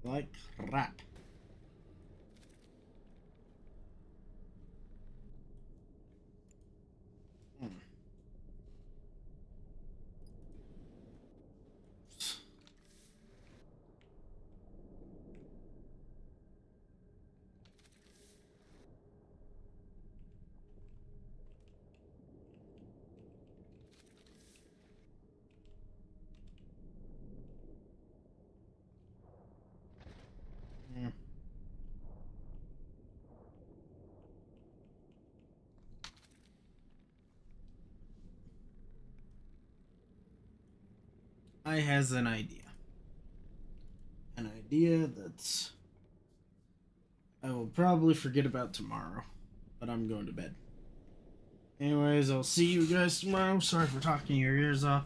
Like crap. I has an idea. An idea that I will probably forget about tomorrow, but I'm going to bed. Anyways, I'll see you guys tomorrow. Sorry for talking your ears off.